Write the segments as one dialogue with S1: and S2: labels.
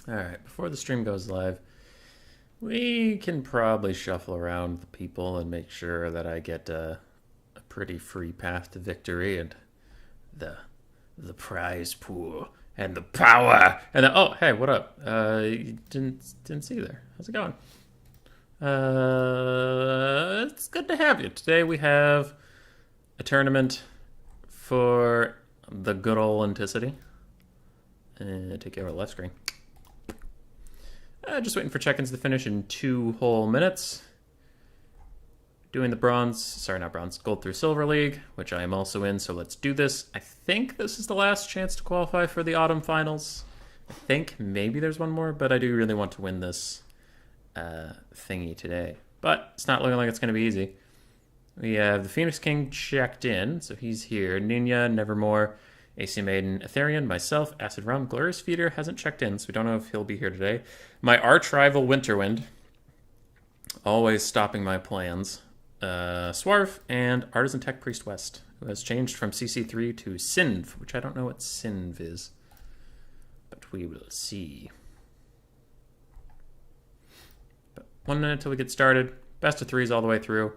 S1: Alright, before the stream goes live, we can probably shuffle around the people and make sure that I get a pretty free path to victory and the the prize pool and the power and oh hey, what up? You didn't see you there. How's it going? It's good to have you. Today we have a tournament for the good old Anticity. Take care of the left screen. Just waiting for check-ins to finish in 2 whole minutes. Doing the gold through silver league, which I am also in, so let's do this. I think this is the last chance to qualify for the autumn finals. I think maybe there's one more, but I do really want to win this thingy today. But it's not looking like it's going to be easy. We have the Phoenix King checked in, so he's here. Nina, Nevermore, AC Maiden, Etherion, myself, Acid Realm, Glorious Feeder hasn't checked in, so we don't know if he'll be here today. My arch rival, Winterwind, always stopping my plans. Swarf, and Artisan Tech Priest West, who has changed from CC3 to Sinv, which I don't know what Sinv is, but we will see. But 1 minute till we get started. Best of 3s all the way through.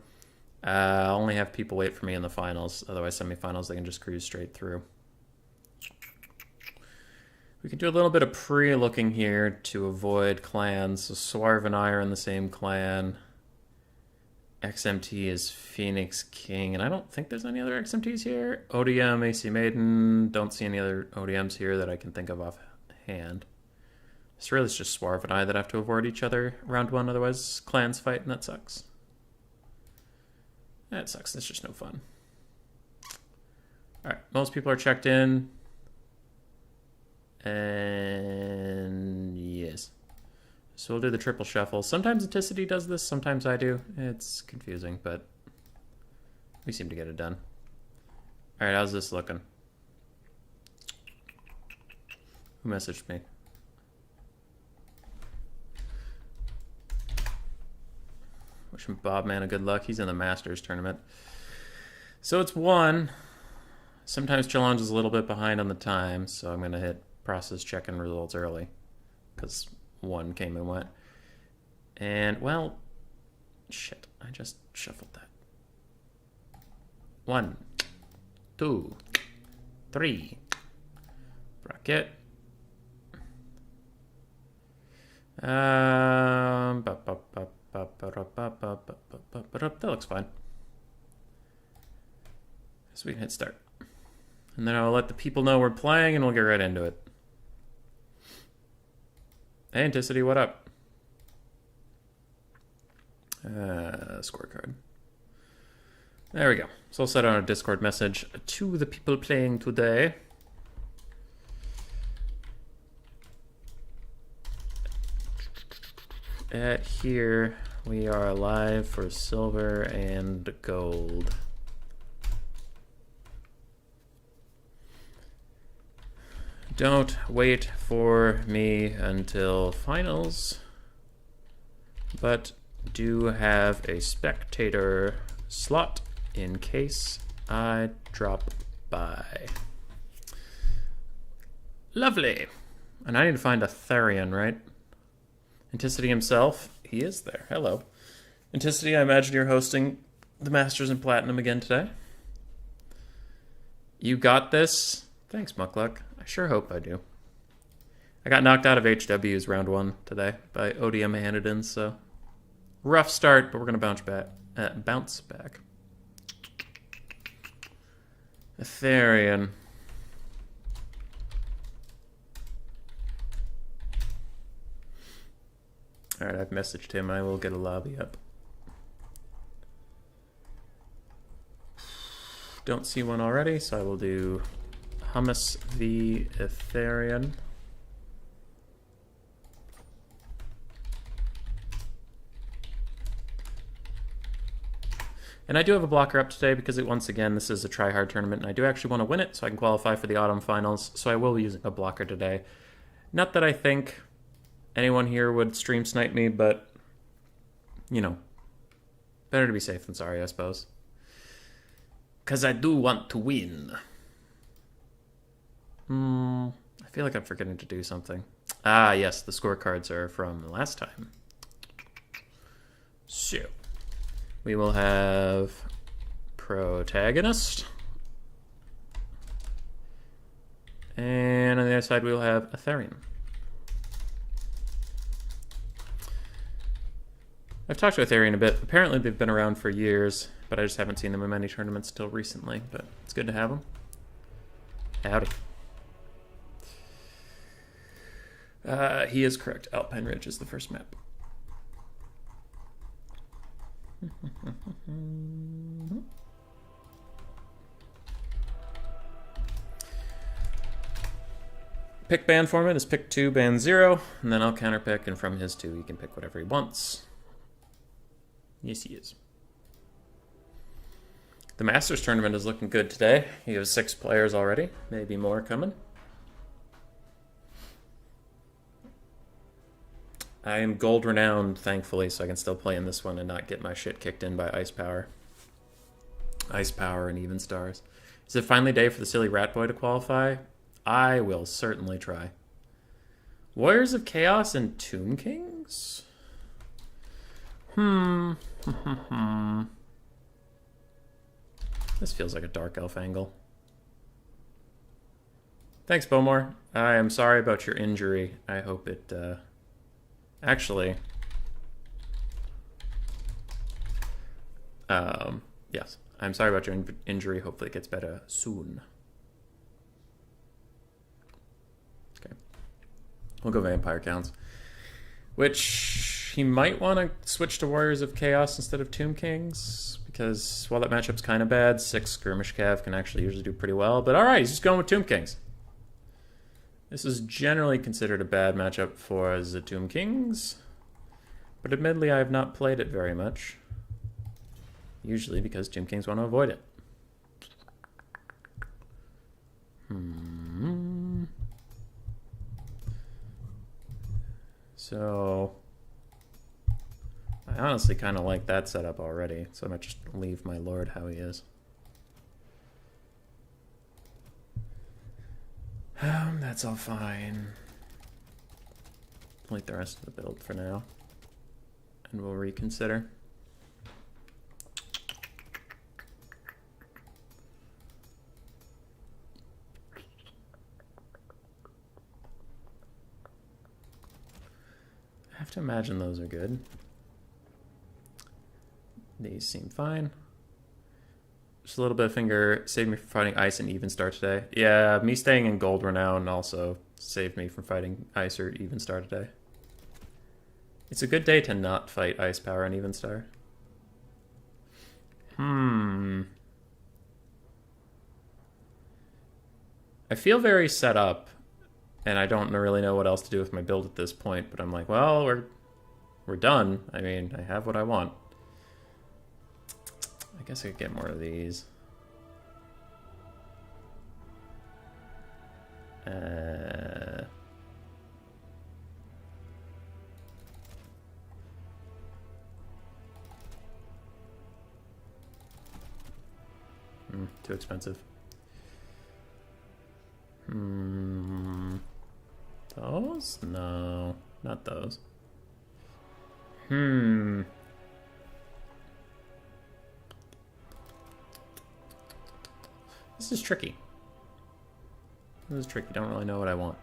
S1: I'll only have people wait for me in the finals, otherwise semifinals they can just cruise straight through. We can do a little bit of pre-looking here to avoid clans. So Swarf and I are in the same clan. XMT is Phoenix King, and I don't think there's any other XMTs here. ODM, AC Maiden, don't see any other ODMs here that I can think of offhand. So really it's just Swarf and I that have to avoid each other round 1, otherwise clans fight, and that sucks. That sucks, it's just no fun. Alright, most people are checked in. And yes. So we'll do the triple shuffle. Sometimes Anticity does this, sometimes I do. It's confusing, but we seem to get it done. Alright, how's this looking? Who messaged me? Wishing Bobman a good luck. He's in the Masters tournament. So it's 1. Sometimes challenge is a little bit behind on the time, so I'm going to hit process check-in results early. Because 1 came and went. And, well, shit, I just shuffled that. 1, 2, 3. Bracket. That looks fine. So we can hit start. And then I'll let the people know we're playing and we'll get right into it. Hey, Anticity, what up? Scorecard. There we go. So I'll set on a Discord message to the people playing today. Here we are live for silver and gold. Don't wait for me until finals, but do have a spectator slot in case I drop by. Lovely. And I need to find Etherion, right? Anticity himself, he is there. Hello. Anticity, I imagine you're hosting the Masters in Platinum again today. You got this. Thanks, Muckluck. I sure hope I do. I got knocked out of HW's round 1 today by ODM Hanedin, so rough start, but we're gonna bounce back. Etherion. All right, I've messaged him. I will get a lobby up. Don't see one already, so I will do Hummus v Etherion. And I do have a blocker up today because once again, this is a try-hard tournament, and I do actually want to win it so I can qualify for the autumn finals, so I will be using a blocker today. Not that I think anyone here would stream snipe me, but, you know, better to be safe than sorry, I suppose. Because I do want to win. I feel like I'm forgetting to do something. Ah, yes, the scorecards are from last time. So, we will have protagonist. And on the other side, we will have Etherion. I've talked to Etherion a bit. Apparently, they've been around for years, but I just haven't seen them in many tournaments till recently. But it's good to have them. Howdy. He is correct. Alpine Ridge is the first map. Pick band format is pick 2, band 0, and then I'll counterpick, and from his 2 he can pick whatever he wants. Yes, he is. The Masters tournament is looking good today. You have 6 players already, maybe more coming. I am gold renowned, thankfully, so I can still play in this one and not get my shit kicked in by Ice Power. Ice Power and Even Stars. Is it finally day for the silly rat boy to qualify? I will certainly try. Warriors of Chaos and Tomb Kings? This feels like a Dark Elf angle. Thanks, Bowmore. I am sorry about your injury. I hope it, actually... yes. I'm sorry about your injury. Hopefully it gets better soon. Okay. We'll go Vampire Counts. Which he might want to switch to Warriors of Chaos instead of Tomb Kings. Because while that matchup's kind of bad, 6 Skirmish Cav can actually usually do pretty well. But alright, he's just going with Tomb Kings. This is generally considered a bad matchup for the Tomb Kings. But admittedly, I have not played it very much. Usually because Tomb Kings want to avoid it. So, I honestly kind of like that setup already, so I might just leave my Lord how he is. That's all fine. Delete the rest of the build for now, and we'll reconsider. I have to imagine those are good. These seem fine. Just a little bit of finger saved me from fighting Ice and Even Star today. Yeah, me staying in Gold Renown also saved me from fighting Ice or Even Star today. It's a good day to not fight Ice Power and Even Star. I feel very set up, and I don't really know what else to do with my build at this point, but I'm like, well, we're done. I mean, I have what I want. I guess I could get more of these. Too expensive. Those? No, not those. This is tricky. This is tricky. Don't really know what I want.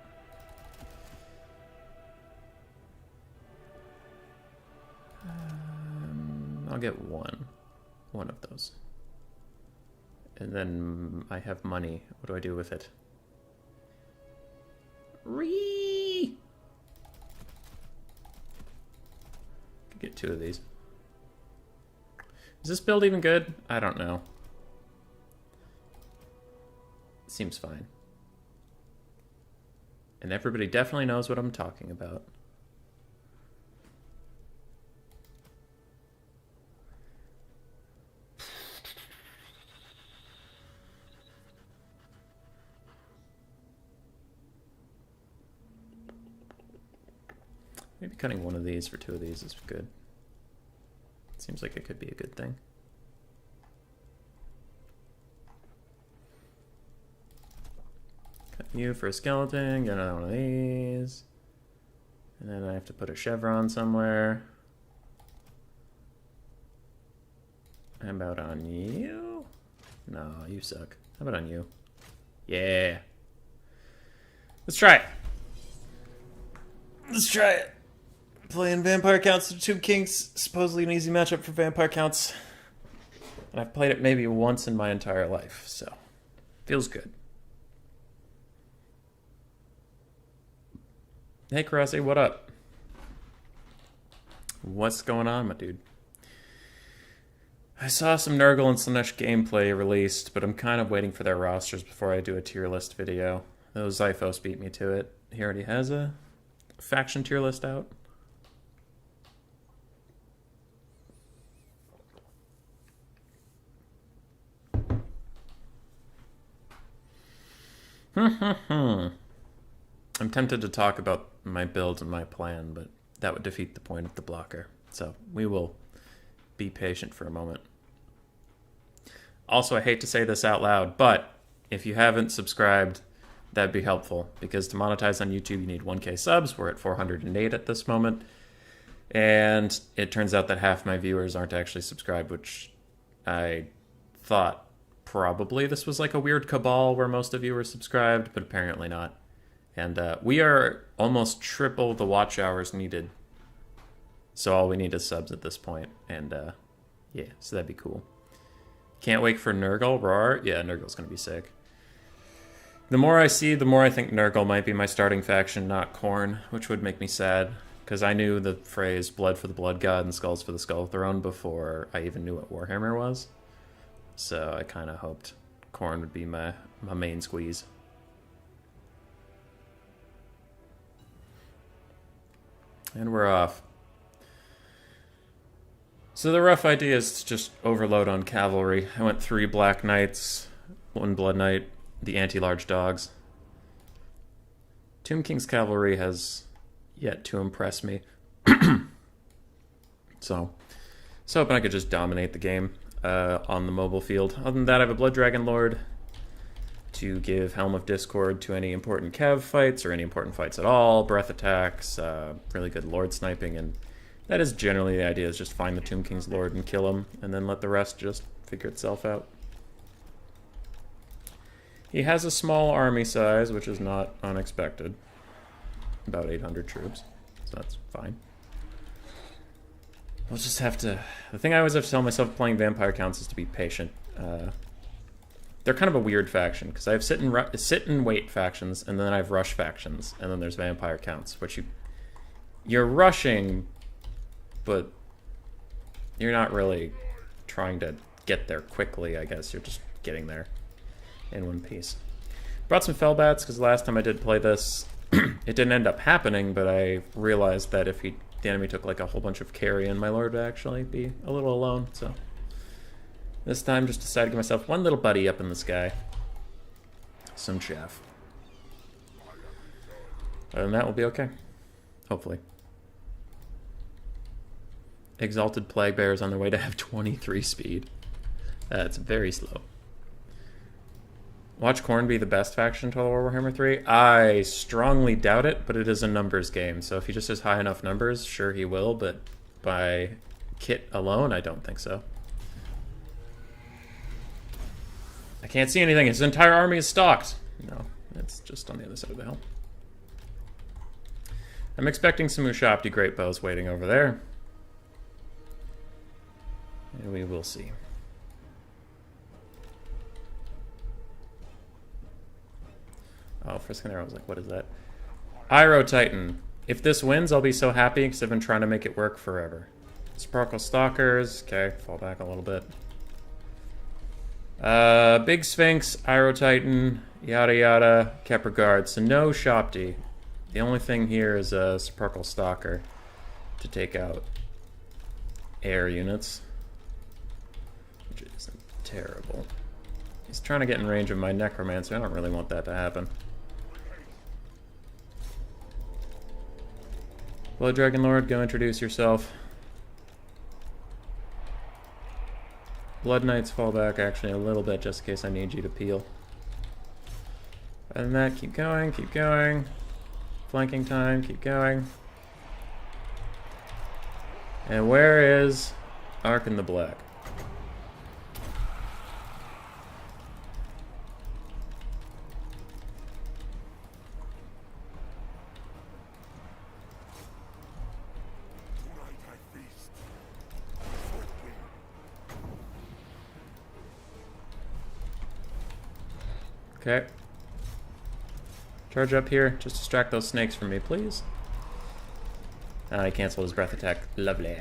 S1: I'll get one of those. And then I have money. What do I do with it? Could get 2 of these. Is this build even good? I don't know. Seems fine. And everybody definitely knows what I'm talking about. Maybe cutting 1 of these for 2 of these is good. Seems like it could be a good thing. Cut you for a skeleton, get another one of these. And then I have to put a chevron somewhere. How about on you? No, you suck. How about on you? Yeah. Let's try it. Let's try it. Playing Vampire Counts to Tomb Kings. Supposedly an easy matchup for Vampire Counts. And I've played it maybe once in my entire life, so feels good. Hey, Karase, what up? What's going on, my dude? I saw some Nurgle and Slanesh gameplay released, but I'm kind of waiting for their rosters before I do a tier list video. Those Zyphos beat me to it. He already has a faction tier list out. I'm tempted to talk about my build and my plan, but that would defeat the point of the blocker. So we will be patient for a moment. Also, I hate to say this out loud, but if you haven't subscribed, that'd be helpful, because to monetize on YouTube, you need 1K subs. We're at 408 at this moment. And it turns out that half my viewers aren't actually subscribed, which I thought probably this was like a weird cabal where most of you were subscribed, but apparently not. And we are almost triple the watch hours needed. So all we need is subs at this point. And yeah, so that'd be cool. Can't wait for Nurgle. Roar. Yeah, Nurgle's going to be sick. The more I see, the more I think Nurgle might be my starting faction, not Khorne, which would make me sad. Because I knew the phrase blood for the blood god and skulls for the skull throne before I even knew what Warhammer was. So I kind of hoped Khorne would be my main squeeze. And we're off. So the rough idea is to just overload on cavalry. I went 3 Black Knights, 1 Blood Knight, the anti-large dogs. Tomb King's cavalry has yet to impress me. So hoping I could just dominate the game on the mobile field. Other than that, I have a Blood Dragon Lord to give Helm of Discord to any important Cav fights or any important fights at all. Breath attacks, really good Lord sniping, and that is generally the idea, is just find the Tomb King's Lord and kill him, and then let the rest just figure itself out. He has a small army size, which is not unexpected. About 800 troops, so that's fine. We'll just have to... The thing I always have to tell myself playing Vampire Counts is to be patient. They're kind of a weird faction, because I have sit and wait factions, and then I have rush factions, and then there's Vampire Counts, which you're rushing, but you're not really trying to get there quickly, I guess. You're just getting there in one piece. Brought some Fellbats, because last time I did play this, it didn't end up happening, but I realized that if the enemy took like a whole bunch of carry, and my Lord would actually be a little alone, so... This time, just decided to give myself one little buddy up in the sky. Some chaff. Other than that, we'll be okay. Hopefully. Exalted Plague Bearers on their way to have 23 speed. That's very slow. Watch Khorne be the best faction to Warhammer 3? I strongly doubt it, but it is a numbers game. So if he just has high enough numbers, sure he will, but by kit alone, I don't think so. I can't see anything. His entire army is stalked. No, it's just on the other side of the hill. I'm expecting some Ushabti Great Bows waiting over there. And we will see. Oh, for a second there I was like, what is that? Iro Titan. If this wins, I'll be so happy because I've been trying to make it work forever. Sparkle Stalkers. Okay, fall back a little bit. Big Sphinx, Iro Titan, yada yada, Kepler Guard. So no Shopti. The only thing here is a Sparkle Stalker to take out air units, which isn't terrible. He's trying to get in range of my Necromancer. I don't really want that to happen. Blood Dragon Lord, go introduce yourself. Blood Knights fall back actually a little bit just in case I need you to peel. Other than that, keep going, keep going. Flanking time, keep going. And where is Ark in the Black? Okay. Charge up here. Just distract those snakes from me, please. He canceled his breath attack. Lovely.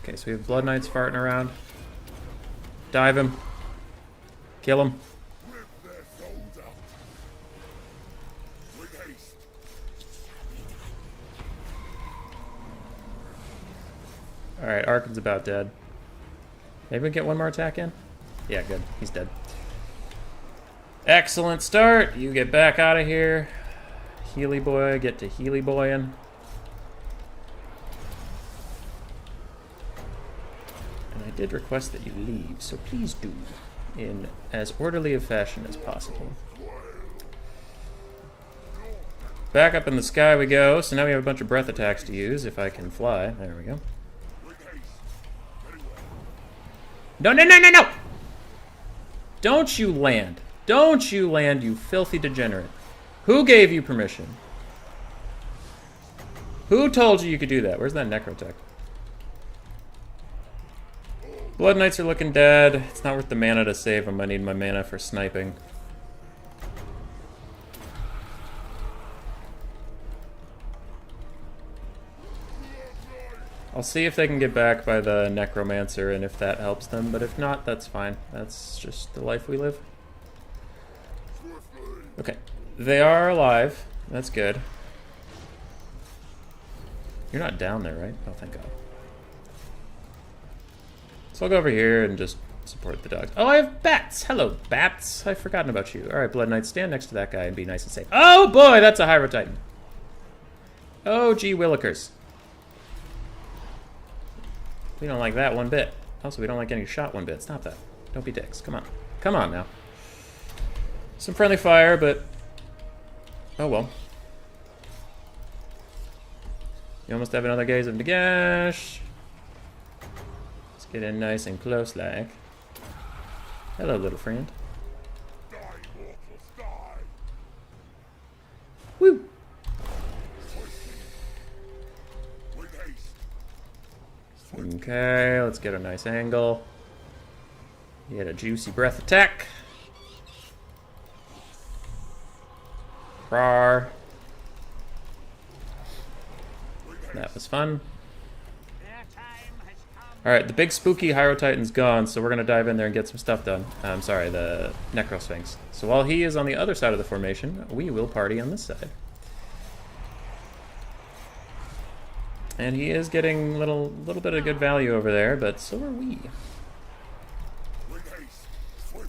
S1: Okay, so we have Blood Knights farting around. Dive him. Kill him. Alright, Arkin's about dead. Maybe we can get one more attack in? Yeah, good. He's dead. Excellent start. You get back out of here. Healy boy, get to Healy boying. And I did request that you leave, so please do. In as orderly a fashion as possible. Back up in the sky we go. So now we have a bunch of breath attacks to use if I can fly. There we go. No, no, no, no, no! Don't you land. Don't you land, you filthy degenerate. Who gave you permission? Who told you could do that? Where's that necrotech? Blood Knights are looking dead. It's not worth the mana to save them. I need my mana for sniping. I'll see if they can get back by the Necromancer and if that helps them, but if not, that's fine. That's just the life we live. Okay, they are alive. That's good. You're not down there, right? Oh, thank God. So I'll go over here and just support the dogs. Oh, I have bats! Hello, bats! I've forgotten about you. Alright, Blood Knight, stand next to that guy and be nice and safe. Oh boy, that's a Hyro Titan. Oh, gee willikers. We don't like that one bit. Also, we don't like getting shot one bit. Stop that. Don't be dicks. Come on. Come on now. Some friendly fire, but... oh well. You almost have another gaze of Nagash. Let's get in nice and close like. Hello, little friend. Woo! Okay, let's get a nice angle. Get a juicy breath attack. Rawr. That was fun. Alright, the big spooky Hyro Titan's gone, so we're going to dive in there and get some stuff done. I'm sorry, the Necro Sphinx. So while he is on the other side of the formation, we will party on this side. And he is getting a little bit of good value over there, but so are we.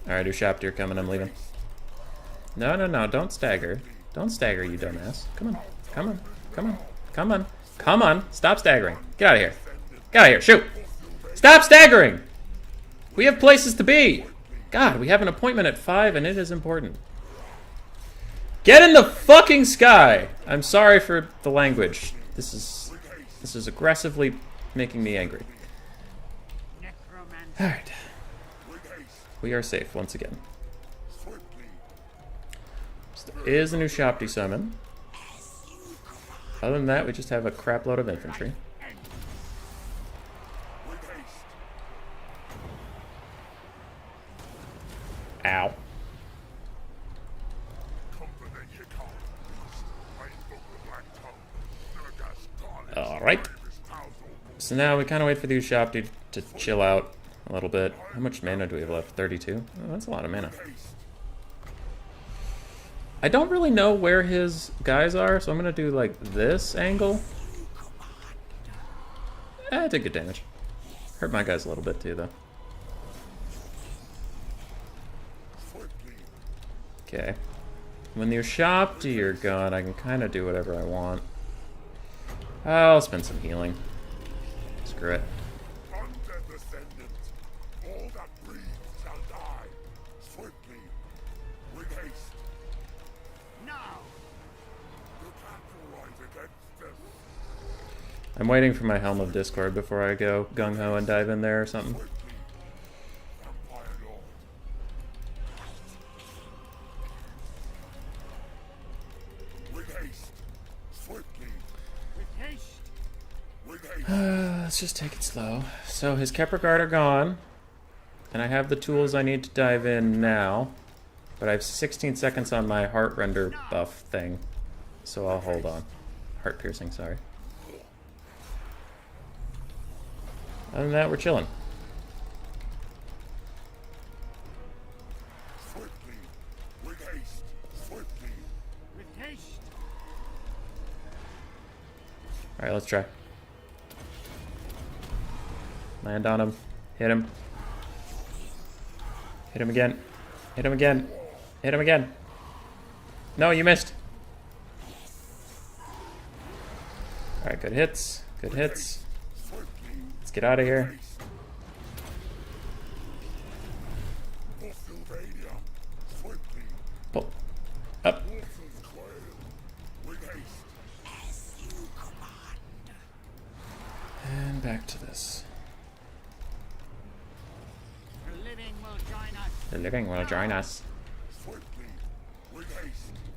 S1: Alright, Ushabtir coming, I'm leaving. No, no, no, don't stagger. Don't stagger, you dumbass. Come on, come on, come on, come on, come on. Stop staggering. Get out of here. Get out of here, shoot! Stop staggering! We have places to be! God, we have an appointment at 5 and it is important. Get in the fucking sky! I'm sorry for the language. This is aggressively making me angry. Alright. We are safe once again. So there is a new Shopti summon. Other than that, we just have a crap load of infantry. Ow. Alright. So now we kind of wait for the Ushabti to chill out a little bit. How much mana do we have left? 32? Oh, that's a lot of mana. I don't really know where his guys are, so I'm going to do like this angle. I did good damage. Hurt my guys a little bit too, though. Okay. When the Ushabti are gone, I can kind of do whatever I want. I'll spend some healing. Screw it.
S2: Undead descendants, all that breathe shall die. Swiftly, with haste. Now, you can't rise against them.
S1: I'm waiting for my Helm of Discord before I go gung-ho and dive in there or something.
S2: Swiftly, Vampire Lord. With haste, swiftly. With haste. With haste.
S1: Let's just take it slow. So his Kepler Guard are gone. And I have the tools I need to dive in now. But I have 16 seconds on my heart render buff thing. So I'll hold on. Heart piercing, sorry. Other than that, we're chilling.
S2: Swiftly, with haste, swiftly, with haste.
S1: Alright, let's try. Land on him. Hit him. Hit him again. Hit him again. Hit him again. No, you missed. Alright, good hits. Good hits. Let's get out of here. Pull. Up. And back to this. The living will join us.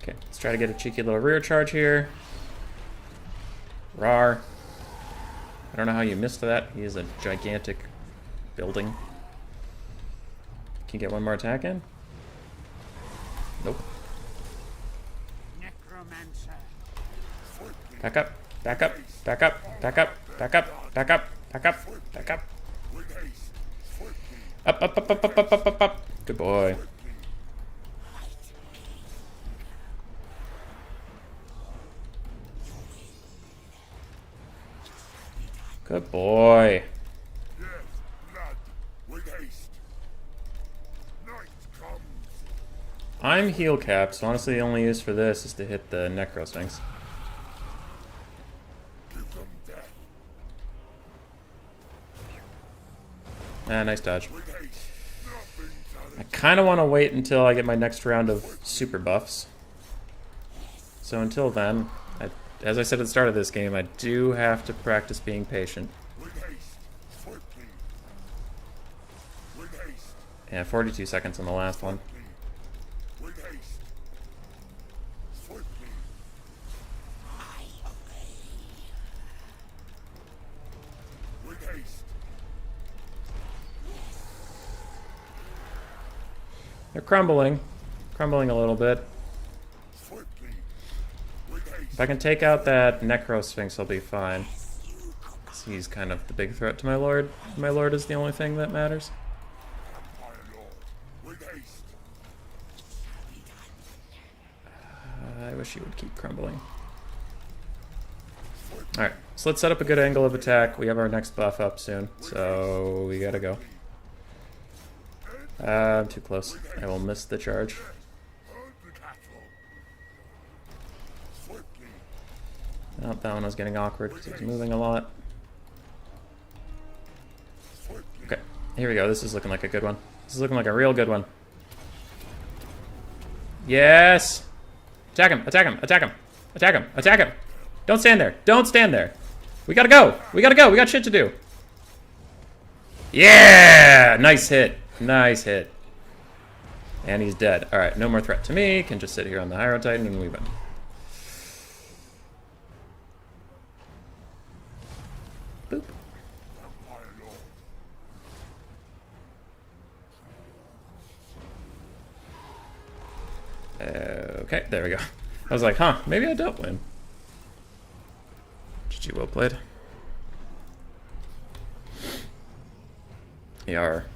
S1: Okay, let's try to get a cheeky little rear charge here. Rawr. I don't know how you missed that. He is a gigantic building. Can you get one more attack in? Nope.
S2: Necromancer.
S1: Back up. Back up. Back up. Back up. Back up. Back up. Back up. Back up. Up, up, up, up, up, up, up, up, up. Good boy. Good boy.
S2: Yes, lad, with haste. Night comes.
S1: I'm heal capped, so honestly the only use for this is to hit the Necro Sphinx.
S2: Give them death.
S1: Ah, nice dodge.
S2: With haste. Nothing
S1: I kind of want to wait until I get my next round of super buffs. So until then, as I said at the start of this game, I do have to practice being patient.
S2: with haste. Swiftly. With haste.
S1: Yeah, 42 seconds on the last one.
S2: With haste. Swiftly. With haste.
S1: They're crumbling. Crumbling a little bit.
S2: Swiftly. With haste.
S1: If I can take out that Necro Sphinx, I'll be fine. 'Cause he's kind of the big threat to my lord. My lord is the only thing that matters.
S2: Vampire Lord. With haste.
S1: I wish he would keep crumbling. Alright, so let's set up a good angle of attack. We have our next buff up soon, so we gotta go. I'm too close. I will miss the charge.
S2: Herd the cattle. Swiftly.
S1: Oh, that one was getting awkward because he was moving a lot.
S2: Swiftly.
S1: Okay, here we go. This is looking like a good one. This is looking like a real good one. Yes! Attack him! Attack him! Attack him! Attack him! Attack him! Don't stand there! Don't stand there! We gotta go! We gotta go! We got shit to do! Yeah! Nice hit! Nice hit. And he's dead. Alright, no more threat to me. Can just sit here on the Hydro Titan and we win. Boop.
S2: Vampire Lord.
S1: Okay, there we go. I was like, huh, maybe I don't win. GG, well played. Yar.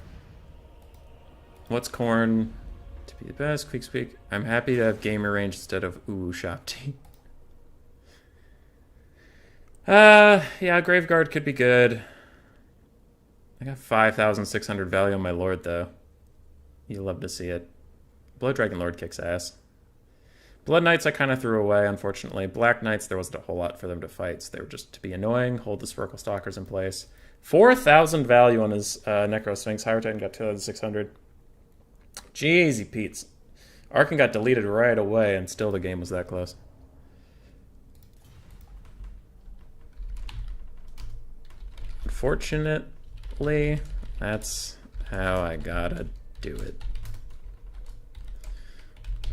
S1: What's corn to be the best? Quick speak. I'm happy to have gamer range instead of ooh shop tea. Yeah, Graveguard could be good. I got 5,600 value on my lord though. You love to see it. Blood Dragon Lord kicks ass. Blood Knights I kind of threw away, unfortunately. Black Knights, there wasn't a whole lot for them to fight, so they were just to be annoying, hold the Spherical Stalkers in place. 4,000 value on his Necro Sphinx. Higher Titan got 2,600. Jeezy Pete's. Arkan got deleted right away, and still the game was that close. Unfortunately, that's how I gotta do it.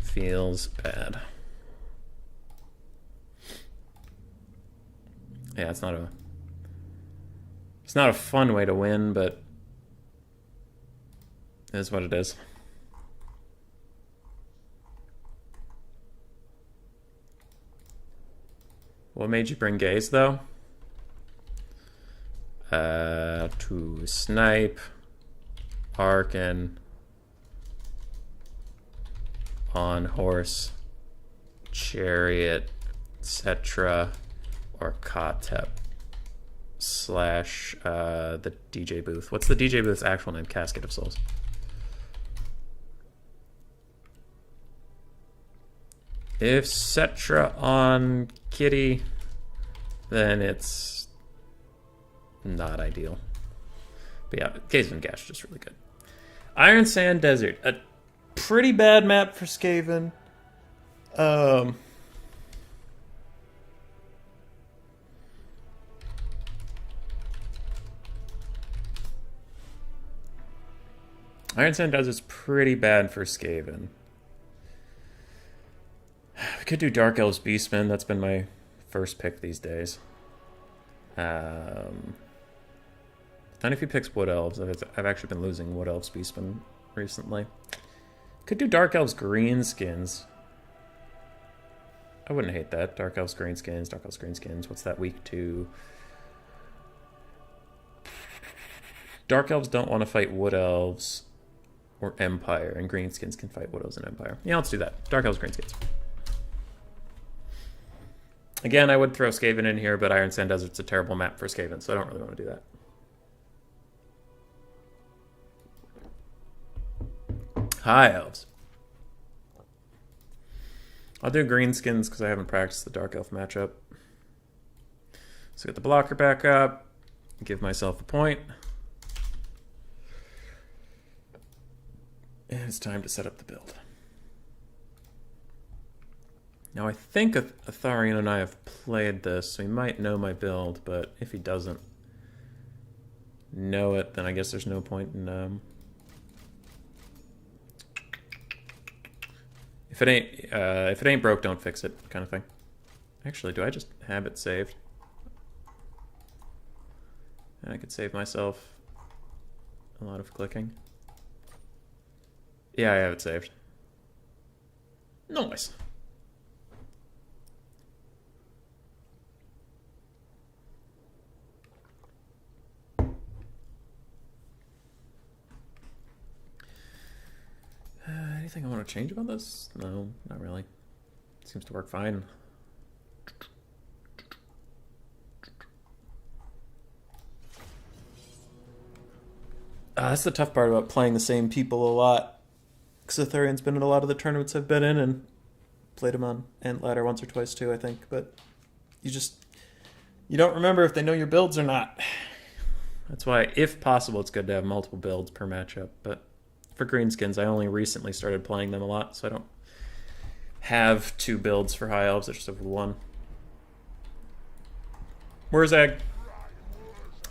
S1: Feels bad. Yeah, it's not a fun way to win, but it is what it is. What made you bring Gaze, though? To snipe Arkan on horse, chariot, etc., or Kotep / the DJ booth. What's the DJ booth's actual name? Casket of Souls. If Cetra on Kitty, then it's not ideal. But yeah, Gaze and Gash just really good. Iron Sand Desert, a pretty bad map for Skaven. Iron Sand Desert's pretty bad for Skaven. We could do Dark Elves Beastmen. That's been my first pick these days. Then if he picks Wood Elves, I've actually been losing Wood Elves Beastmen recently. Could do Dark Elves Greenskins. I wouldn't hate that. Dark Elves Greenskins, Dark Elves Greenskins. What's that weak to? Dark Elves don't want to fight Wood Elves or Empire, and Greenskins can fight Wood Elves and Empire. Yeah, let's do that. Dark Elves Greenskins. Again, I would throw Skaven in here, but Iron Sand Desert's a terrible map for Skaven, so I don't really want to do that. Hi, Elves. I'll do Greenskins because I haven't practiced the Dark Elf matchup. So get the blocker back up, give myself a point. And it's time to set up the build. Now I think Etherion and I have played this, so he might know my build, but if he doesn't know it, then I guess there's no point in... If it ain't broke, don't fix it, kind of thing. Actually, do I just have it saved? And I could save myself a lot of clicking. Yeah, I have it saved. Nice. Anything I want to change about this? No, not really. Seems to work fine. That's the tough part about playing the same people a lot. Because Etherion's been in a lot of the tournaments I've been in, and played him on Ant Ladder once or twice too, I think. But you don't remember if they know your builds or not. That's why, if possible, it's good to have multiple builds per matchup. But for Greenskins, I only recently started playing them a lot, so I don't have 2 builds for High Elves. I just have 1. Where's Egg?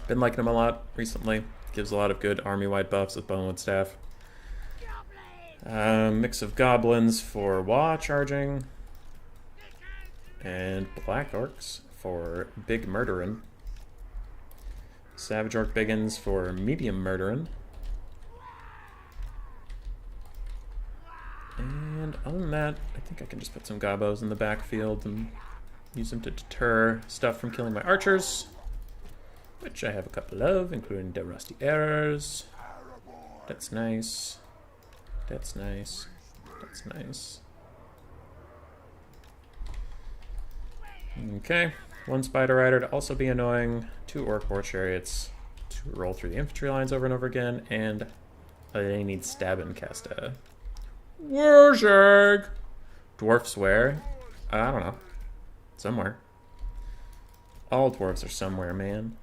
S1: Been liking him a lot recently. Gives a lot of good army-wide buffs with Bonewood Staff. Mix of goblins for Wa charging. And Black Orcs for big murderin'. Savage Orc Biggins for medium murderin'. And other than that, I think I can just put some gobos in the backfield and use them to deter stuff from killing my archers, which I have a couple of, including the Rusty Errors. That's nice. That's nice. That's nice. Okay, 1 Spider Rider to also be annoying, 2 Orc War Chariots to roll through the infantry lines over and over again, and I need Stab and cast a Warshag. Dwarfs where? I don't know. Somewhere. All dwarves are somewhere, man.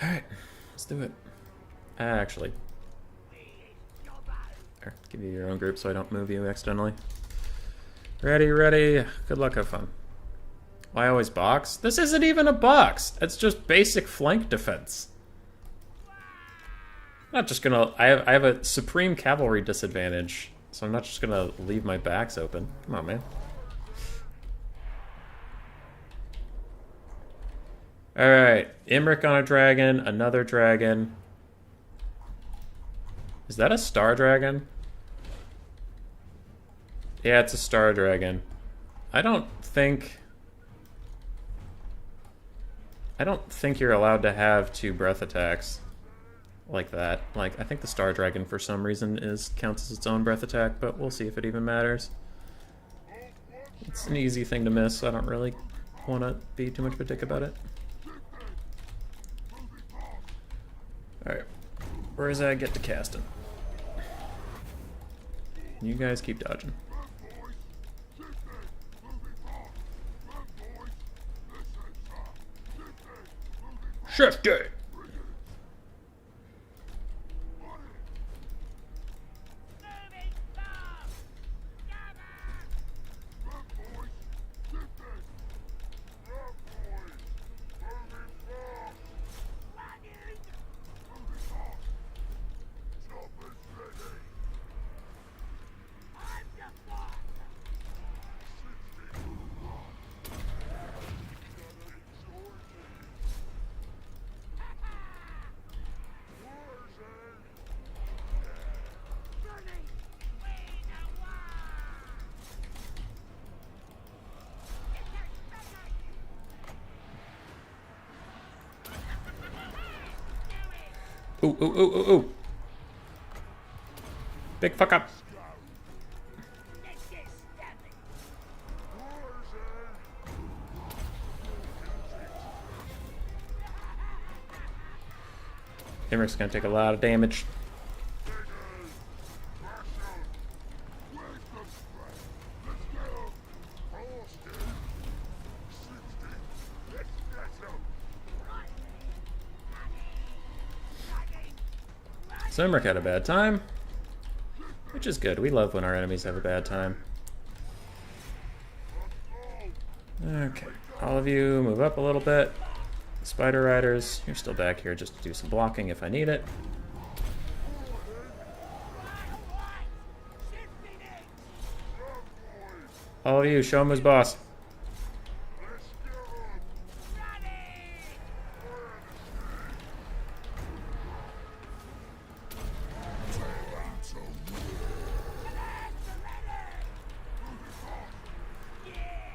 S1: Alright, let's do it. Actually. Here, give you your own group so I don't move you accidentally. Ready, ready. Good luck, have fun. Why always box? This isn't even a box. It's just basic flank defense. I'm not just gonna... I have a supreme cavalry disadvantage, so I'm not just gonna leave my backs open. Come on, man. Alright, Imric on a dragon, another dragon. Is that a star dragon? Yeah, it's a star dragon. I don't think you're allowed to have 2 breath attacks like that. Like, I think the star dragon for some reason counts as its own breath attack, but we'll see if it even matters. It's an easy thing to miss, so I don't really want to be too much of a dick about it. Alright, where does that get to casting? You guys keep dodging. Shift it! Ooh, ooh, ooh, ooh, ooh. Big fuck up. Imric's gonna take a lot of damage. So Imric had a bad time, which is good. We love when our enemies have a bad time. Okay, all of you move up a little bit. Spider Riders, you're still back here just to do some blocking if I need it. All of you, show him who's boss.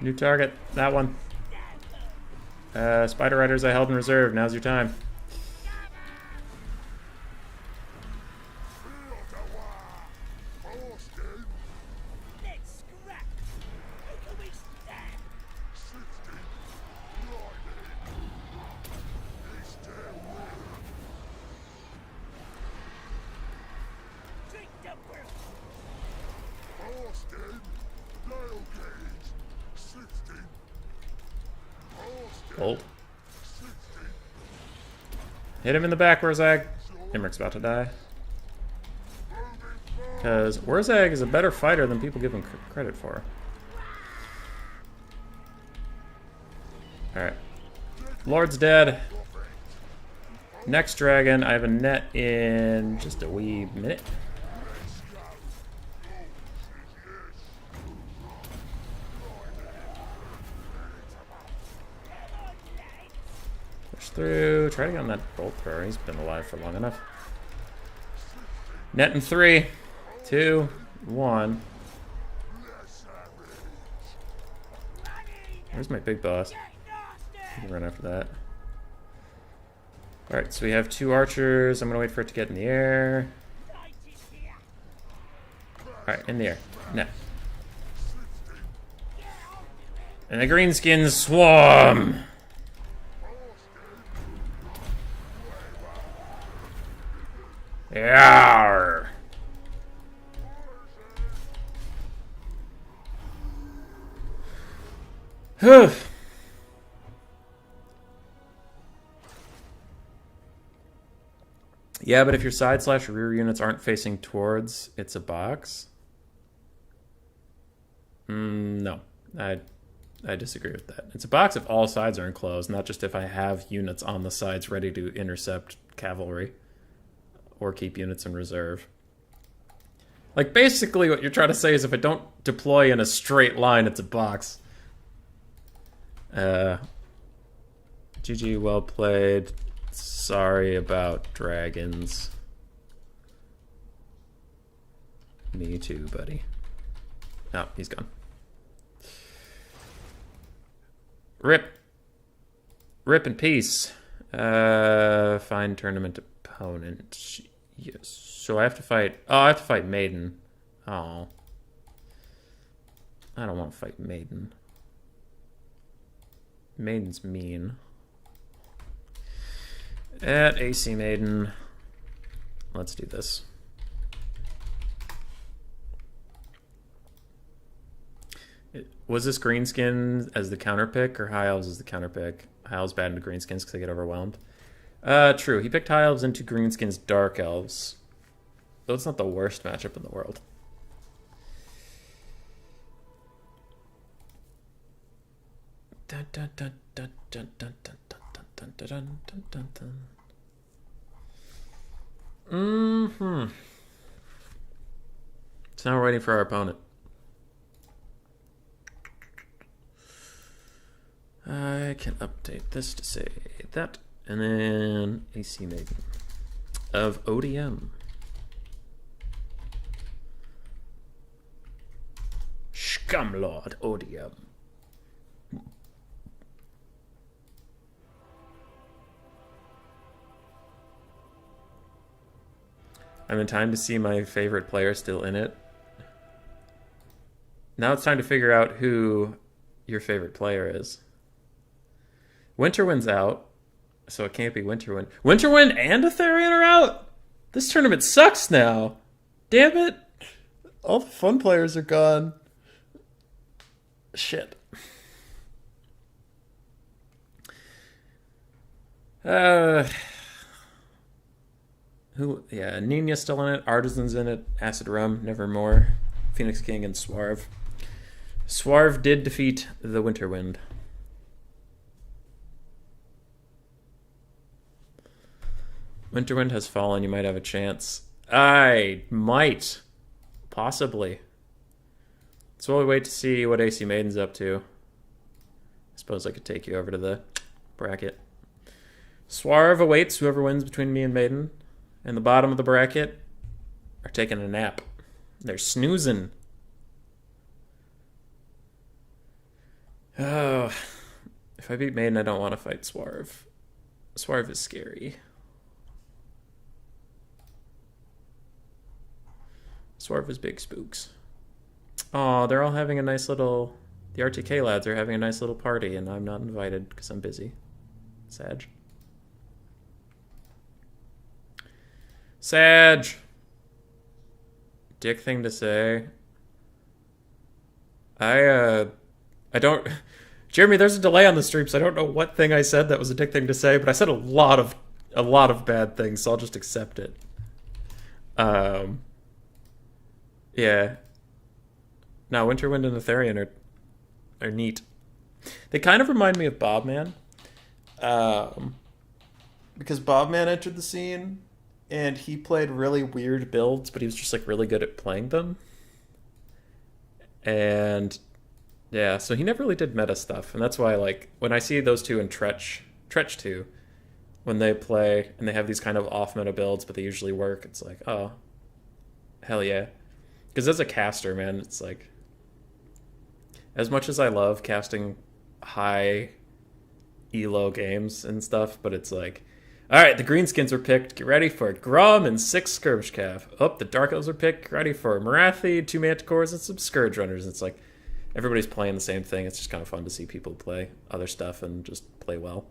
S1: New target, that one. Spider Riders I held in reserve, now's your time. Gold. Hit him in the back, Wurzag. Imric's about to die. Because Wurzag is a better fighter than people give him credit for. Alright. Lord's dead. Next dragon, I have a net in just a wee minute. Through. Try to get on that bolt thrower. He's been alive for long enough. Net in 3, 2, 1. Where's my big boss? I can run after that. Alright, so we have 2 archers. I'm gonna wait for it to get in the air. Alright, in the air. Net. And the Greenskins swarm! Yarr. Yeah, but if your side slash rear units aren't facing towards, it's a box. No, I disagree with that. It's a box if all sides are enclosed, not just if I have units on the sides ready to intercept cavalry or keep units in reserve. Like, basically what you're trying to say is if I don't deploy in a straight line, it's a box. GG, well played. Sorry about dragons. Me too, buddy. Oh, he's gone. Rip. Rip in peace. Find tournament opponent. Yes. So I have to fight... Oh, I have to fight Maiden. Oh. I don't want to fight Maiden. Maiden's mean. At AC Maiden. Let's do this. Was this Greenskin as the counter pick or High Elves as the counter pick? High Elves bad into Greenskins because they get overwhelmed. True. He picked High Elves into Greenskins Dark Elves. Though it's not the worst matchup in the world. Dun, dun, dun, dun, dun, dun, dun, dun, dun, dun, dun, dun, dun. So now we're waiting for our opponent. I can update this to say that. And then AC Maiden of ODM. Scumlord ODM. I'm in time to see my favorite player still in it. Now it's time to figure out who your favorite player is. Winterwind's out, so it can't be Winterwind. Winterwind and Etherion are out? This tournament sucks now. Damn it. All the fun players are gone. Shit. Yeah, Nina's still in it. Artisan's in it. Acid Rum, Nevermore. Phoenix King, and Swarf. Swarf did defeat the Winterwind. Winterwind has fallen. You might have a chance. I might. Possibly. So we'll wait to see what AC Maiden's up to. I suppose I could take you over to the bracket. Swarf awaits whoever wins between me and Maiden. And the bottom of the bracket are taking a nap. They're snoozing. Oh. If I beat Maiden, I don't want to fight Swarf. Swarf is scary. Swarf is big spooks. Oh, they're all having a nice little... The RTK lads are having a nice little party, and I'm not invited because I'm busy. Sag. Sag! Dick thing to say. I don't... Jeremy, there's a delay on the stream, so I don't know what thing I said that was a dick thing to say, but I said a lot of bad things, so I'll just accept it. Yeah. No, Winterwind and Etherion are neat. They kind of remind me of Bobman. Because Bobman entered the scene, and he played really weird builds, but he was just like really good at playing them. And yeah, so he never really did meta stuff, and that's why like when I see those two in Tretch 2, when they play and they have these kind of off meta builds, but they usually work, it's like, oh, hell yeah. Because as a caster, man, it's like, as much as I love casting high elo games and stuff, but it's like, all right, the Greenskins were picked. Get ready for Grum and 6 Skirmish Cav. Oh, the Dark Elves were picked. Get ready for Marathi, 2 Manticores, and some Scourge Runners. It's like, everybody's playing the same thing. It's just kind of fun to see people play other stuff and just play well.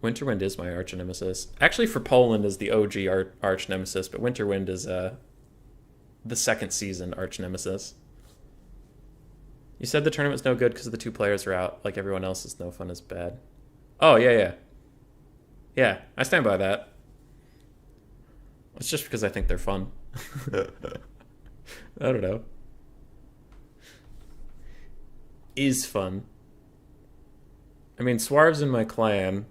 S1: Winterwind is my arch nemesis. Actually, for Poland is the OG arch nemesis, but Winterwind is the second season arch nemesis. You said the tournament's no good because the 2 players are out. Like everyone else is no fun is bad. Oh, yeah. Yeah, I stand by that. It's just because I think they're fun. I don't know. Is fun. I mean, Swarf's in my clan.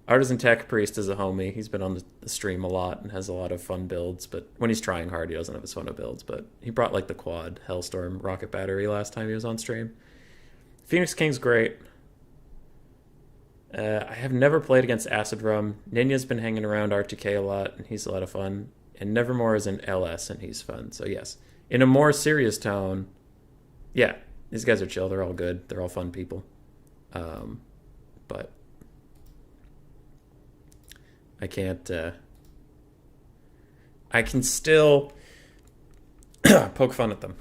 S1: Artisan Tech Priest is a homie. He's been on the stream a lot and has a lot of fun builds, but when he's trying hard, he doesn't have as fun of builds. But he brought like the quad Hellstorm rocket battery last time he was on stream. Phoenix King's great. I have never played against Acid Rum. Ninja's been hanging around R2K a lot, and he's a lot of fun. And Nevermore is in LS, and he's fun. So yes, in a more serious tone, yeah, these guys are chill. They're all good. They're all fun people. But I can't. I can still poke fun at them.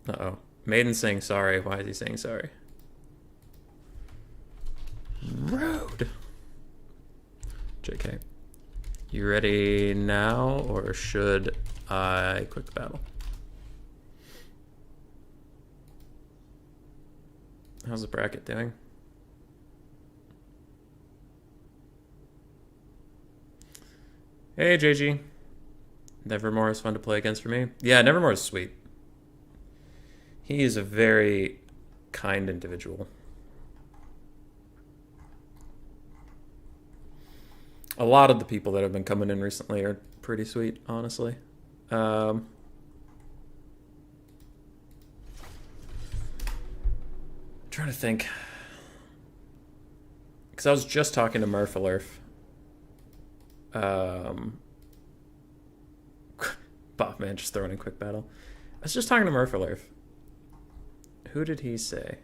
S1: Uh-oh. Maiden saying sorry. Why is he saying sorry? Rude. JK. You ready now, or should I quick battle? How's the bracket doing? Hey, JG. Nevermore is fun to play against for me. Yeah, Nevermore is sweet. He is a very kind individual. A lot of the people that have been coming in recently are pretty sweet, honestly. Trying to think. Because I was just talking to Murphalurf. Bob, man, just throwing in quick battle. I was just talking to Murphalurf. Who did he say?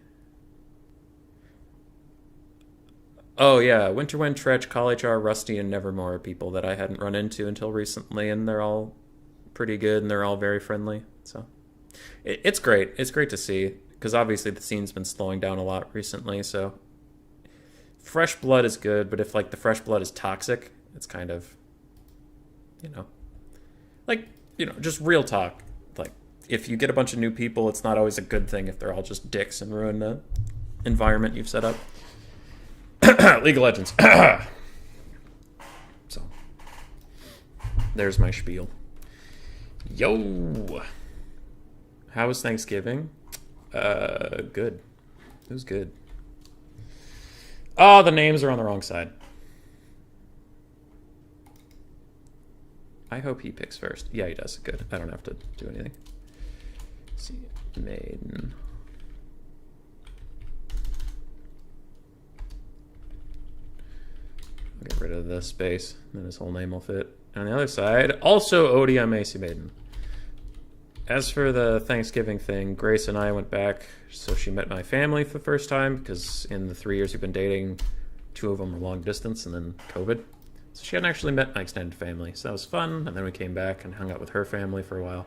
S1: Oh, yeah. Winterwind, Tretch, CallHR, Rusty, and Nevermore are people that I hadn't run into until recently, and they're all pretty good, and they're all very friendly. So it's great. It's great to see, because obviously the scene's been slowing down a lot recently, so fresh blood is good, but if, like, the fresh blood is toxic, it's kind of, you know, like, you know, just real talk. Like, if you get a bunch of new people, it's not always a good thing if they're all just dicks and ruin the environment you've set up. League of Legends. So, there's my spiel. Yo! How was Thanksgiving? Good. It was good. Oh, the names are on the wrong side. I hope he picks first. Yeah, he does. Good. I don't have to do anything. Let's see. Maiden. I'll get rid of this space, and then his whole name will fit. On the other side, also ODM AC Maiden. As for the Thanksgiving thing, Grace and I went back, so she met my family for the first time, because in the 3 years we've been dating, 2 of them were long distance, and then COVID. So she hadn't actually met my extended family, so that was fun, and then we came back and hung out with her family for a while.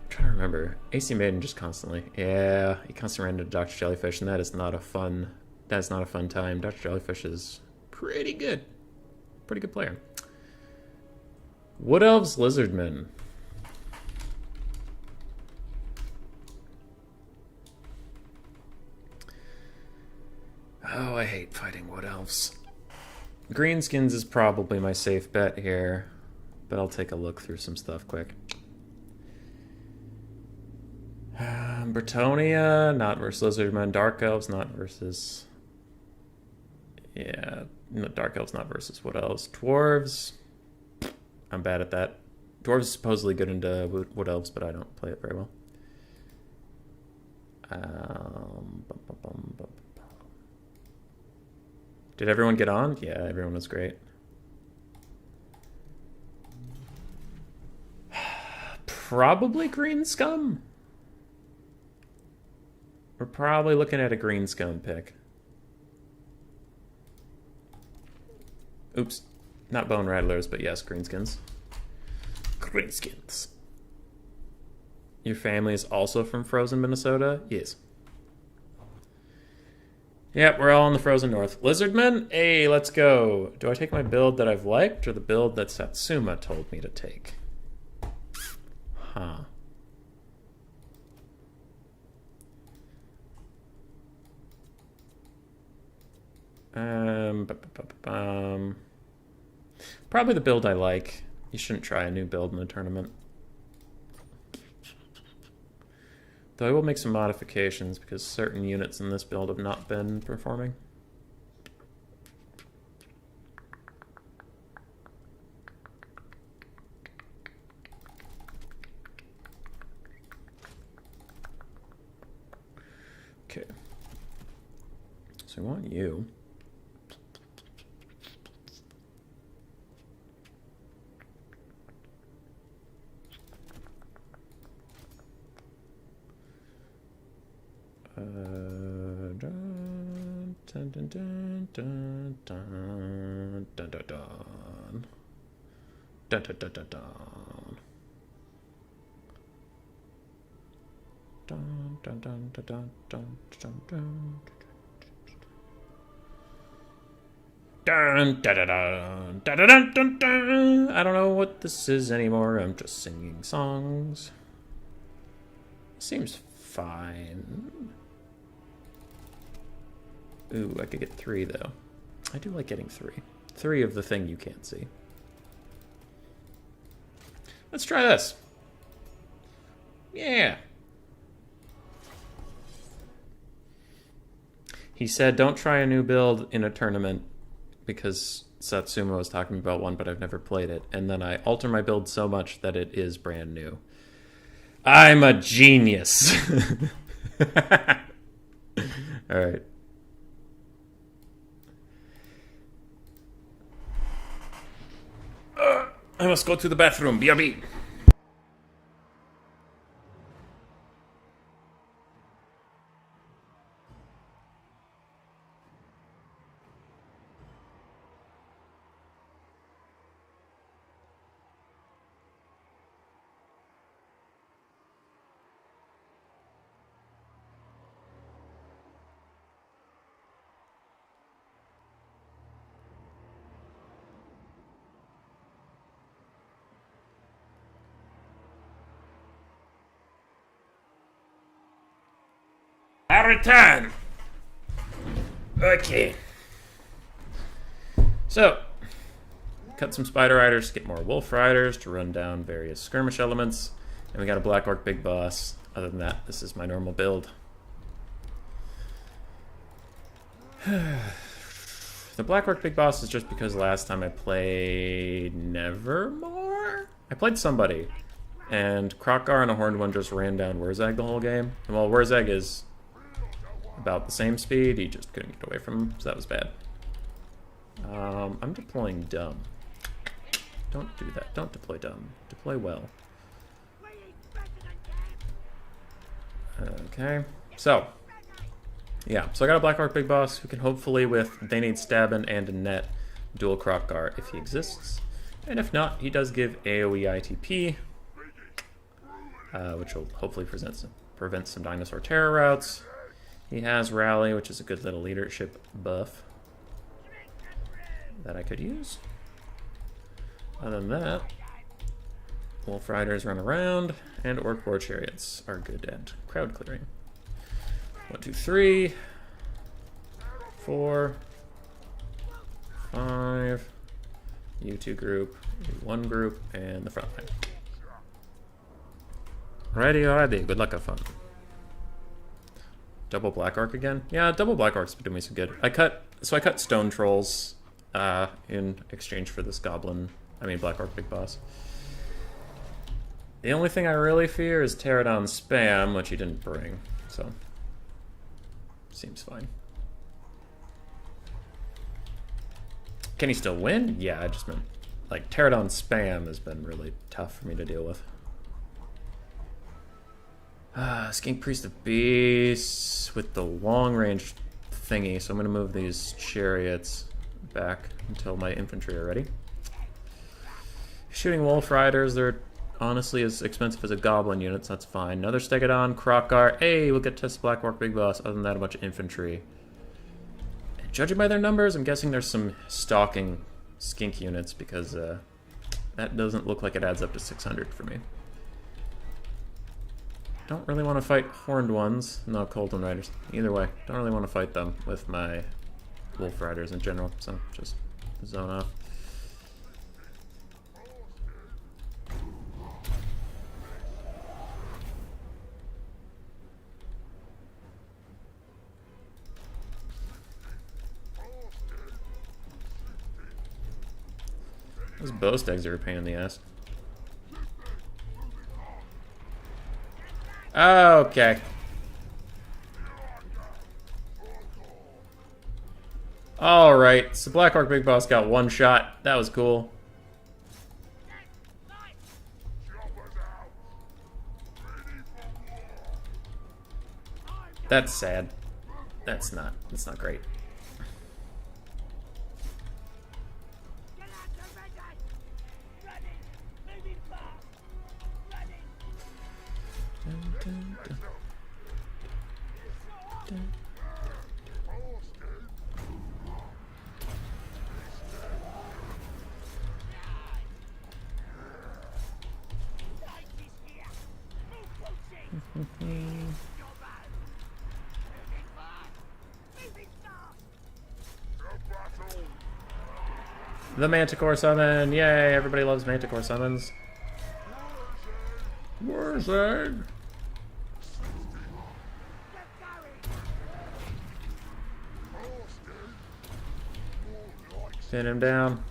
S1: Trying to remember. AC Maiden just constantly. Yeah, he constantly ran into Dr. Jellyfish, and that is not a fun time. Dr. Jellyfish is pretty good. Pretty good player. Wood Elves, Lizardmen. Oh, I hate fighting Wood Elves. Greenskins is probably my safe bet here, but I'll take a look through some stuff quick. Bretonia, not versus Lizardmen. Dark Elves, not versus... Yeah, no, Dark Elves, not versus Wood Elves. Dwarves... I'm bad at that. Dwarves is supposedly good into Wood Elves, but I don't play it very well. Did everyone get on? Yeah, everyone was great. Probably Green Scum. We're probably looking at a Green Scum pick. Oops. Not Bone Rattlers, but yes, Greenskins. Greenskins. Your family is also from frozen Minnesota? Yes. Yep, we're all in the frozen north. Lizardmen? Hey, let's go. Do I take my build that I've liked or the build that Satsuma told me to take? Huh. Probably the build I like. You shouldn't try a new build in the tournament. Though I will make some modifications because certain units in this build have not been performing. Okay. So I want you. Dun, dun, dun, dun, dun, dun, dun, dun. Dun, dun, dun, dun, dun. Dun, dun, dun, dun, dun, dun, dun, dun. Dun, dun, dun, dun, dun, dun, dun, dun. I don't know what this is anymore. I'm just singing songs. Seems fine. Ooh, I could get 3 though. I do like getting 3. 3 of the thing you can't see. Let's try this. Yeah. He said, don't try a new build in a tournament because Satsuma was talking about one, but I've never played it. And then I alter my build so much that it is brand new. I'm a genius. All right. I must go to the bathroom. BRB. I return. Okay. So, cut some Spider Riders, get more Wolf Riders to run down various skirmish elements, and we got a Black Orc Big Boss. Other than that, this is my normal build. The Black Orc Big Boss is just because last time I played Nevermore? I played somebody, and Krokgar and a Horned One just ran down Wurzag the whole game. And while Wurzag is about the same speed, he just couldn't get away from him, so that was bad. I'm deploying dumb. Don't do that. Don't deploy dumb. Deploy well. Okay. So, yeah. So I got a Black Orc Big Boss who can hopefully, with They Need Stabbin' and a Net, dual Krokgar if he exists. And if not, he does give AoE ITP, which will hopefully prevent some Dinosaur Terror routes. He has Rally, which is a good little leadership buff that I could use. Other than that, Wolf Riders run around, and Orc War Chariots are good at crowd clearing. 1, 2, 3, 4, 5. You 2 group, you 1 group, and the front line. Alrighty. Good luck, have fun. Double Black Orc again? Yeah, double Black Orc's been doing me so good. I cut Stone Trolls in exchange for this Black Orc Big Boss. The only thing I really fear is Pterodon Spam, which he didn't bring, so seems fine. Can he still win? Yeah, I just meant, like, Pterodon Spam has been really tough for me to deal with. Skink Priest of Beasts with the long range thingy, so I'm going to move these chariots back until my infantry are ready. Shooting Wolf Riders, they're honestly as expensive as a goblin unit, so that's fine. Another Stegodon, Krokar. Hey, we'll get Test Black Orc Big Boss. Other than that, a bunch of infantry. And judging by their numbers, I'm guessing there's some stalking skink units because that doesn't look like it adds up to 600 for me. Don't really want to fight horned ones. No, Colton Riders. Either way, don't really want to fight them with my Wolf Riders in general, so just zone off. Those bow stags are a pain in the ass. Okay. Alright, so Black Orc Big Boss got one shot. That was cool. That's sad. That's not great. The Manticore summon! Yay! Everybody loves Manticore summons. Warzag! Pin him down.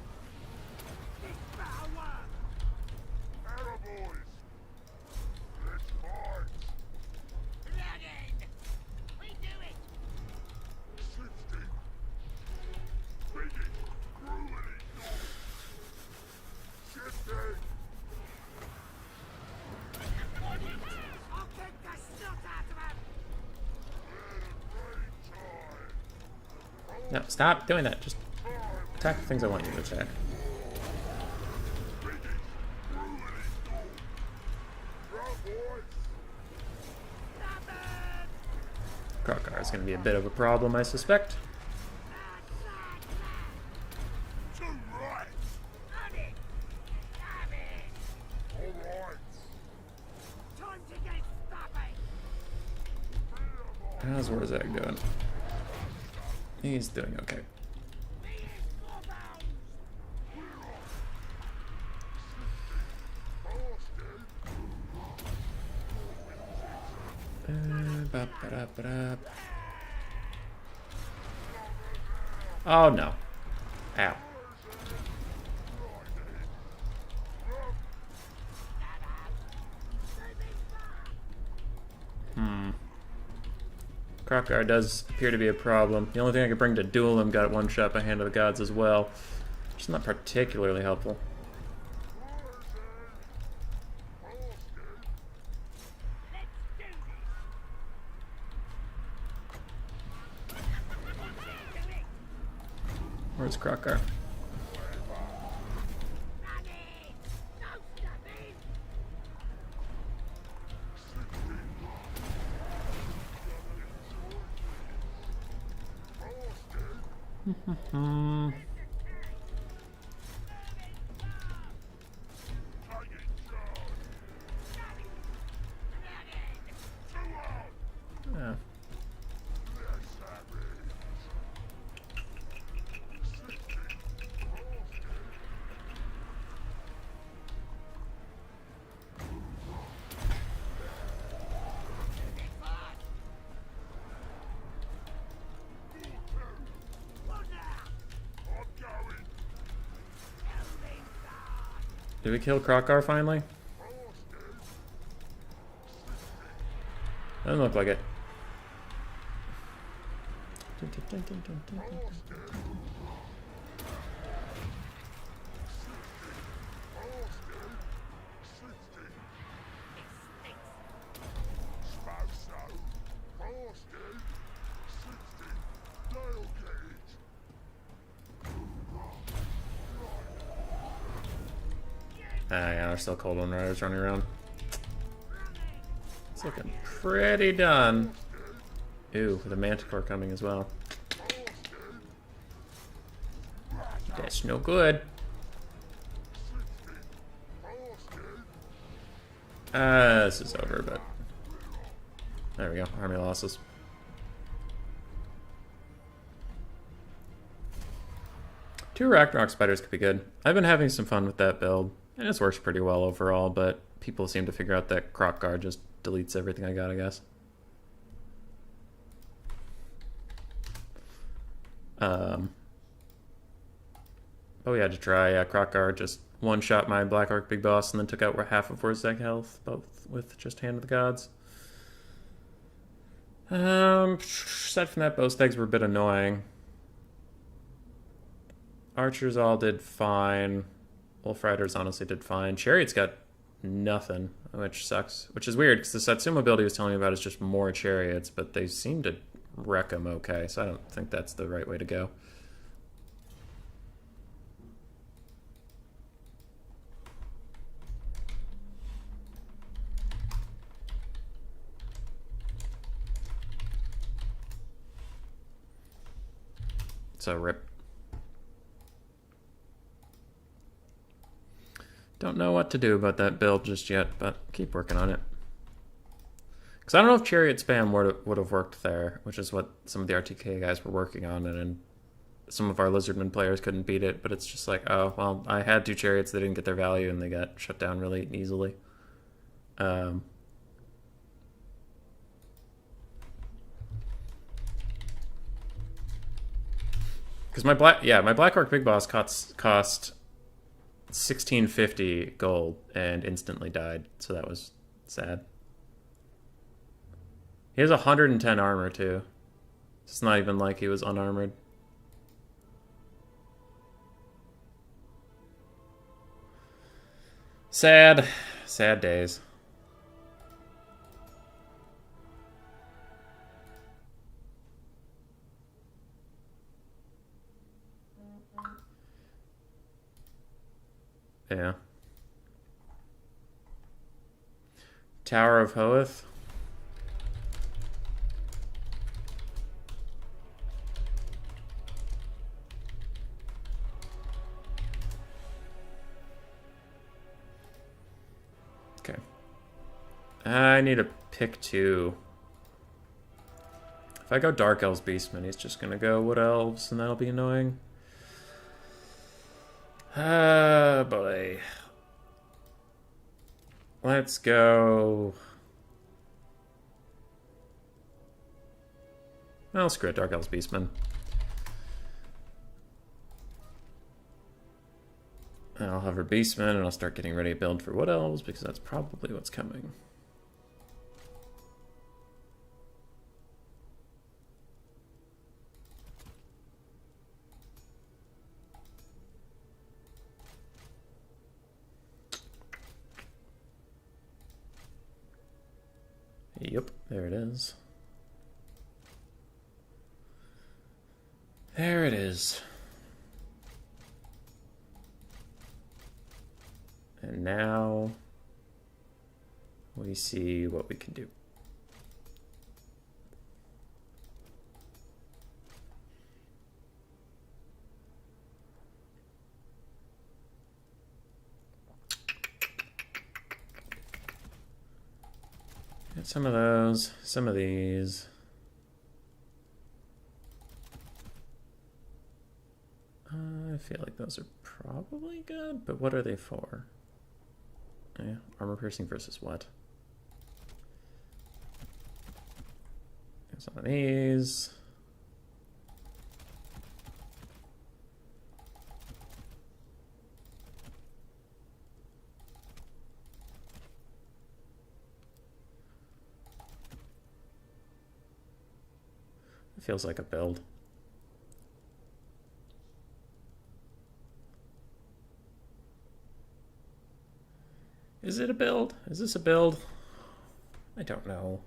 S1: No, stop doing that. Just attack the things I want you to attack. Krokar is going to be a bit of a problem, I suspect. How's Warzag doing? He's doing okay. Oh no. Ow. Krokar does appear to be a problem. The only thing I could bring to duel him got one shot by Hand of the Gods as well, which is not particularly helpful. Where's Krokar? Yeah. Did we kill Krokar finally? Doesn't look like it. Yeah, there's still Cold One Riders running around. It's looking pretty done. Ooh, with a Manticore coming as well. That's no good. This is over, but... There we go, army losses. Two Ragnarok Spiders could be good. I've been having some fun with that build, and it's worked pretty well overall, but people seem to figure out that Croc Guard just deletes everything I got, I guess. Oh, we had to try. Yeah, Croc Guard just one-shot my Black Orc Big Boss and then took out half of Warzeg health, both with just Hand of the Gods. Aside from that, bow stags were a bit annoying. Archers all did fine. Wolf Riders honestly did fine. Chariot's got nothing, which sucks. Which is weird, because the Satsuma build he was telling me about is just more chariots, but they seem to wreck them okay, so I don't think that's the right way to go. So rip. Don't know what to do about that build just yet, but keep working on it. Because I don't know if Chariot Spam would have worked there, which is what some of the RTK guys were working on, and some of our Lizardmen players couldn't beat it, but it's just like, oh, well, I had two Chariots, they didn't get their value, and they got shut down really easily. Because my Black Orc Big Boss cost 1650 gold and instantly died, so that was sad. He has 110 armor too. It's not even like he was unarmored. Sad days. Yeah. Tower of Hoeth. Okay. I need to pick two. If I go Dark Elves Beastman, he's just gonna go Wood Elves, and that'll be annoying. Ah, boy. Let's go. Well, screw it, Dark Elves Beastman. And I'll hover Beastman, and I'll start getting ready to build for Wood Elves, because that's probably what's coming. Yep, there it is. There it is. And now we see what we can do. Get some of those, some of these. I feel like those are probably good, but what are they for? Yeah, armor piercing versus what? Some of these. It feels like a build. Is it a build? Is this a build? I don't know.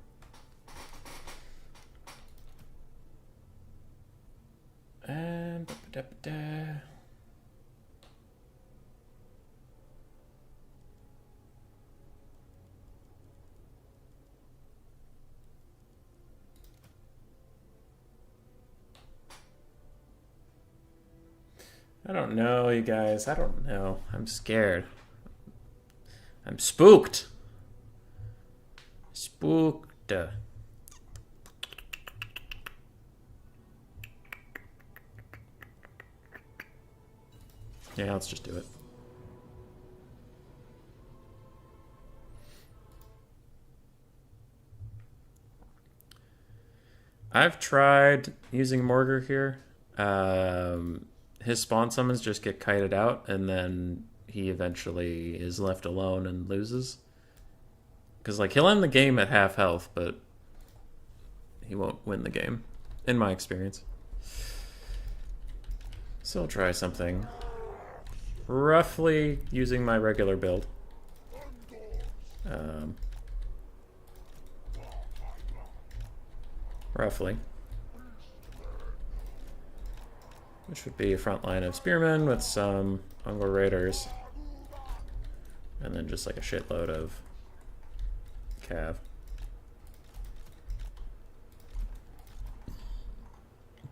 S1: I don't know, you guys. I don't know. I'm scared. I'm spooked. Spooked. Yeah, let's just do it. I've tried using Morgar here. His spawn summons just get kited out, and then he eventually is left alone and loses. Because, like, he'll end the game at half health, but he won't win the game, in my experience. So I'll try something roughly using my regular build. Roughly. Which would be a front line of spearmen with some Ungor raiders. And then just like a shitload of cav.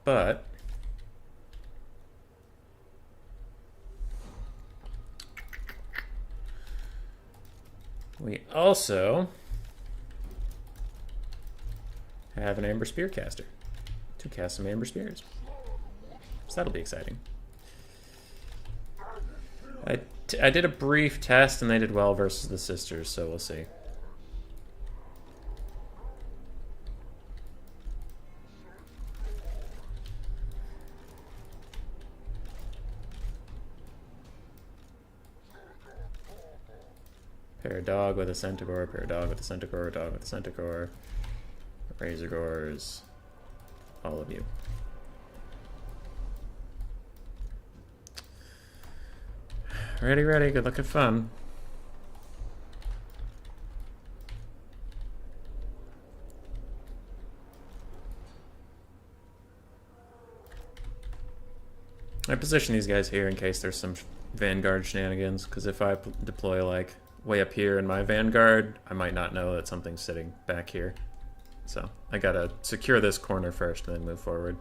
S1: But we also have an Amber Spear caster to cast some Amber Spears. So that'll be exciting. I did a brief test and they did well versus the sisters, so we'll see. Pair dog with a centaur, pair dog with a centaur, dog with a centaur, razor gores, all of you. Ready, ready, good luck, have fun. I position these guys here in case there's some Vanguard shenanigans, because if I deploy like way up here in my Vanguard, I might not know that something's sitting back here. So I gotta secure this corner first and then move forward.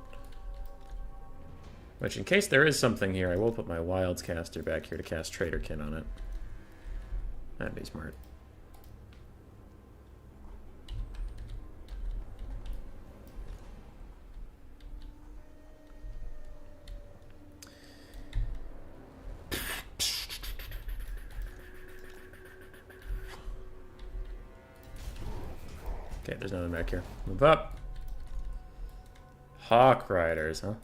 S1: Which, in case there is something here, I will put my Wilds caster back here to cast Traderkin on it. That'd be smart. Okay, there's nothing back here. Move up. Hawk Riders, huh?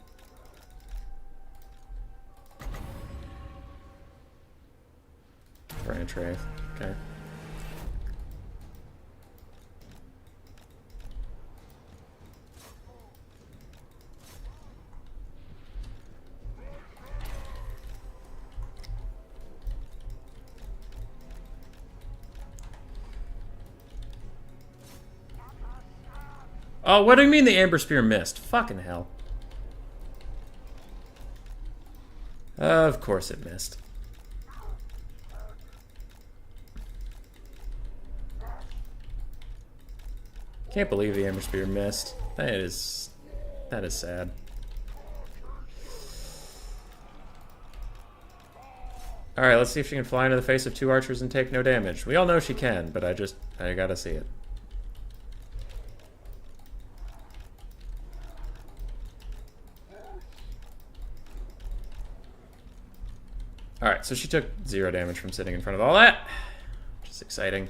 S1: Branch Wraith. Okay. Oh, what do you mean the Amber Spear missed? Fucking hell. Of course it missed. Can't believe the Amber Spear missed. That is sad. Alright, let's see if she can fly into the face of 2 archers and take no damage. We all know she can, but I gotta see it. Alright, so she took 0 damage from sitting in front of all that, which is exciting.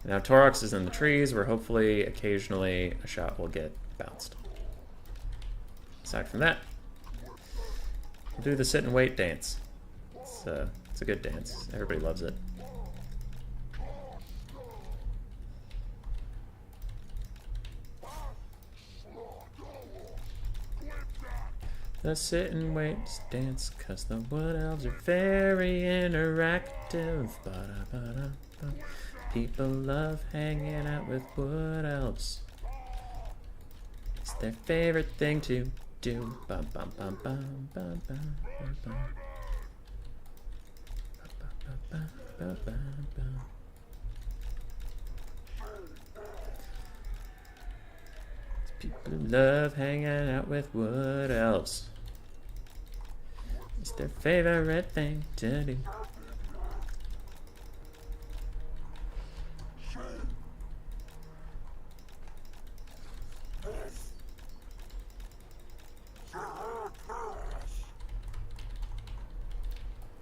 S1: Now Torox is in the trees, where hopefully, occasionally, a shot will get bounced. Aside from that, we'll do the sit and wait dance. It's a good dance. Everybody loves it. The sit and wait dance, 'cause the wood elves are very interactive. Ba-da-ba-da-ba. People love hanging out with wood elves. It's their favorite thing to do. Bum, bum, bum, bum, bum, bum, bum, bum. Bum, bum, bum, bum. People love hanging out with wood elves. It's their favorite thing to do.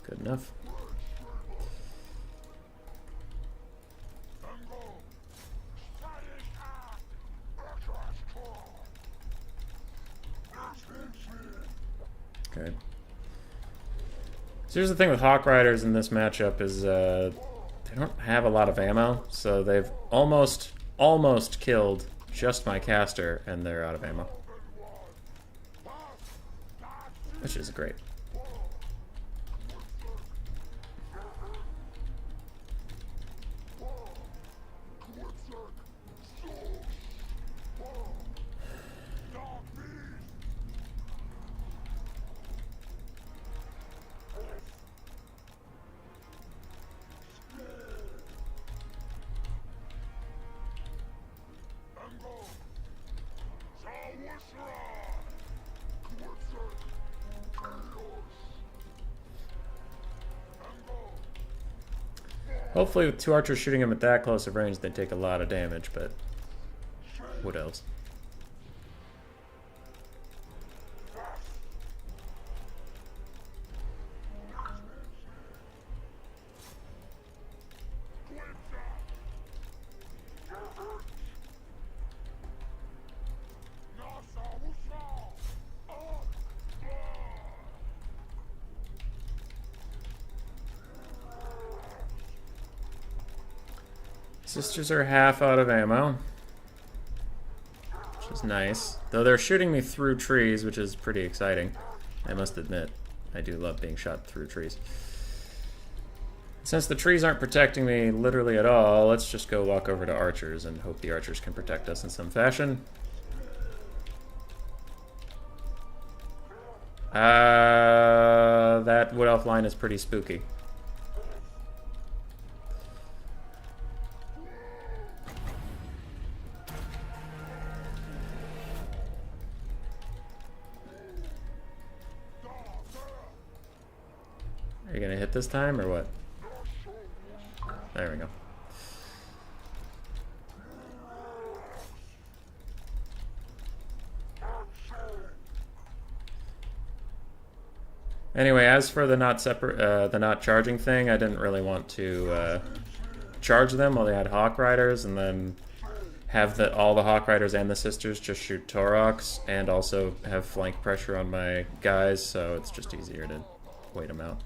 S1: Good enough. Okay. So here's the thing with Hawk Riders in this matchup is they don't have a lot of ammo, so they've almost killed just my caster, and they're out of ammo. Which is great. Hopefully with two archers shooting him at that close of range, they take a lot of damage, but what else? Sisters are half out of ammo, which is nice. Though they're shooting me through trees, which is pretty exciting. I must admit, I do love being shot through trees. Since the trees aren't protecting me literally at all, let's just go walk over to archers and hope the archers can protect us in some fashion. That wood elf line is pretty spooky. Are you gonna hit this time or what? There we go. Anyway, as for the not charging thing, I didn't really want to charge them while they had Hawk Riders, and then have all the Hawk Riders and the sisters just shoot Taurochs, and also have flank pressure on my guys, so it's just easier to wait them out.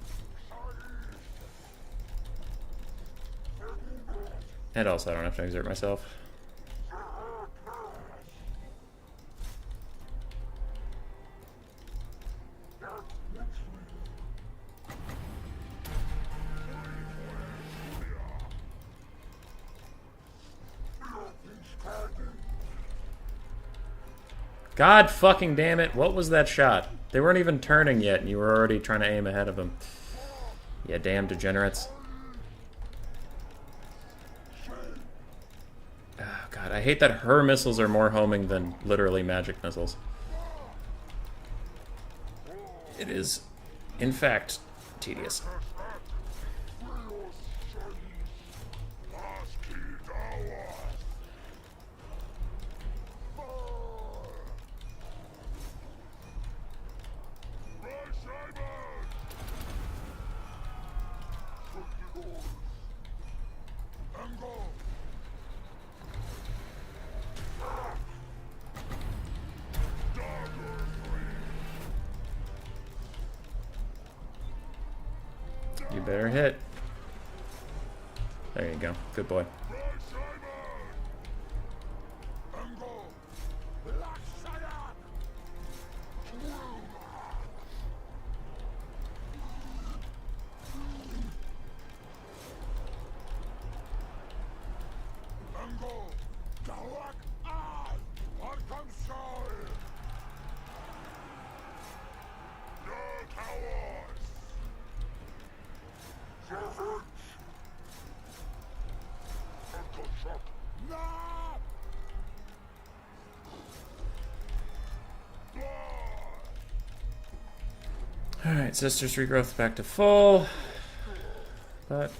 S1: And also, I don't have to exert myself. God fucking damn it, what was that shot? They weren't even turning yet, and you were already trying to aim ahead of them. Yeah, damn degenerates. Oh, God, I hate that her missiles are more homing than literally magic missiles. It is, in fact, tedious. You better hit. There you go. Good boy. Alright, Sisters regrowth back to full. But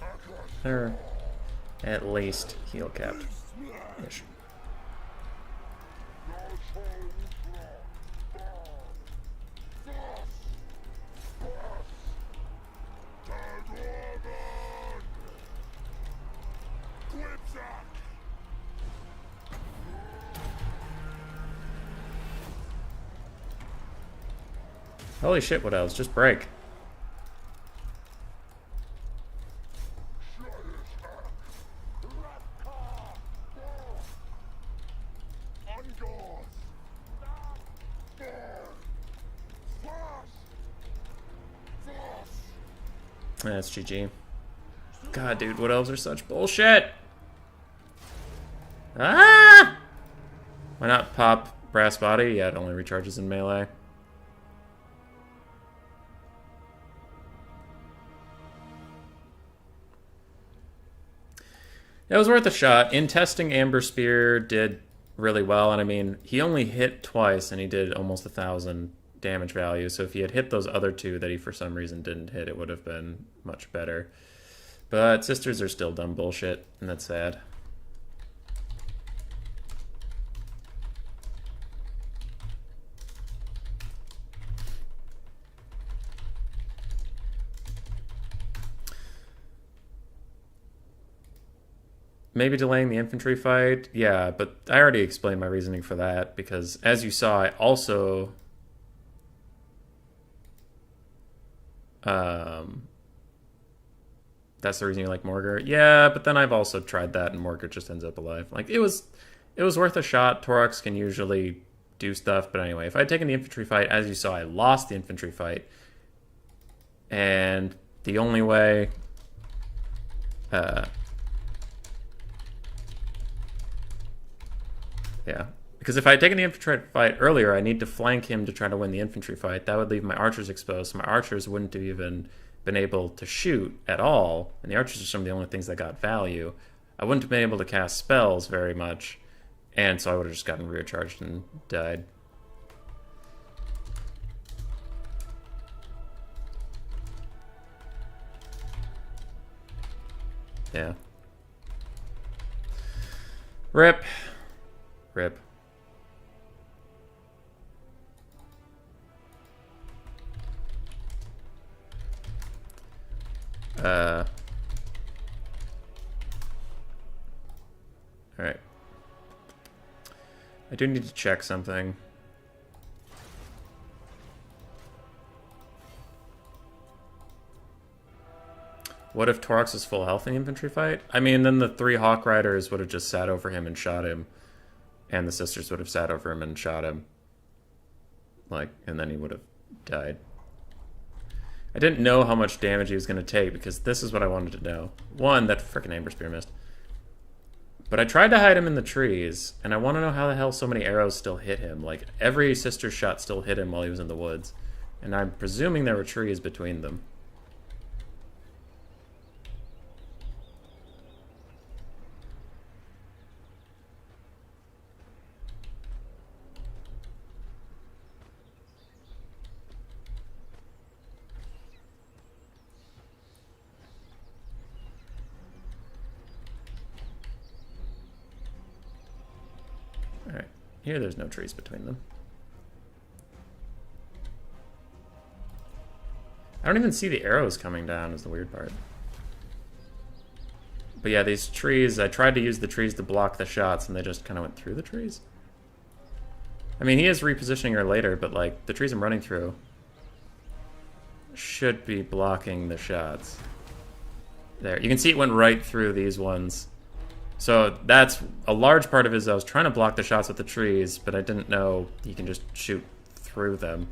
S1: they're at least heal capped. Ish. Holy shit, what else? Just break. That's GG. God, dude, what elves are such bullshit? Ah! Why not pop Brass Body? Yeah, it only recharges in melee. It was worth a shot. In testing, Amber Spear did really well, and I mean, he only hit twice, and he did almost 1,000 damage value, so if he had hit those other two that he for some reason didn't hit, it would have been much better. But Sisters are still dumb bullshit, and that's sad. Maybe delaying the infantry fight? Yeah, but I already explained my reasoning for that, because as you saw, I also... that's the reason you like Morgar? Yeah, but then I've also tried that, and Morgar just ends up alive. Like, it was worth a shot. Torox can usually do stuff, but anyway, if I had taken the infantry fight, as you saw, I lost the infantry fight. And the only way... yeah. Because if I had taken the infantry fight earlier, I need to flank him to try to win the infantry fight. That would leave my archers exposed, so my archers wouldn't have even been able to shoot at all. And the archers are some of the only things that got value. I wouldn't have been able to cast spells very much, and so I would have just gotten recharged and died. Yeah. Rip. Rip. Alright. I do need to check something. What if Torox is full health in the infantry fight? I mean, then the 3 Hawk Riders would have just sat over him and shot him. And the Sisters would have sat over him and shot him. Like, and then he would have died. I didn't know how much damage he was going to take, because this is what I wanted to know. One, that frickin' Amber Spear missed. But I tried to hide him in the trees, and I want to know how the hell so many arrows still hit him. Like, every Sister shot still hit him while he was in the woods. And I'm presuming there were trees between them. Alright, here there's no trees between them. I don't even see the arrows coming down is the weird part. But yeah, these trees, I tried to use the trees to block the shots and they just kind of went through the trees. I mean, he is repositioning her later, but like, the trees I'm running through should be blocking the shots. There, you can see it went right through these ones. So that's a large part of it is I was trying to block the shots with the trees, but I didn't know you can just shoot through them.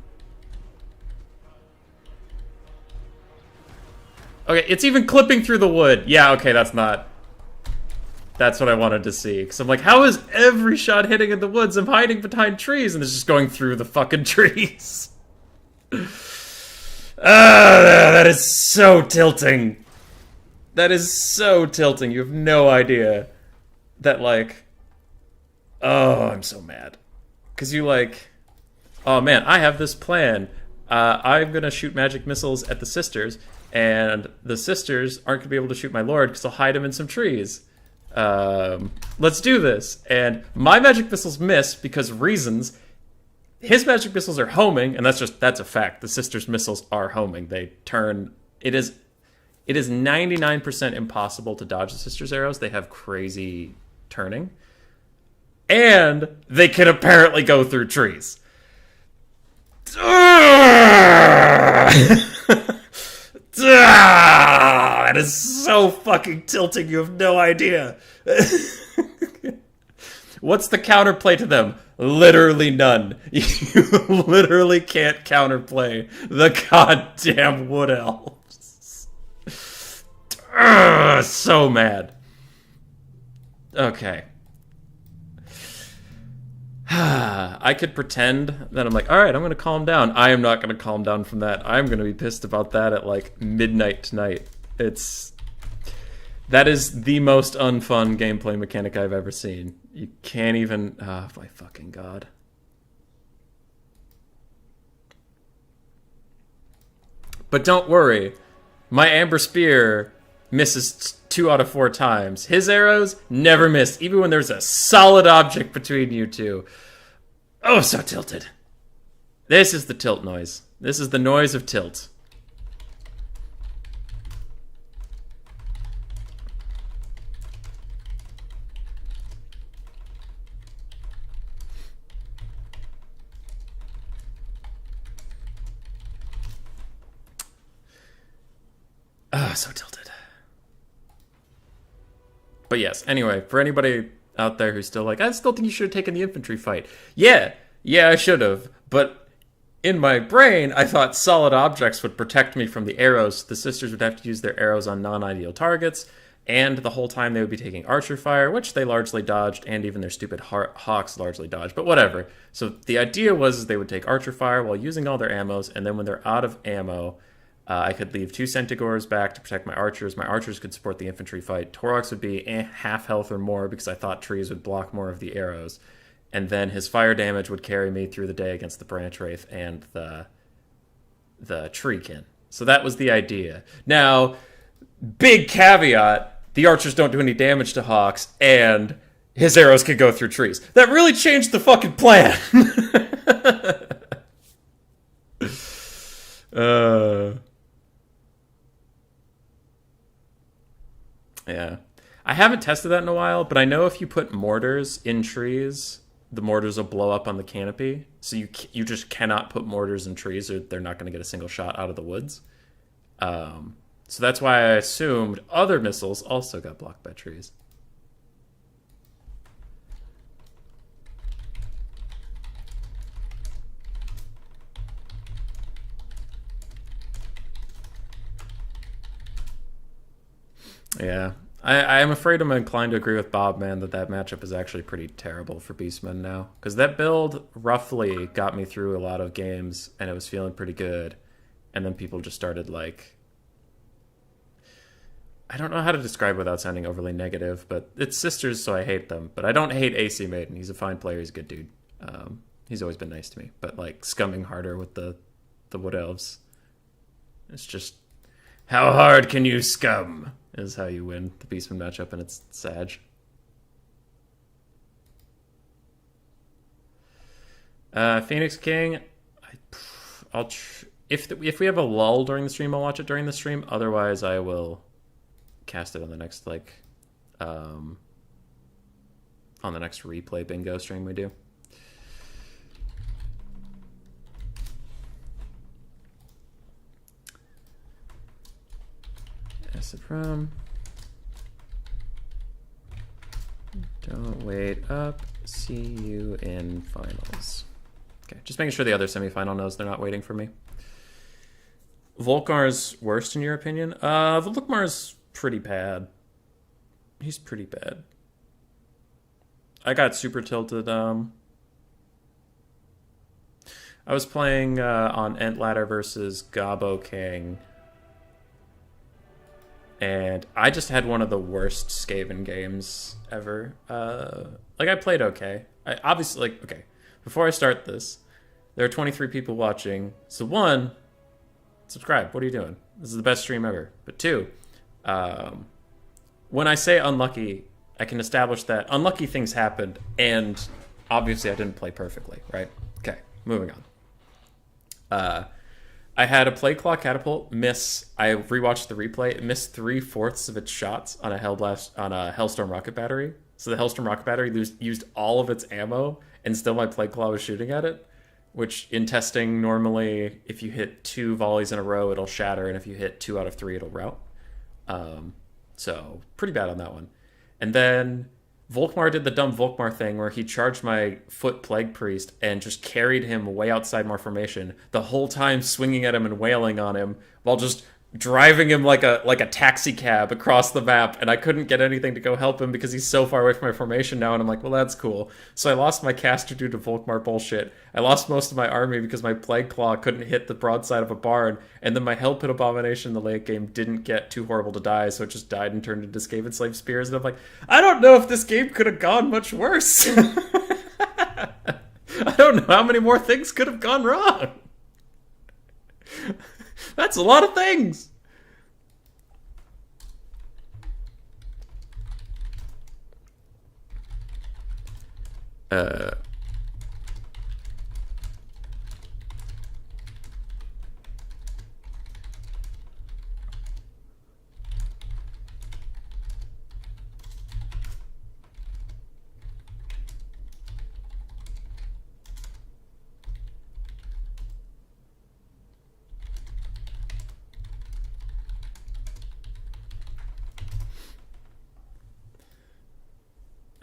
S1: Okay, it's even clipping through the wood. Yeah, okay, that's not... That's what I wanted to see. Because I'm like, how is every shot hitting in the woods? I'm hiding behind trees, and it's just going through the fucking trees. That is so tilting. That is so tilting. You have no idea. That, like... Oh, I'm so mad. Because you, like... Oh, man, I have this plan. I'm gonna shoot magic missiles at the sisters, and the sisters aren't gonna be able to shoot my lord because I'll hide him in some trees. Let's do this. And my magic missiles miss because reasons. His magic missiles are homing, and that's a fact. The sisters' missiles are homing. They turn. It is 99% impossible to dodge the sisters' arrows. They have crazy turning, and they can apparently go through trees. That is so fucking tilting. You have no idea. What's the counterplay to them? Literally none. You literally can't counterplay the goddamn wood elves. So mad. Okay. I could pretend that I'm like, all right, I'm going to calm down. I am not going to calm down from that. I'm going to be pissed about that at like midnight tonight. That is the most unfun gameplay mechanic I've ever seen. You can't even... Oh, my fucking God. But don't worry. My Amber Spear misses 2 out of 4 times. His arrows never miss, even when there's a solid object between you two. Oh, so tilted. This is the tilt noise. This is the noise of tilt. Oh, so tilted. But yes, anyway, for anybody out there who's still like, I still think you should have taken the infantry fight. Yeah, I should have. But in my brain, I thought solid objects would protect me from the arrows. The sisters would have to use their arrows on non-ideal targets. And the whole time they would be taking archer fire, which they largely dodged, and even their stupid hawks largely dodged. But whatever. So the idea was they would take archer fire while using all their ammos, and then when they're out of ammo... I could leave 2 Centigores back to protect my archers. My archers could support the infantry fight. Torok would be half health or more because I thought trees would block more of the arrows. And then his fire damage would carry me through the day against the Branch Wraith and the Treekin. So that was the idea. Now, big caveat, the archers don't do any damage to hawks, and his arrows could go through trees. That really changed the fucking plan! Yeah. I haven't tested that in a while, but I know if you put mortars in trees, the mortars will blow up on the canopy. So you just cannot put mortars in trees or they're not going to get a single shot out of the woods. So that's why I assumed other missiles also got blocked by trees. Yeah. I am afraid I'm inclined to agree with Bob, man, that matchup is actually pretty terrible for Beastmen now. Because that build roughly got me through a lot of games, and it was feeling pretty good. And then people just started, like... I don't know how to describe without sounding overly negative, but it's sisters, so I hate them. But I don't hate AC Maiden. He's a fine player. He's a good dude. He's always been nice to me. But, like, scumming harder with the Wood Elves. It's just... How hard can you scum? Is how you win the Beastman matchup, and it's Sag. Phoenix King, if we have a lull during the stream, I'll watch it during the stream. Otherwise, I will cast it on the next on the next replay bingo stream we do. Acid Rum. Don't wait up. See you in finals. Okay, just making sure the other semifinal knows they're not waiting for me. Volkar's worst in your opinion? Volkar's pretty bad. He's pretty bad. I got super tilted. I was playing on Entladder versus Gabo King. And I just had one of the worst Skaven games ever. I played okay. Before I start this, There are 23 people watching. So one, subscribe. What are you doing? This is the best stream ever. But two, when I say unlucky, I can establish that unlucky things happened, and obviously I didn't play perfectly, right? Okay, moving on. I had a Plague Claw Catapult miss. I rewatched the replay. It missed 3/4 of its shots on a Hellstorm Rocket Battery. So the Hellstorm Rocket Battery used all of its ammo, and still my Plague Claw was shooting at it. Which in testing, normally if you hit 2 volleys in a row, it'll shatter, and if you hit 2 out of 3, it'll rout. So pretty bad on that one. And then Volkmar did the dumb Volkmar thing where he charged my foot Plague Priest and just carried him way outside my formation, the whole time swinging at him and wailing on him while just driving him like a taxi cab across the map, and I couldn't get anything to go help him because he's so far away from my formation now, and I'm like, well, that's cool. So I lost my caster due to Volkmar bullshit. I lost most of my army because my Plague Claw couldn't hit the broadside of a barn, and then my Hell Pit Abomination in the late game didn't get too horrible to die, so it just died and turned into Skaven Slave Spears, and I'm like, I don't know if this game could have gone much worse. I don't know how many more things could have gone wrong. That's a lot of things.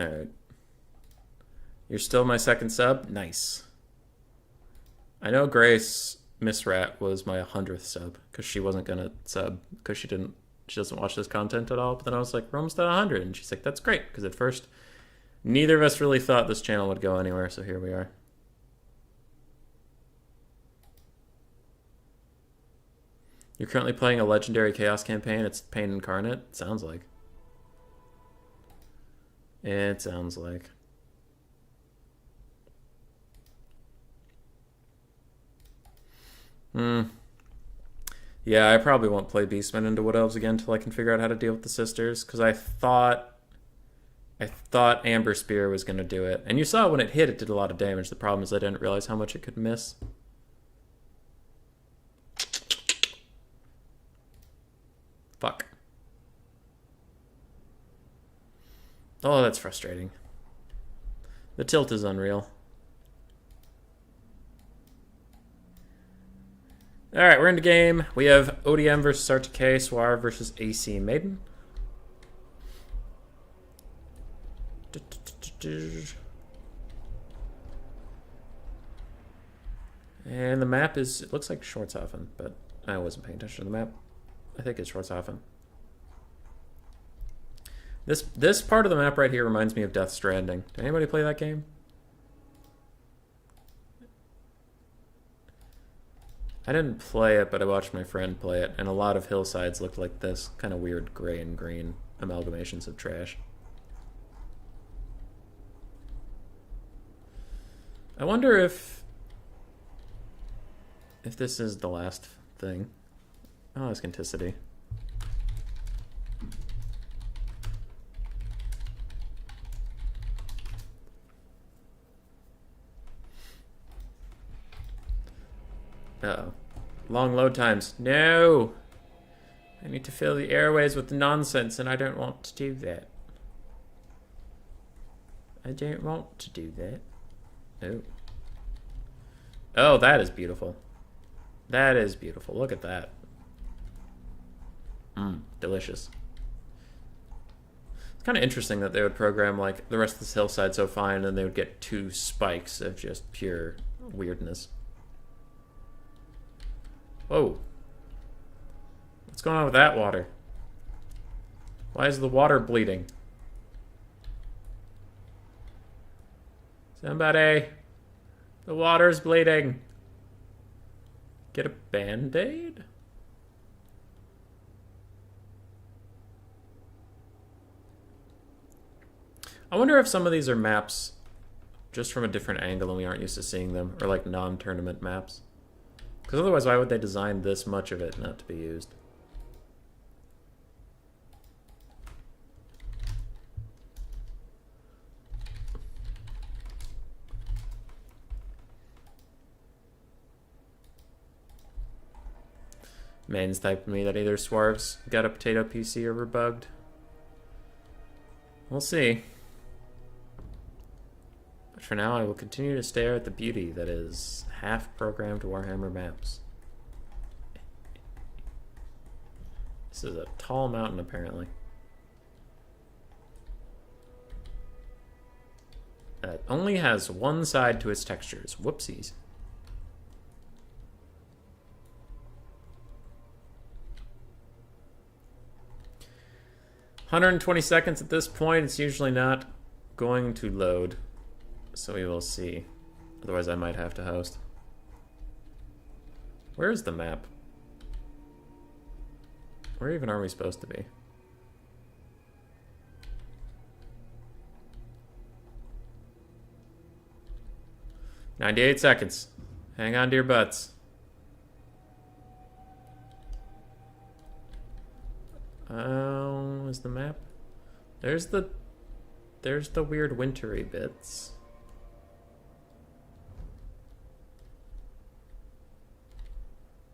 S1: Alright. You're still my second sub? Nice. I know Grace Miss Rat was my 100th sub because she wasn't gonna sub because she doesn't watch this content at all. But then I was like, we're almost at 100, and she's like, that's great, because at first neither of us really thought this channel would go anywhere, so here we are. You're currently playing a legendary chaos campaign. It's Pain Incarnate. Sounds like. It sounds like. Yeah, I probably won't play Beastmen into Wood Elves again until I can figure out how to deal with the sisters, because I thought Amber Spear was going to do it. And you saw when it hit, it did a lot of damage. The problem is I didn't realize how much it could miss. Fuck. Oh, that's frustrating. The tilt is unreal. Alright, we're into game. We have ODM versus RTK, Swarf versus AC Maiden. And the map is, it looks like Schwarzhafen, but I wasn't paying attention to the map. I think it's Schwarzhafen. This part of the map right here reminds me of Death Stranding. Did anybody play that game? I didn't play it, but I watched my friend play it, and a lot of hillsides looked like this. Kind of weird gray and green amalgamations of trash. I wonder if this is the last thing. Oh, it's Canticity. Uh-oh. Long load times. No! I need to fill the airways with nonsense, and I don't want to do that. I don't want to do that. Oh. Oh, that is beautiful. That is beautiful. Look at that. Delicious. It's kind of interesting that they would program, like, the rest of this hillside so fine, and they would get 2 spikes of just pure weirdness. Whoa. What's going on with that water? Why is the water bleeding? Somebody! The water's bleeding! Get a band-aid? I wonder if some of these are maps just from a different angle and we aren't used to seeing them, or like non-tournament maps. Because otherwise, why would they design this much of it not to be used? Maiden's typing me that either Swarf's got a potato PC or we're bugged. We'll see. But for now, I will continue to stare at the beauty that is half-programmed Warhammer maps. This is a tall mountain, apparently. It only has one side to its textures. Whoopsies. $120 at this point. It's usually not going to load, so we will see. Otherwise, I might have to host. Where's the map? Where even are we supposed to be? $98 seconds. Hang on to your butts. Is the map? There's the weird wintry bits.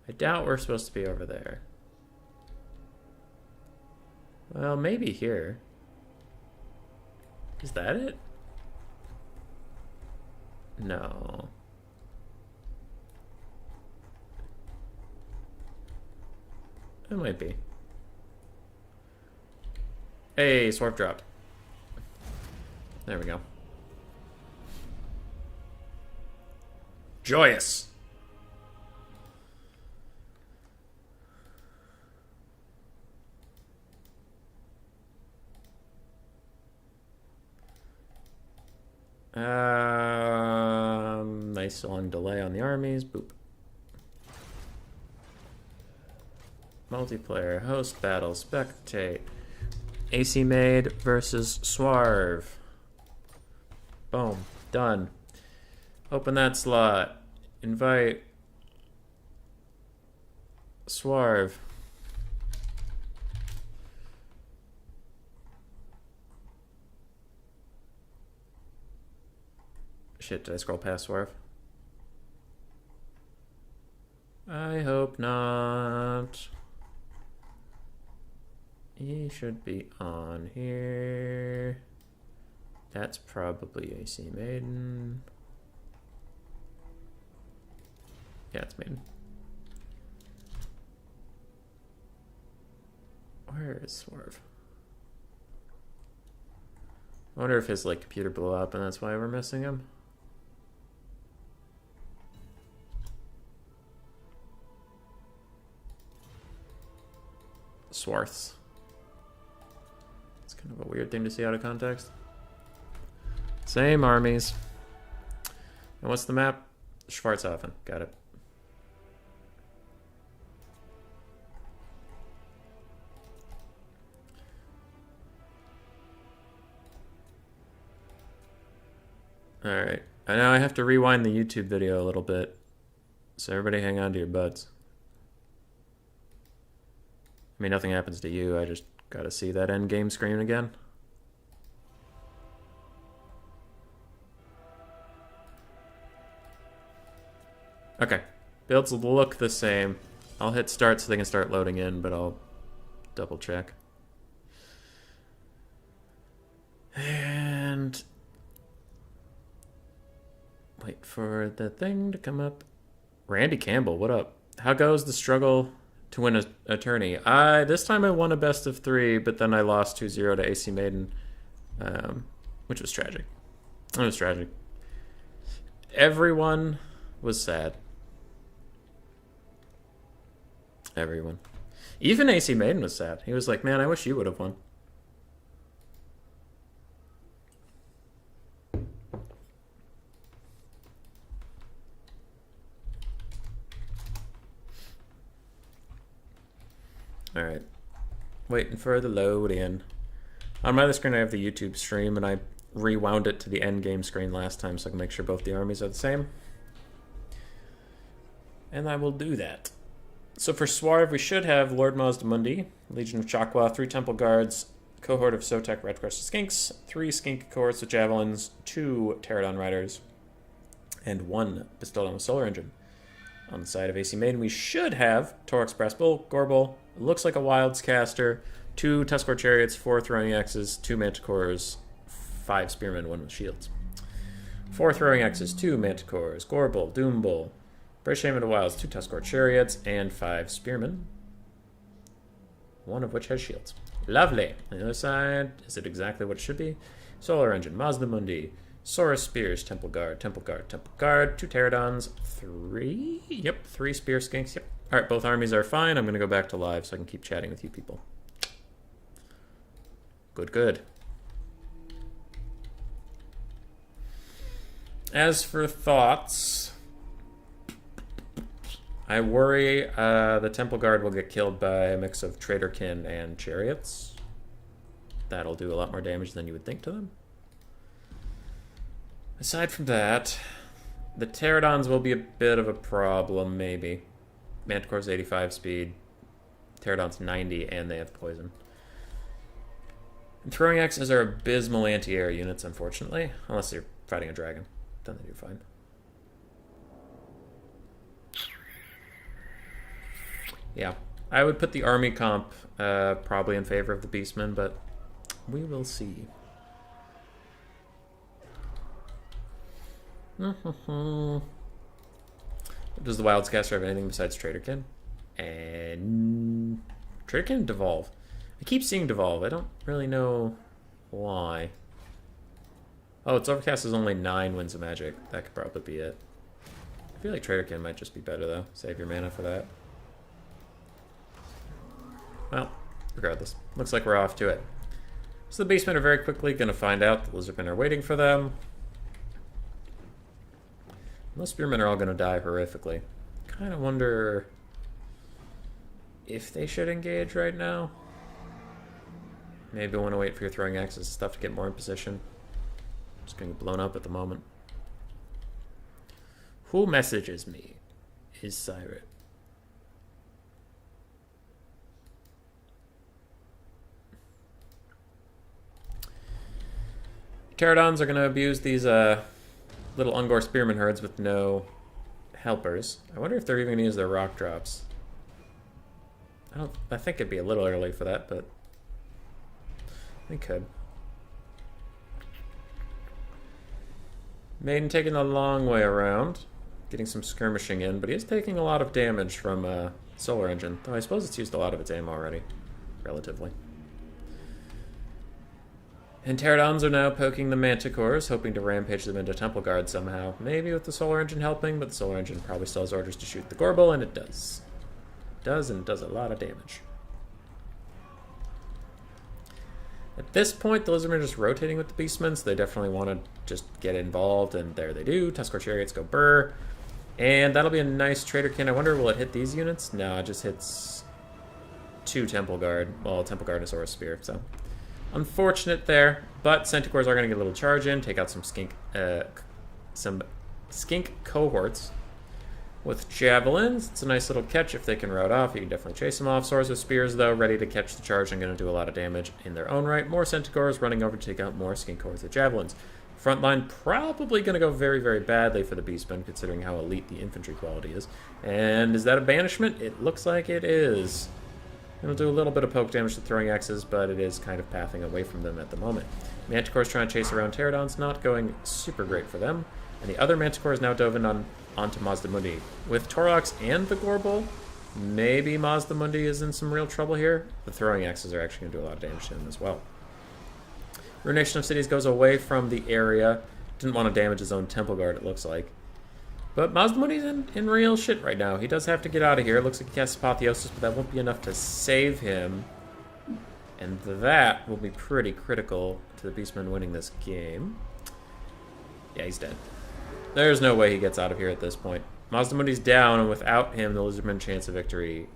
S1: I doubt we're supposed to be over there. Well, maybe here. Is that it? No. It might be. Hey, Swarf dropped. There we go. Joyous. Nice long delay on the armies. Boop. Multiplayer, host battle, spectate. AC Maid versus Swarf. Boom. Done. Open that slot. Invite Swarf. Shit, did I scroll past Swarf? I hope not. He should be on here. That's probably AC Maiden. Yeah, it's Maiden. Where is Swarf? I wonder if his like computer blew up and that's why we're missing him. Swarths. It's kind of a weird thing to see out of context. Same armies. And what's the map? Schwarzhofen. Got it. Alright. And now I have to rewind the YouTube video a little bit. So everybody hang on to your butts. I mean, nothing happens to you. I just gotta see that end game screen again. Okay. Builds look the same. I'll hit start so they can start loading in, but I'll double check. And wait for the thing to come up. Randy Campbell, what up? How goes the struggle to win a tourney? This time I won a best of 3, but then I lost 2-0 to AC Maiden, which was tragic. It was tragic. Everyone was sad. Everyone. Even AC Maiden was sad. He was like, man, I wish you would have won. Alright. Waiting for the load in. On my other screen I have the YouTube stream, and I rewound it to the end game screen last time so I can make sure both the armies are the same. And I will do that. So for Swarf, we should have Lord Mazdamundi, Legion of Chakwa, 3 Temple Guards, cohort of Sotek Red-Crested Skinks, 3 Skink cohorts with Javelins, 2 Pterodon Riders, and 1 Pistolon with Solar Engine. On the side of AC Maiden, we should have Torx Brassbull, Gorbel, looks like a Wilds Caster, 2 Tuskor Chariots, 4 Throwing Axes, 2 Manticores, 5 Spearmen, 1 with Shields. 4 Throwing Axes, 2 Manticores, Gorbel, Doombull, British Shaman of Wilds, 2 Tuskor Chariots, and 5 Spearmen, 1 of which has Shields. Lovely. On the other side, is it exactly what it should be? Solar Engine, Mazdamundi, Saurus Spears, Temple Guard, Temple Guard, Temple Guard, 2 Pterodons, 3? Yep, 3 Spear Skinks, yep. Alright, both armies are fine. I'm going to go back to live so I can keep chatting with you people. Good, good. As for thoughts, I worry the Temple Guard will get killed by a mix of Traderkin and Chariots. That'll do a lot more damage than you would think to them. Aside from that, the Pterodons will be a bit of a problem, maybe. Manticore's 85 speed, Pterodon's 90, and they have poison. And Throwing Axes are abysmal anti-air units, unfortunately. Unless you're fighting a dragon. Then they do fine. Yeah, I would put the army comp probably in favor of the Beastmen, but we will see. Does the Wildscaster have anything besides Traderkin? And Traderkin devolve. I keep seeing devolve. I don't really know why. Oh, its Overcast is only 9 Winds of Magic. That could probably be it. I feel like Traderkin might just be better though. Save your mana for that. Well, regardless. Looks like we're off to it. So the Beastmen are very quickly going to find out the Lizardmen are waiting for them. Most Spearmen are all going to die horrifically. Kind of wonder if they should engage right now. Maybe want to wait for your Throwing Axes and stuff to get more in position. Just going to get blown up at the moment. Who messages me is Siret. Pterodons are going to abuse these little Ungor Spearman herds with no helpers. I wonder if they're even going to use their rock drops. I think it'd be a little early for that, but they could. Maiden taking a long way around, getting some skirmishing in, but he is taking a lot of damage from Solar Engine, though I suppose it's used a lot of its ammo already, relatively. And Pterodons are now poking the Manticores, hoping to rampage them into Temple Guard somehow. Maybe with the Solar Engine helping, but the Solar Engine probably still has orders to shoot the Gorbel, and it does. It does, and it does a lot of damage. At this point, the Lizardmen are just rotating with the Beastmen, so they definitely want to just get involved, and there they do. Tuskor Chariots go burr. And that'll be a nice Traderkin. I wonder, will it hit these units? No, it just hits 2 Temple Guard. Well, Temple Guard is Saurus Spear, so unfortunate there, but Centaurs are going to get a little charge in, take out some skink cohorts with javelins. It's a nice little catch if they can rout off. You can definitely chase them off. Swords with spears, though, ready to catch the charge and going to do a lot of damage in their own right. More Centaurs running over to take out more skink cohorts with javelins. Front line probably going to go very, very badly for the Beastmen, considering how elite the infantry quality is. And is that a banishment? It looks like it is. It'll do a little bit of poke damage to Throwing Axes, but it is kind of pathing away from them at the moment. Manticore's trying to chase around Pterodons, not going super great for them. And the other Manticore is now dove in onto Mazdamundi. With Torox and the Gorbel, maybe Mazdamundi is in some real trouble here. The Throwing Axes are actually going to do a lot of damage to him as well. Ruination of Cities goes away from the area. Didn't want to damage his own Temple Guard, it looks like. But Mazdamundi's in real shit right now. He does have to get out of here. It looks like he casts Apotheosis, but that won't be enough to save him. And that will be pretty critical to the Beastmen winning this game. Yeah, he's dead. There's no way he gets out of here at this point. Mazdamundi's down, and without him, the Lizardmen chance of victory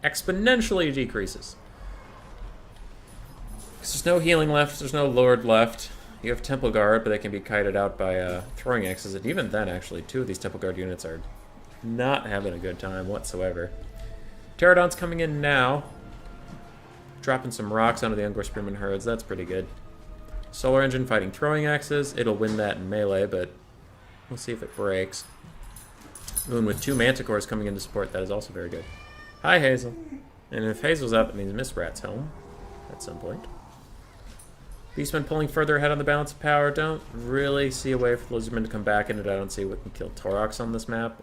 S1: exponentially decreases. There's no healing left. There's no Lord left. You have Temple Guard, but they can be kited out by throwing axes. And even then, actually, 2 of these Temple Guard units are not having a good time whatsoever. Pterodon's coming in now. Dropping some rocks onto the Ungor Spearman herds. That's pretty good. Solar Engine fighting throwing axes. It'll win that in melee, but we'll see if it breaks. Moon with 2 Manticores coming in to support. That is also very good. Hi, Hazel. And if Hazel's out, that means Miss Rat's home at some point. Beastmen pulling further ahead on the balance of power. Don't really see a way for the Lizardmen to come back in it. I don't see what can kill Torox on this map.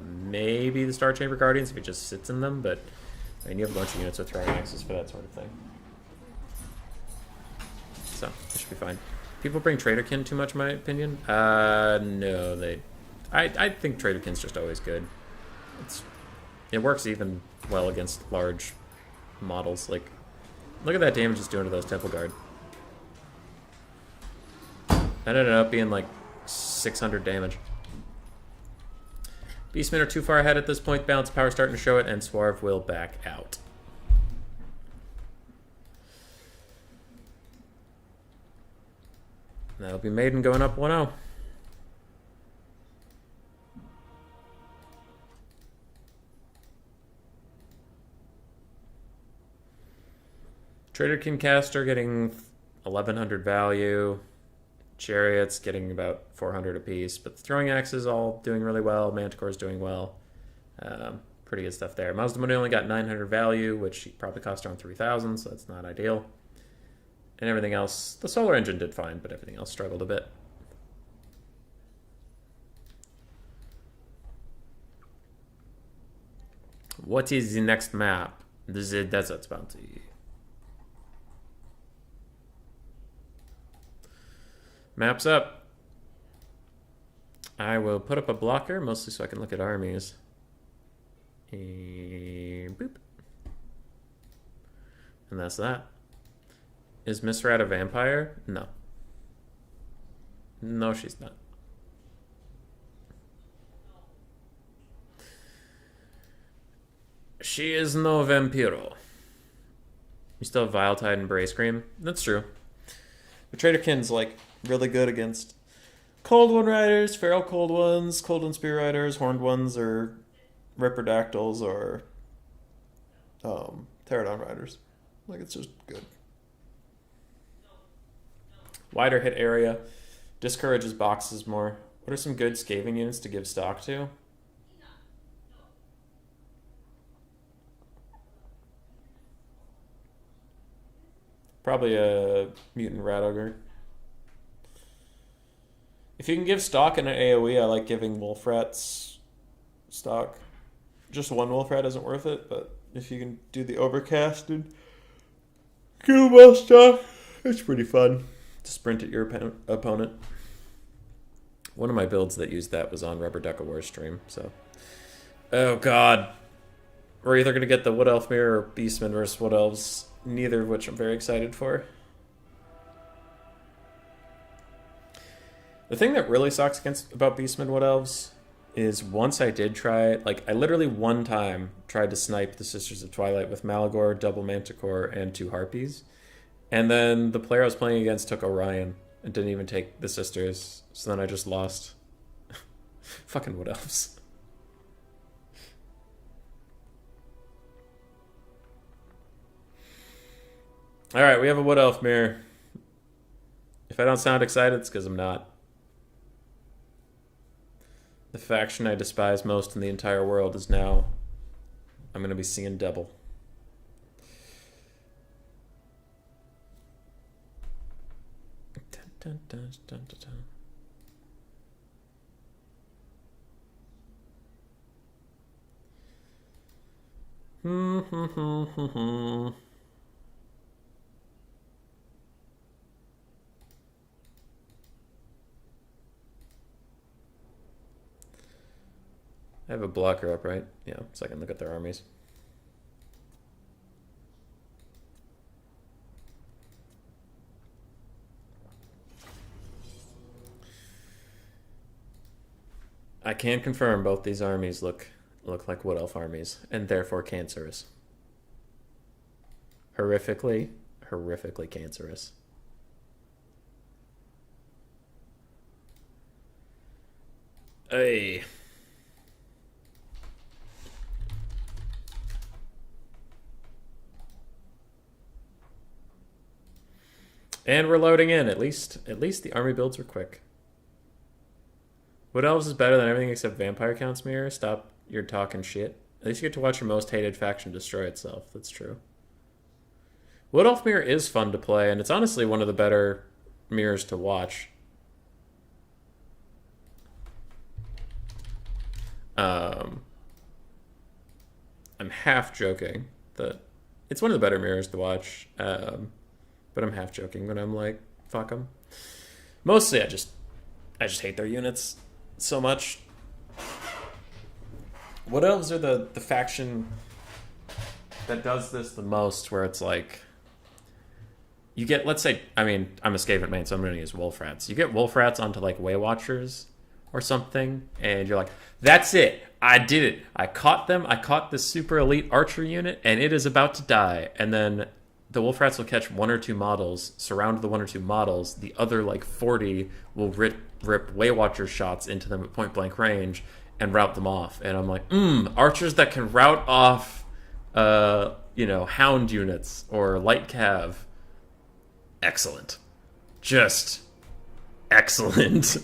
S1: Maybe the Star Chamber Guardians if he just sits in them, but I mean, you have a bunch of units with throwing axes for that sort of thing. So, it should be fine. People bring Traderkin too much, in my opinion. No, they... I think Traderkin's just always good. It works even well against large models. Like, look at that damage it's doing to those Temple Guard. That ended up being like 600 damage. Beastmen are too far ahead at this point. Balance power starting to show it, and Swarf will back out. That'll be Maiden going up 1-0. Traderkin Caster getting 1100 value. Chariots getting about 400 apiece, but the throwing axes all doing really well. Manticore's doing well. Pretty good stuff there. Mazdamunni only got 900 value, which probably cost around 3,000, so that's not ideal. And everything else, the Solar Engine did fine, but everything else struggled a bit. What is the next map? This is a Desert Bounty. Maps up. I will put up a blocker, mostly so I can look at armies. And boop. And that's that. Is Miss Rat a vampire? No. No, she's not. She is no vampiro. You still have Viletide and Bray Scream? That's true. But Traderkin's like really good against Cold One Riders, Feral Cold Ones, Cold One Spear Riders, Horned Ones, or Riperdactyls, or Pterodon Riders. Like, it's just good. Wider hit area. Discourages boxes more. What are some good Skaven units to give stock to? Probably a Mutant Rat Ogre. If you can give stock in an AoE, I like giving Wolf Rats stock. Just one Wolf Rat isn't worth it, but if you can do the Overcast and give them all stock, it's pretty fun to sprint at your opponent. One of my builds that used that was on Rubber Duck War stream, so... Oh god. We're either going to get the Wood Elf Mirror or Beastmen versus Wood Elves, neither of which I'm very excited for. The thing that really sucks about Beastmen Wood Elves is once I did try, like, I literally one time tried to snipe the Sisters of Twilight with Malagor, double Manticore, and 2 Harpies. And then the player I was playing against took Orion and didn't even take the Sisters. So then I just lost. Fucking Wood Elves. Alright, we have a Wood Elf mirror. If I don't sound excited, it's because I'm not. The faction I despise most in the entire world is now... I'm going to be seeing double. Dun, dun, dun, dun, dun. I have a blocker up, right? Yeah, so I can look at their armies. I can confirm both these armies look like Wood Elf armies, and therefore cancerous. Horrifically cancerous. Hey. And we're loading in. At least the army builds were quick. Wood Elves is better than everything except Vampire Counts Mirror. Stop your talking shit. At least you get to watch your most hated faction destroy itself. That's true. Wood Elf Mirror is fun to play, and it's honestly one of the better mirrors to watch. I'm half joking that it's one of the better mirrors to watch, but I'm half joking when I'm like, fuck them. Mostly, I just hate their units so much. Wood Elves are the faction that does this the most, where it's like, you get, let's say, I mean, I'm a Skaven main, so I'm going to use Wolf Rats. You get Wolf Rats onto like Way Watchers or something, and you're like, that's it. I did it. I caught them. I caught this super elite archer unit, and it is about to die. And then the Wolf Rats will catch one or two models, surround the one or two models. The other like 40 will rip Way Watcher shots into them at point blank range and rout them off. And I'm like, archers that can rout off, hound units or light cav. Excellent. Just excellent.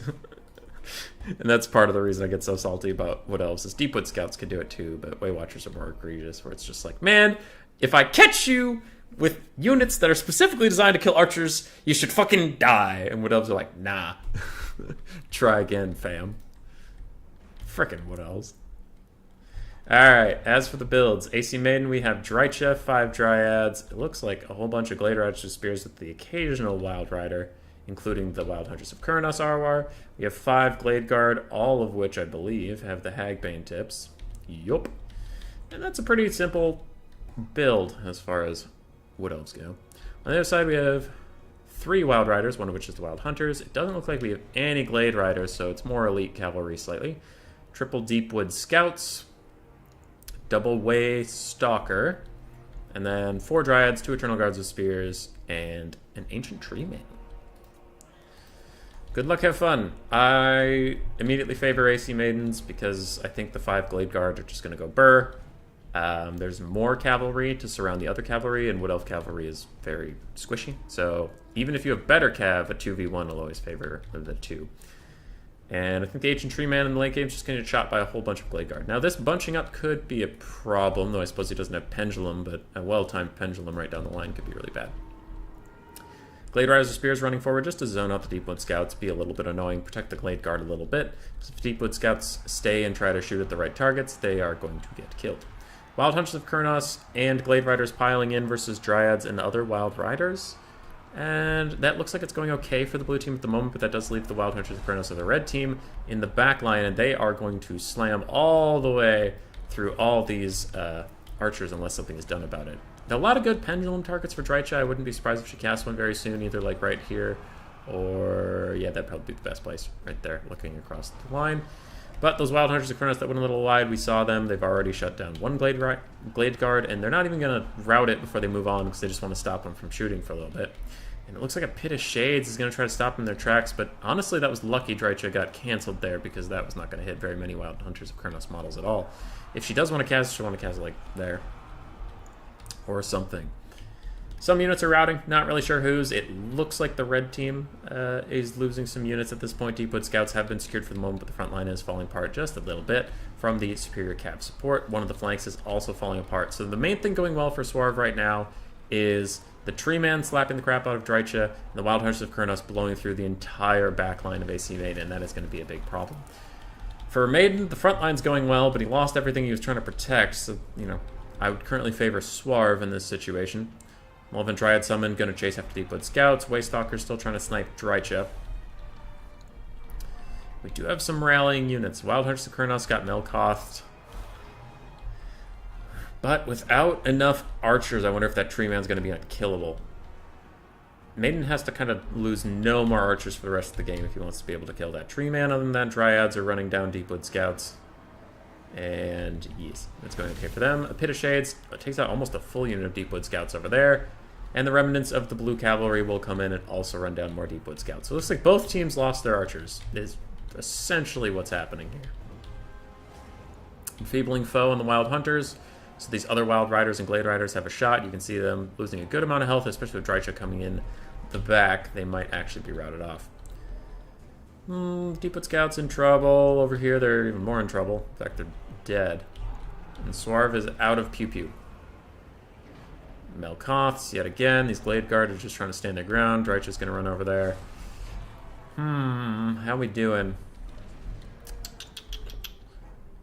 S1: And that's part of the reason I get so salty about Wood Elves is Deepwood Scouts could do it too, but Way Watchers are more egregious, where it's just like, man, if I catch you with units that are specifically designed to kill archers, you should fucking die. And Wood Elves are like, nah. Try again, fam. Frickin' Wood Elves. Alright, as for the builds, AC Maiden, we have Drycha, 5 Dryads. It looks like a whole bunch of Glade Riders with Spears with the occasional Wild Rider, including the Wild Hunters of Kurnos Arwar. We have 5 Glade Guard, all of which I believe have the Hagbane tips. Yup. And that's a pretty simple build as far as Wood Elves go. On the other side, we have 3 Wild Riders, one of which is the Wild Hunters. It doesn't look like we have any Glade Riders, so it's more elite cavalry slightly. Triple Deepwood Scouts, double Way Stalker, and then 4 Dryads, 2 Eternal Guards with Spears, and an Ancient Tree Man. Good luck, have fun. I immediately favor AC Maidens because I think the 5 Glade Guards are just going to go burr. There's more cavalry to surround the other cavalry, and Wood Elf cavalry is very squishy. So even if you have better cav, a 2v1 will always favor the 2. And I think the Ancient Tree Man in the late game is just going to get shot by a whole bunch of Glade Guard. Now this bunching up could be a problem, though I suppose he doesn't have Pendulum, but a well-timed Pendulum right down the line could be really bad. Glade Riders with Spears running forward just to zone out the Deepwood Scouts, be a little bit annoying, protect the Glade Guard a little bit. Because if Deepwood Scouts stay and try to shoot at the right targets, they are going to get killed. Wild Hunters of Kurnos and Glade Riders piling in versus Dryads and other Wild Riders. And that looks like it's going okay for the blue team at the moment, but that does leave the Wild Hunters of Kurnos of the red team in the back line, and they are going to slam all the way through all these archers unless something is done about it. A lot of good pendulum targets for Drycha. I wouldn't be surprised if she casts one very soon, either like right here or, yeah, that'd probably be the best place right there, looking across the line. But those Wild Hunters of Kurnos that went a little wide, we saw them. They've already shut down one Glade Guard, and they're not even going to rout it before they move on because they just want to stop them from shooting for a little bit. And it looks like a Pit of Shades is going to try to stop them in their tracks, but honestly, that was lucky Drycha got canceled there because that was not going to hit very many Wild Hunters of Kurnos models at all. If she does want to cast, she'll want to cast it like there or something. Some units are routing, not really sure whose. It looks like the red team is losing some units at this point. Deepwood Scouts have been secured for the moment, but the front line is falling apart just a little bit from the superior cav support. One of the flanks is also falling apart. So the main thing going well for Swarf right now is the Tree Man slapping the crap out of Drycha, and the Wild Hunters of Kurnos blowing through the entire back line of AC Maiden, and that is going to be a big problem. For Maiden, the front line's going well, but he lost everything he was trying to protect, so, I would currently favor Swarf in this situation. Mullivan Dryad Summon, going to chase after Deepwood Scouts. Waystalker's still trying to snipe Drycha. We do have some rallying units. Wild Hunters of Kurnos got Melkoth. But without enough archers, I wonder if that Tree Man's going to be unkillable. Maiden has to kind of lose no more archers for the rest of the game if he wants to be able to kill that Tree Man. Other than that, Dryads are running down Deepwood Scouts. And yes, it's going okay for them. A Pit of Shades takes out almost a full unit of Deepwood Scouts over there. And the remnants of the Blue Cavalry will come in and also run down more Deepwood Scouts. So it looks like both teams lost their archers, is essentially what's happening here. Enfeebling foe on the Wild Hunters. So these other Wild Riders and Glade Riders have a shot. You can see them losing a good amount of health, especially with Drycha coming in the back. They might actually be routed off. Deepwood Scouts in trouble. Over here, they're even more in trouble. In fact, they're dead. And Swarf is out of Pew Pew. Melkoths, yet again. These Glade Guard are just trying to stand their ground. Drycha's going to run over there. How we doing?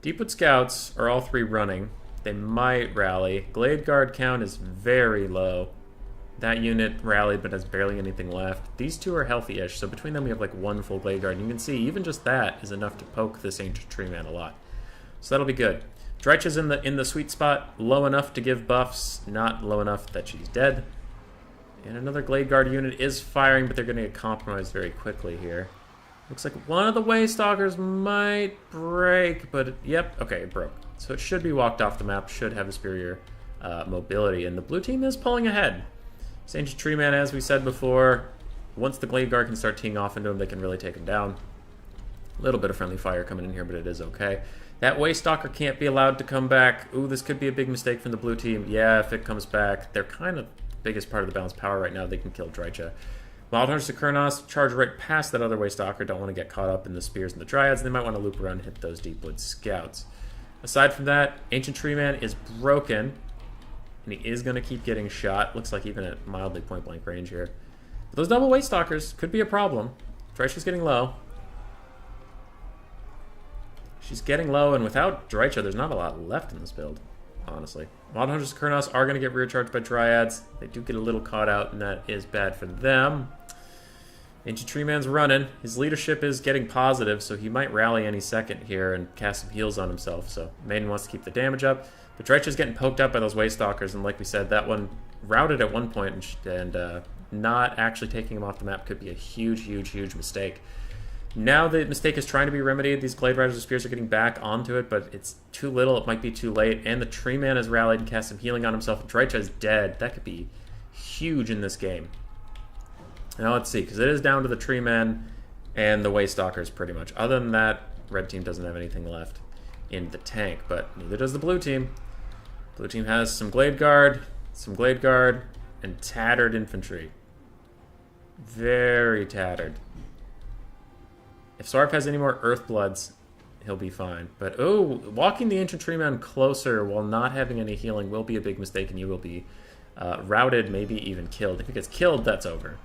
S1: Deepwood Scouts are all three running. They might rally. Glade Guard count is very low. That unit rallied but has barely anything left. These two are healthy-ish, so between them we have like one full Glade Guard. And you can see even just that is enough to poke this Ancient Tree Man a lot. So that'll be good. Drycha's in the sweet spot, low enough to give buffs, not low enough that she's dead. And another Glade Guard unit is firing, but they're going to get compromised very quickly here. Looks like one of the Waystalkers might break, but yep, okay, it broke. So it should be walked off the map, should have a superior mobility, and the blue team is pulling ahead. This Ancient Tree Man, as we said before, once the Glade Guard can start teeing off into him, they can really take him down. A little bit of friendly fire coming in here, but it is okay. That Waystalker can't be allowed to come back. Ooh, this could be a big mistake from the blue team. Yeah, if it comes back, they're kind of the biggest part of the balanced power right now. They can kill Drycha. Wild Hunters to Kurnos charge right past that other Waystalker. Don't want to get caught up in the spears and the Dryads. They might want to loop around and hit those Deepwood Scouts. Aside from that, Ancient Tree Man is broken. And he is going to keep getting shot. Looks like even at mildly point-blank range here. But those double Waystalkers could be a problem. Drycha's getting low. She's getting low, and without Drycha, there's not a lot left in this build, honestly. Wild Hunters of Kurnos are going to get rear charged by Dryads. They do get a little caught out, and that is bad for them. Ancient Tree Man's running. His leadership is getting positive, so he might rally any second here and cast some heals on himself. So Maiden wants to keep the damage up. But Drycha's getting poked up by those Waystalkers, and like we said, that one routed at one point, and not actually taking him off the map could be a huge, huge, huge mistake. Now the mistake is trying to be remedied. These Glade Riders of Spears are getting back onto it, but it's too little. It might be too late. And the Tree Man has rallied and cast some healing on himself. Drycha is dead. That could be huge in this game. Now let's see, because it is down to the Tree Man and the Waystalkers pretty much. Other than that, red team doesn't have anything left in the tank, but neither does the blue team. Blue team has some Glade Guard, and tattered infantry. Very tattered. If Swarf has any more Earthbloods, he'll be fine. But, oh, walking the Ancient Tree Man closer while not having any healing will be a big mistake, and you will be routed, maybe even killed. If he gets killed, that's over.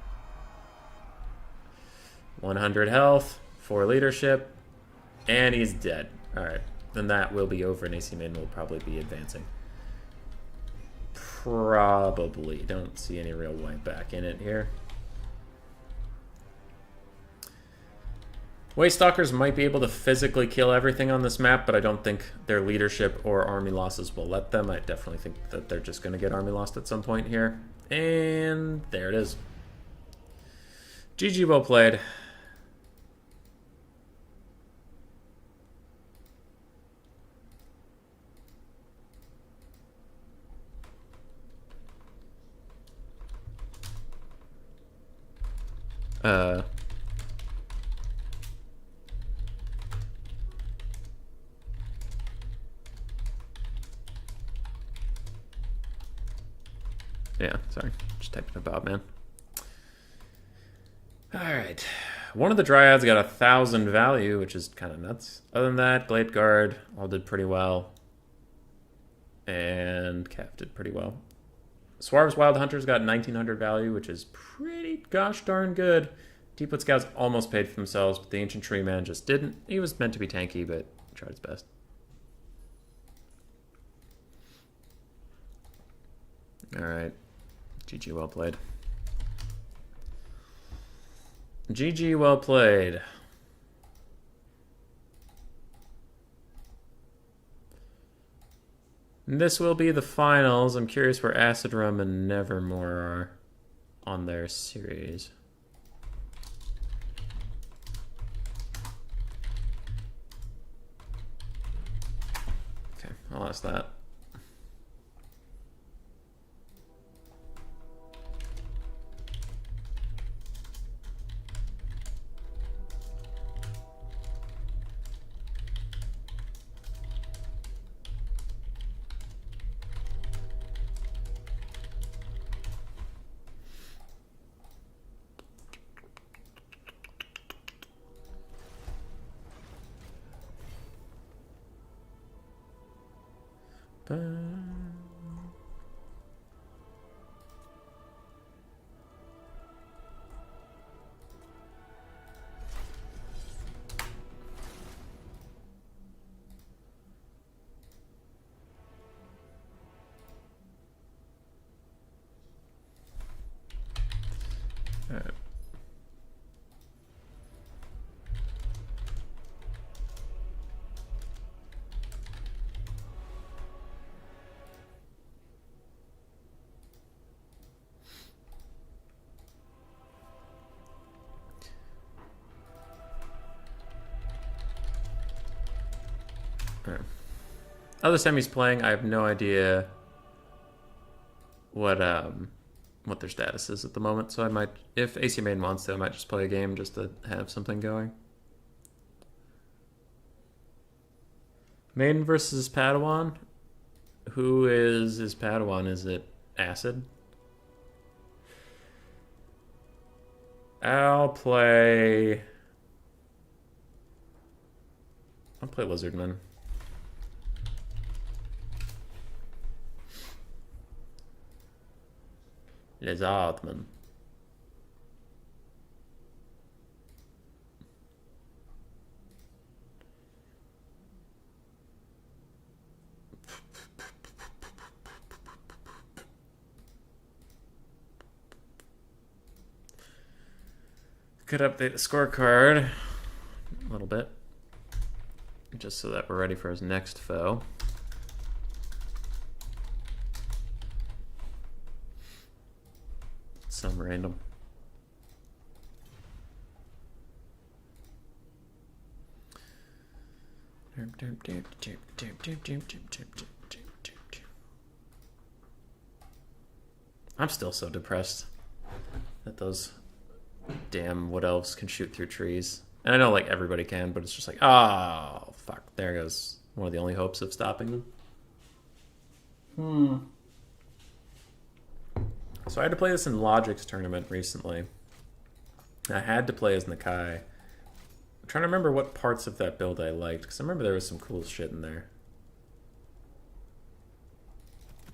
S1: 100 health, 4 leadership, and he's dead. Alright, then that will be over, and AC Maiden will probably be advancing. Probably. Don't see any real way back in it here. Waystalkers might be able to physically kill everything on this map, but I don't think their leadership or army losses will let them. I definitely think that they're just going to get army lost at some point here. And there it is. GG, well played. Yeah, sorry. Just typing about, man. Alright. One of the Dryads got 1,000 value, which is kind of nuts. Other than that, Glade Guard all did pretty well. And Cap did pretty well. Swarf's Wild Hunters got 1,900 value, which is pretty gosh darn good. Deepwood Scouts almost paid for themselves, but the Ancient Tree Man just didn't. He was meant to be tanky, but tried his best. Alright. GG, well played. GG, well played. And this will be the finals. I'm curious where Acid Rum and Nevermore are on their series. Okay, I'll ask that. All right. Alright. Other semis playing, I have no idea what their status is at the moment, so I might, if AC Maiden wants to, I might just play a game just to have something going. Maiden versus Padawan. Who is his Padawan? Is it Acid? I'll play Lizardmen. Lizardmen. Could update the scorecard a little bit, just so that we're ready for his next foe. Some random. I'm still so depressed that those damn wood elves can shoot through trees. And I know like everybody can, but it's just like, oh fuck, there goes one of the only hopes of stopping them. So I had to play this in Logic's tournament recently. I had to play as Nakai. I'm trying to remember what parts of that build I liked, because I remember there was some cool shit in there.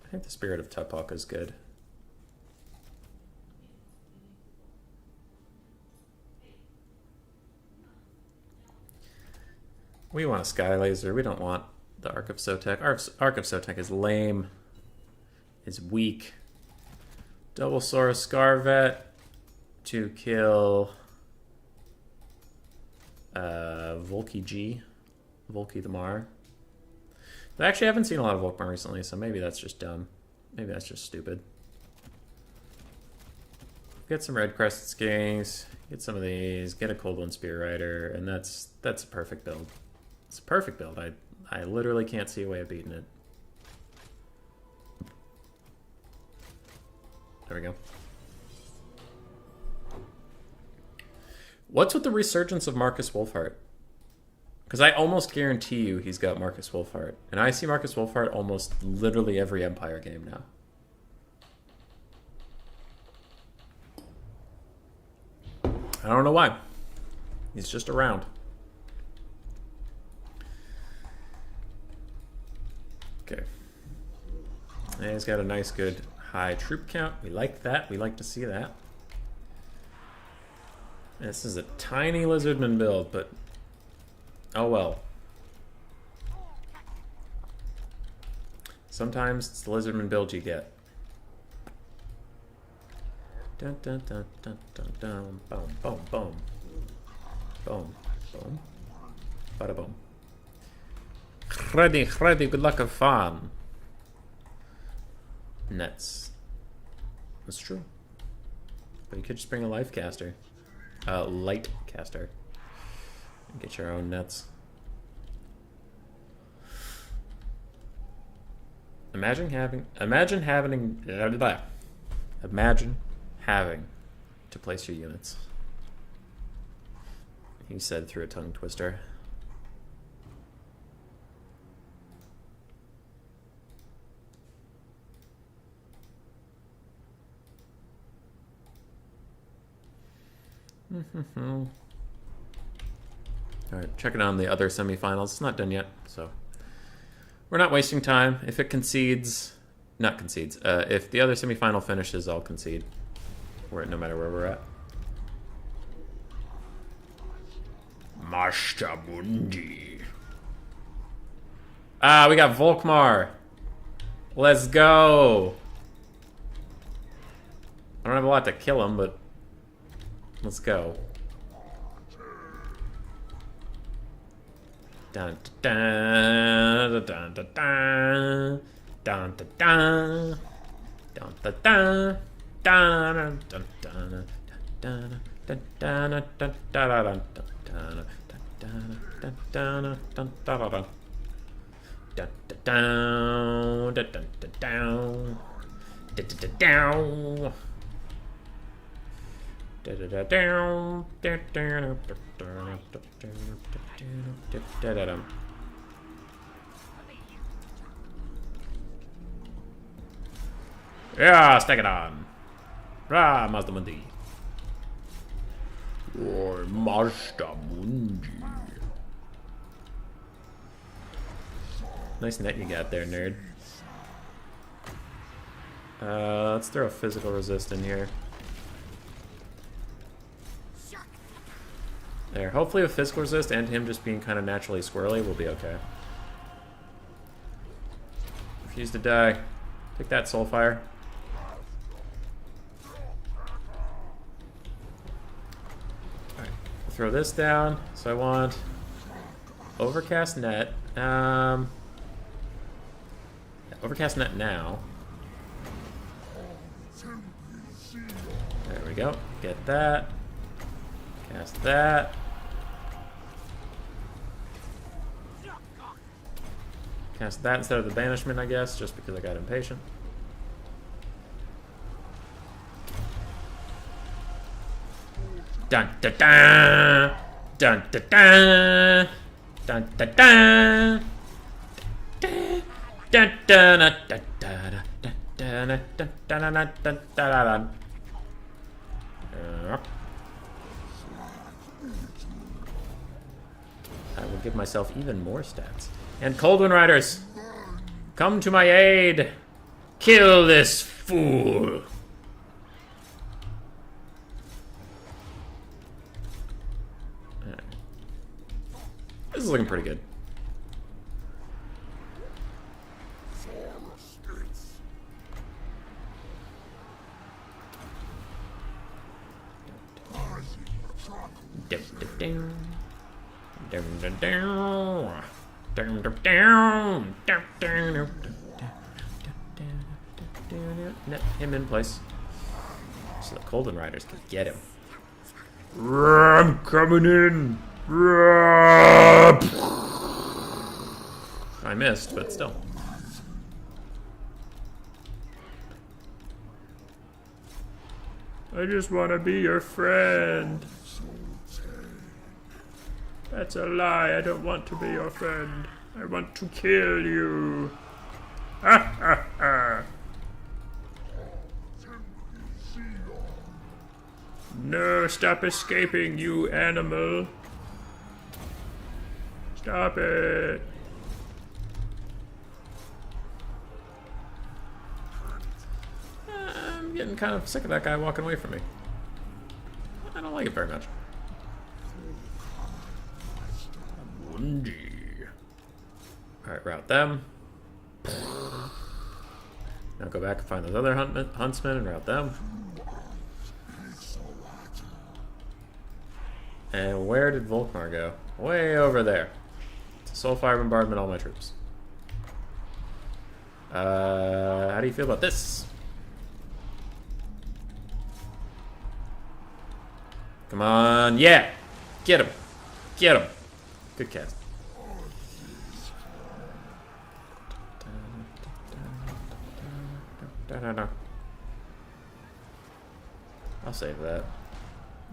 S1: I think the Spirit of Tupac is good. We want a Sky Laser. We don't want the Arc of Sotek. Arc of Sotek is lame. Is weak. Double Saurus Scarvet to kill Volky G. Volky the Mar. I actually haven't seen a lot of Volkmar recently, so maybe that's just dumb. Maybe that's just stupid. Get some Red Crested Skinks, get some of these, get a Cold One Spear Rider, and that's a perfect build. It's a perfect build. I literally can't see a way of beating it. There we go. What's with the resurgence of Marcus Wolfheart? Because I almost guarantee you he's got Marcus Wolfheart. And I see Marcus Wolfheart almost literally every Empire game now. I don't know why. He's just around. Okay. And he's got a nice, good high troop count. We like that. We like to see that. This is a tiny Lizardman build, but oh well. Sometimes it's the Lizardman build you get. Dun dun dun dun dun dun. Boom, boom, boom. Boom, boom. Bada boom. Ready, good luck, have fun. Nets. That's true. But you could just bring a life caster. Light caster. And get your own nets. Imagine having to place your units. He said through a tongue twister. Alright, checking on the other semifinals. It's not done yet, so We're not wasting time. If it concedes, not concedes. If the other semifinal finishes, I'll concede. No matter where we're at. Mashta Mundi. Ah, we got Volkmar. Let's go. I don't have a lot to kill him, but let's go. Dun dun dun dun dun dun dun dun dun dun dun dun dun dun dun dun dun dun yeah, stack it on. Ra Mazda Mundi. Or Mazda Mundi. Nice net you got there, nerd. Let's throw a physical resist in here. There. Hopefully with physical resist and him just being kind of naturally squirrely, we'll be okay. Refuse to die. Take that, Soulfire. Alright. Throw this down. So I want Overcast Net. Overcast Net now. There we go. Get that. Cast that. Cast that instead of the banishment, I guess, just because I got impatient. Dun dun dun! Dun dun dun! Dun dun dun! Dun dun dun dun dun dun dun dun dun dun. I will give myself even more stats. And Coldwind Riders, come to my aid! Kill this fool! Right. This is looking pretty good. Net him in place so the Coldwind Riders can get him. I'm coming in. I missed, but still. I just want to be your friend. That's a lie. I don't want to be your friend. I want to kill you. Ha ha ha. No, stop escaping, you animal. Stop it. I'm getting kind of sick of that guy walking away from me. I don't like it very much. Alright, route them. Now go back and find those other huntsmen and route them. And where did Volkmar go? Way over there. Soulfire bombardment all my troops. How do you feel about this? Come on, yeah! Get him! Get him! Good cast. I'll save that.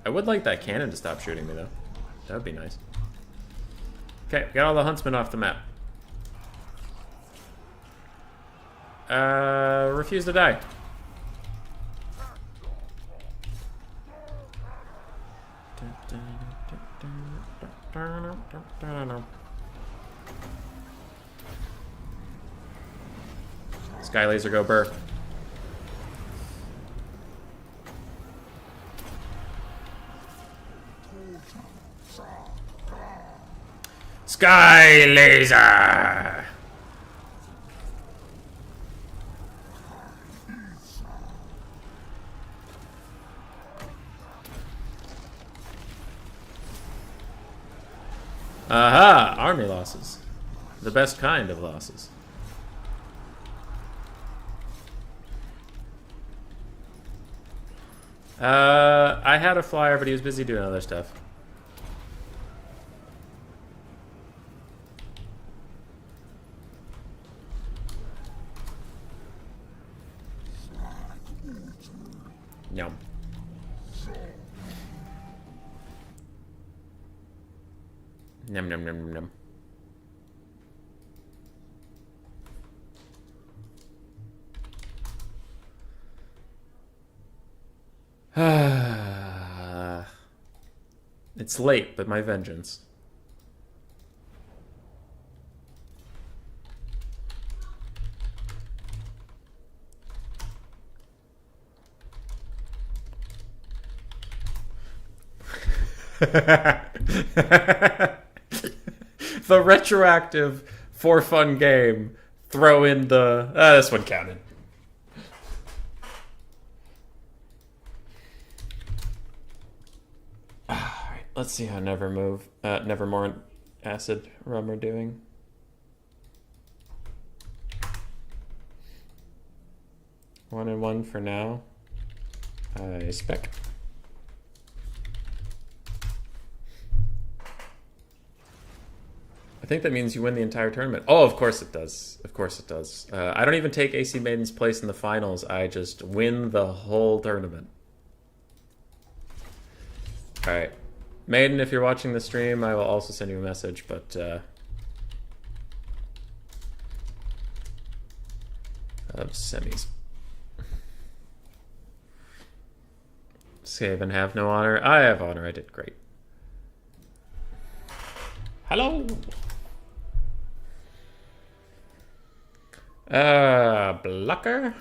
S1: I would like that cannon to stop shooting me, though. That would be nice. Okay, got all the huntsmen off the map. Refuse to die. Sky Laser, go burr. Sky Laser! Aha! Army losses. The best kind of losses. I had a flyer, but he was busy doing other stuff. Yum. Num num num num. It's late, but my vengeance. The retroactive for fun game. Throw in the... this one counted. Alright, let's see how Nevermore Acid Rum are doing. One and one for now. I spec. I think that means you win the entire tournament. Oh, of course it does. Of course it does. I don't even take AC Maiden's place in the finals. I just win the whole tournament. Alright. Maiden, if you're watching the stream, I will also send you a message, but... of semis. Save and have no honor. I have honor. I did great. Hello! Blocker.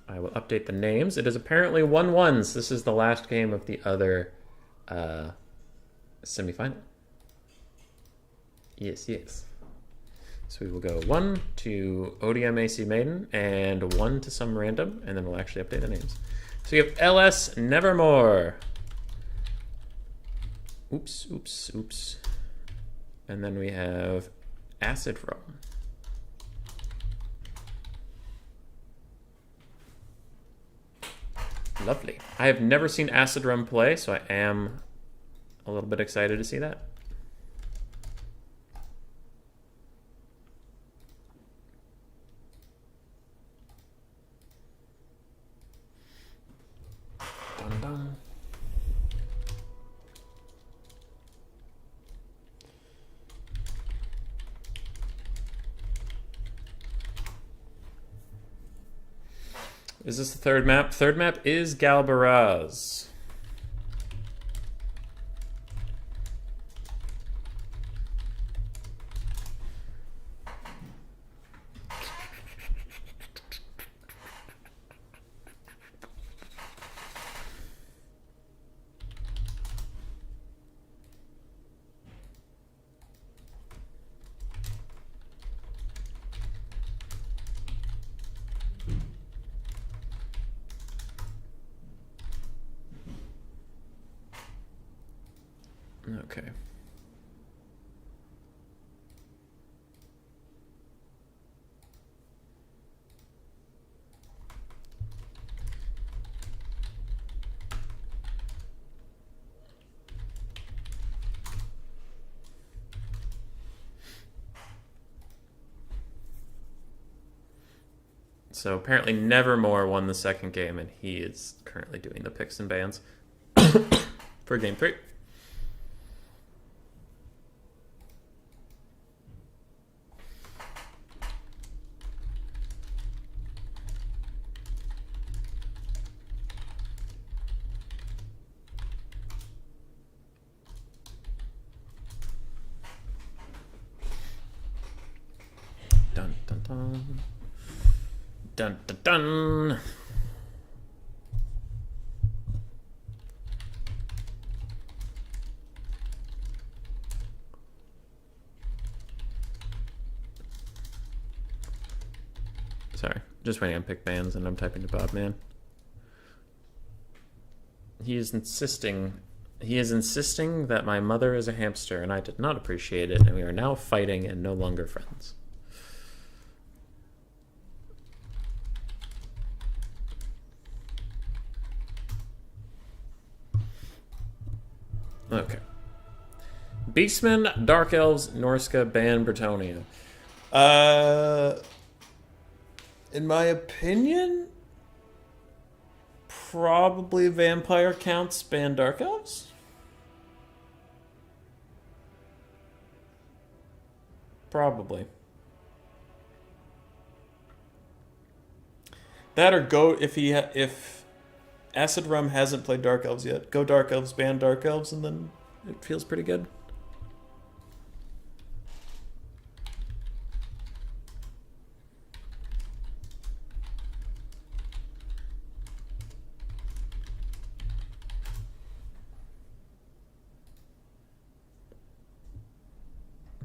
S1: I will update the names. It is apparently 1-1s. This is the last game of the other semifinal. Yes, yes. So we will go 1 to ODM AC Maiden and 1 to some random, and then we'll actually update the names. So we have LS Nevermore. Oops, oops, oops. And then we have Acid Rum. Lovely. I have never seen Acid Rum play, so I am a little bit excited to see that. Dun dun. Is this the third map? Third map is Galbaraz. Okay. So apparently Nevermore won the second game, and he is currently doing the picks and bans for game 3. Dun dun dun. Dun dun dun. Sorry, just waiting on pick bands and I'm typing to Bob Man. He is insisting that my mother is a hamster and I did not appreciate it, and we are now fighting and no longer friends. Okay. Beastmen, Dark Elves, Norska, ban Bretonnia. In my opinion, probably Vampire counts ban Dark Elves. Probably. That or go if Acid Rum hasn't played Dark Elves yet, go Dark Elves, ban Dark Elves, and then it feels pretty good.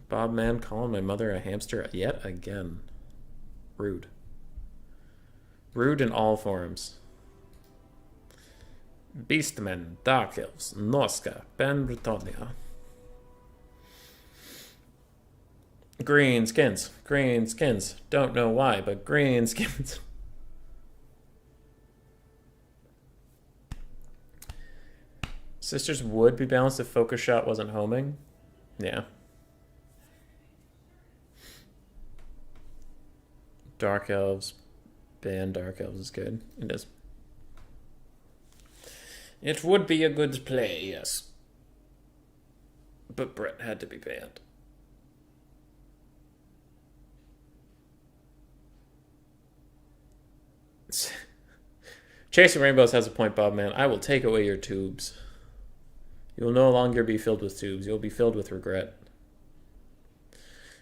S1: Bob Man calling my mother a hamster yet again. Rude. Rude in all forms. Beastmen, Dark Elves, Norska, ban Bretonnia. Greenskins, Greenskins. Don't know why, but Greenskins. Sisters would be balanced if Focus Shot wasn't homing. Yeah. Dark Elves, ban Dark Elves is good. It is. It would be a good play, yes. But Brett had to be banned. Chasing Rainbows has a point, Bob Man. I will take away your tubes. You will no longer be filled with tubes. You'll be filled with regret.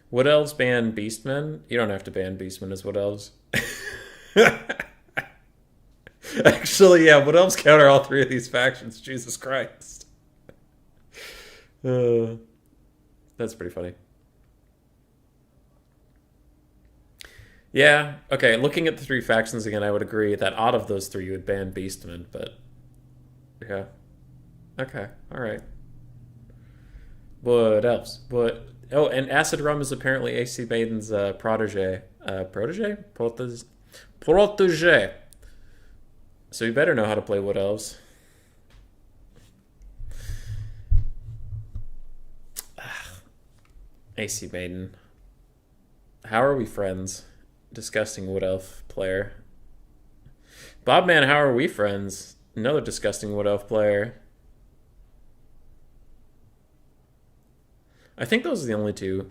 S1: Wood Elves ban Beastmen? You don't have to ban Beastmen as Wood Elves. Actually, yeah, Wood Elves counter all three of these factions. Jesus Christ. That's pretty funny. Yeah, okay, looking at the three factions again, I would agree that out of those three you would ban Beastmen, but yeah. Okay, alright. Wood Elves. Oh, and Acid Rum is apparently AC Maiden's protege. Protege? Protege. So you better know how to play Wood Elves. AC Maiden. How are we friends? Disgusting Wood Elf player. Bob Man, how are we friends? Another disgusting Wood Elf player. I think those are the only two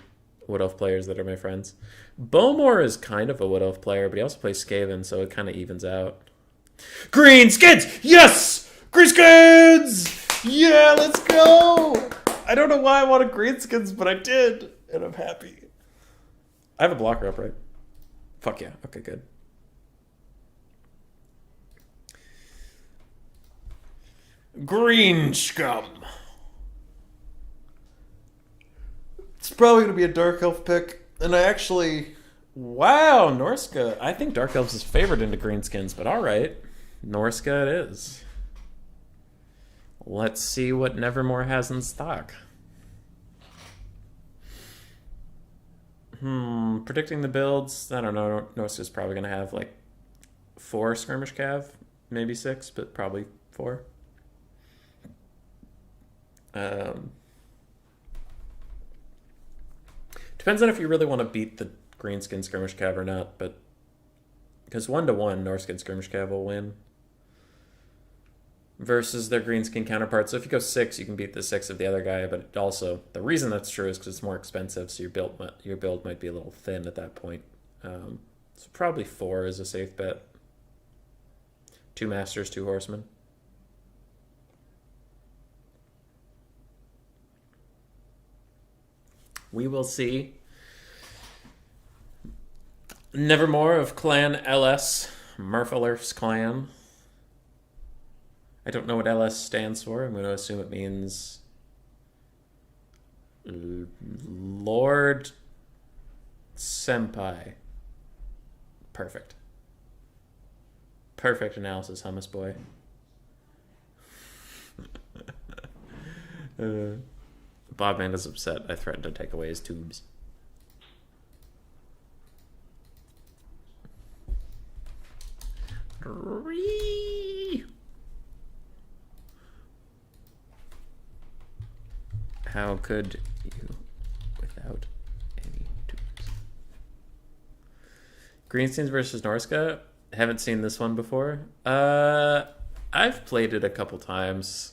S1: Wood Elf players that are my friends. Bowmore is kind of a Wood Elf player, but he also plays Skaven, so it kind of evens out. Greenskins! Yes! Greenskins! Yeah, let's go! I don't know why I wanted Greenskins, but I did, and I'm happy. I have a blocker up, right? Fuck yeah. Okay, good. Green Scum. It's probably going to be a Dark Elf pick. And I actually... Wow, Norska. I think Dark Elves is favored into Greenskins, but alright. Norska it is. Let's see what Nevermore has in stock. Predicting the builds. I don't know. Norska's probably going to have like 4 skirmish cav. Maybe 6, but probably 4. Depends on if you really want to beat the Greenskin skirmish cav or not, but because 1-1 Norskin skirmish cav will win versus their Greenskin counterpart. So if you go 6, you can beat the 6 of the other guy, but also the reason that's true is because it's more expensive, so your build might be a little thin at that point. So probably 4 is a safe bet. 2 masters, 2 horsemen. We will see. Nevermore of Clan LS, Murphalurf's clan. I don't know what LS stands for. I'm going to assume it means Lord Senpai. Perfect. Perfect analysis, hummus boy. Bob Manda's upset. I threatened to take away his tubes. How could you without any tubes? Greenskins versus Norska. Haven't seen this one before. I've played it a couple times.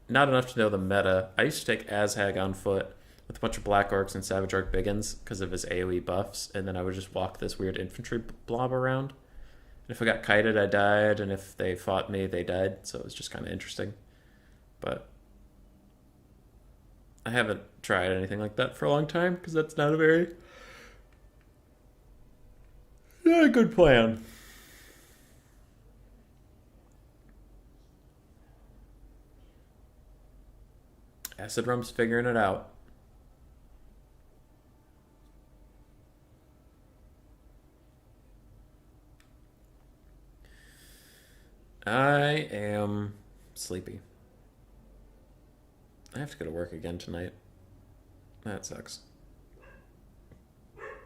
S1: Not enough to know the meta. I used to take Azhag on foot with a bunch of Black Orcs and Savage Orc Biggins because of his AoE buffs, and then I would just walk this weird infantry blob around. And if I got kited, I died, and if they fought me, they died, so it was just kind of interesting. But I haven't tried anything like that for a long time because that's not a good plan. Acid Rum's figuring it out. I am sleepy. I have to go to work again tonight. That sucks.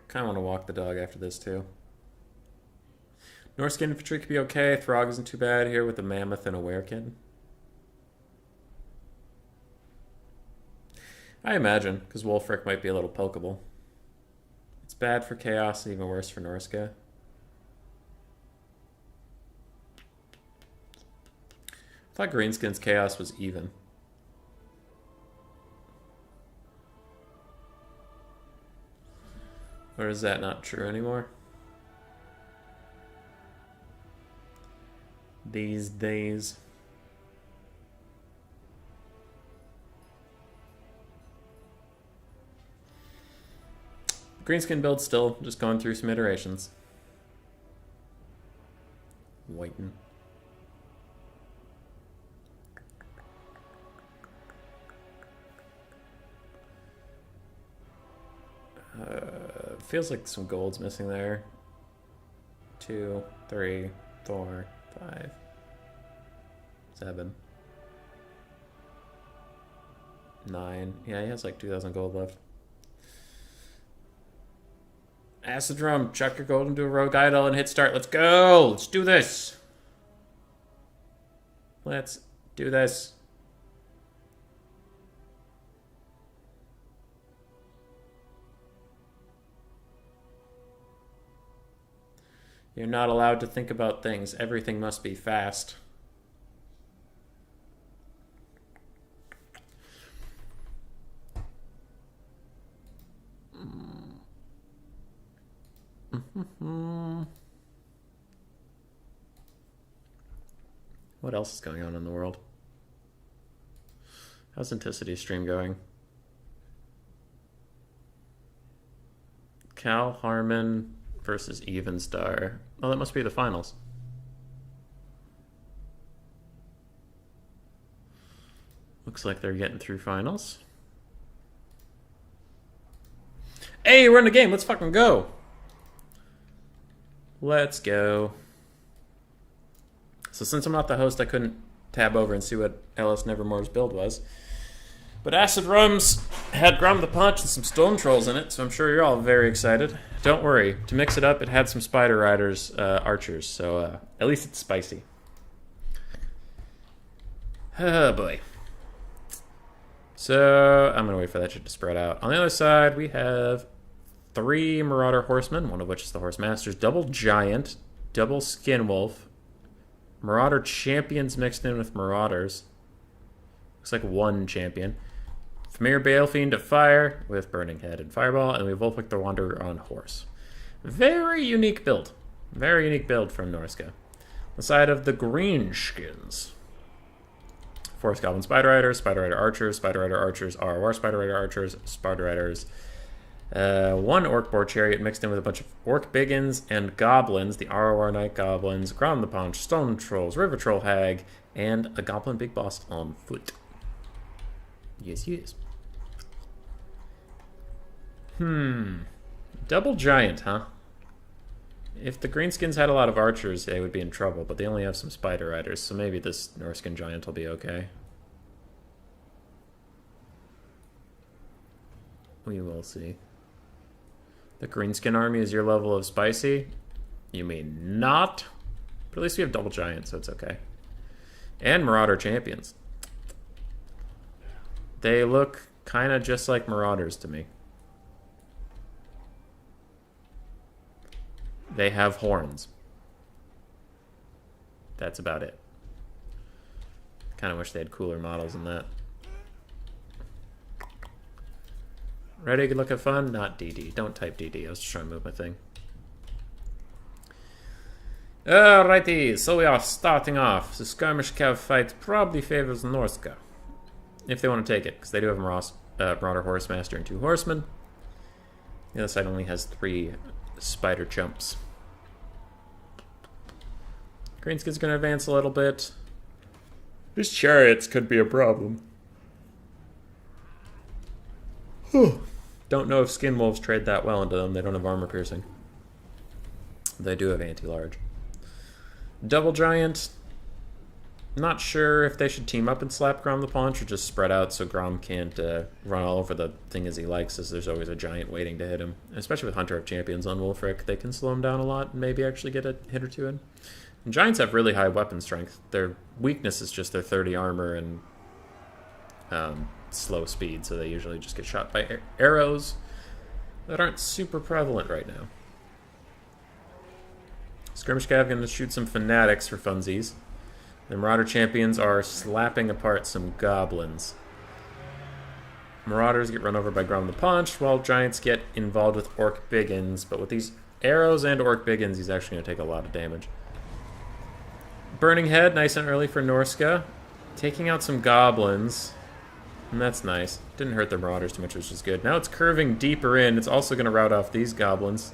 S1: Kind of want to walk the dog after this too. Norska infantry could be okay. Throg isn't too bad here with a mammoth and a werekin. I imagine, because Wolfric might be a little pokeable. It's bad for Chaos and even worse for Norska. I thought Greenskins Chaos was even. Or is that not true anymore? These days. Greenskin build still just going through some iterations. Waiting. Feels like some gold's missing there. 2, 3, 4, 5, 7, 9. Yeah, he has like 2,000 gold left. Acid Drum, chuck your gold into a rogue idol and hit start. Let's go! Let's do this! Let's do this. You're not allowed to think about things. Everything must be fast. What else is going on in the world? How's Anticity's stream going? Cal Harmon versus Evenstar. Oh, that must be the finals. Looks like they're getting through finals. Hey, we're in the game. Let's fucking go. Let's go. So since I'm not the host, I couldn't tab over and see what LS Nevermore's build was. But Acid Rums had Grom the Punch and some Stone Trolls in it, so I'm sure you're all very excited. Don't worry. To mix it up, it had some Spider Riders, archers, so at least it's spicy. Oh, boy. So I'm going to wait for that shit to spread out. On the other side, we have 3 Marauder Horsemen, one of which is the Horse Masters, double Giant, double Skin Wolf, Marauder Champions mixed in with Marauders. Looks like 1 champion. Familiar Balefiend of Fire with Burning Head and Fireball, and we have Wolfwick the Wanderer on Horse. Very unique build. Very unique build from Norska. The side of the Greenskins. Forest Goblin Spider Rider Archers, Spider Rider Archers, ROR Spider Rider Archers, Spider Riders, One Orc Boar Chariot mixed in with a bunch of Orc Biggins and Goblins, the ROR Night Goblins, Ground the Paunch, Stone Trolls, River Troll Hag, and a Goblin Big Boss on foot. Yes, yes. Double Giant, huh? If the Greenskins had a lot of archers, they would be in trouble, but they only have some Spider Riders, so maybe this Norskan Giant will be okay. We will see. The Greenskin army is your level of spicy? You mean not? But at least we have Double Giant, so it's okay. And Marauder Champions. They look kind of just like Marauders to me. They have horns. That's about it. Kind of wish they had cooler models than that. Ready? Good luck, have fun? Not DD. Don't type DD. I was just trying to move my thing. Alrighty, so we are starting off. The skirmish cav fight probably favors Norska. If they want to take it, because they do have a Marauder Horsemaster and 2 Horsemen. The other side only has 3 Spider Chumps. Greenskin's going to advance a little bit. These chariots could be a problem. Don't know if Skin Wolves trade that well into them. They don't have armor piercing. They do have anti-large. Double Giant. Not sure if they should team up and slap Grom the Paunch or just spread out so Grom can't run all over the thing as he likes, as there's always a giant waiting to hit him. Especially with Hunter of Champions on Wolfric, they can slow him down a lot and maybe actually get a hit or two in. And Giants have really high weapon strength. Their weakness is just their 30 armor and slow speed, so they usually just get shot by arrows that aren't super prevalent right now. Skirmish Cav going to shoot some Fanatics for funsies. The Marauder Champions are slapping apart some Goblins. Marauders get run over by Grom the Paunch, while Giants get involved with Orc Biggins. But with these arrows and Orc Biggins, he's actually going to take a lot of damage. Burning Head, nice and early for Norska. Taking out some Goblins. And that's nice. Didn't hurt the Marauders too much, which is good. Now it's curving deeper in. It's also going to rout off these Goblins.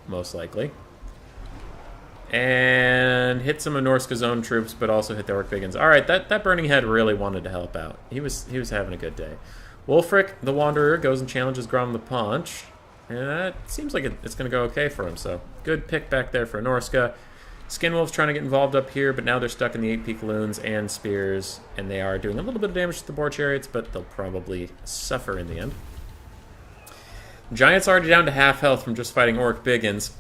S1: Most likely. And hit some of Norska's own troops, but also hit the Orc Biggins. Alright, that Burning Head really wanted to help out. He was having a good day. Wolfric, the Wanderer, goes and challenges Grom the Paunch. And it seems like it's going to go okay for him, so good pick back there for Norska. Skinwolf's trying to get involved up here, but now they're stuck in the 8 Picaloons and Spears, and they are doing a little bit of damage to the Boar Chariots, but they'll probably suffer in the end. Giant's already down to half health from just fighting Orc Biggins.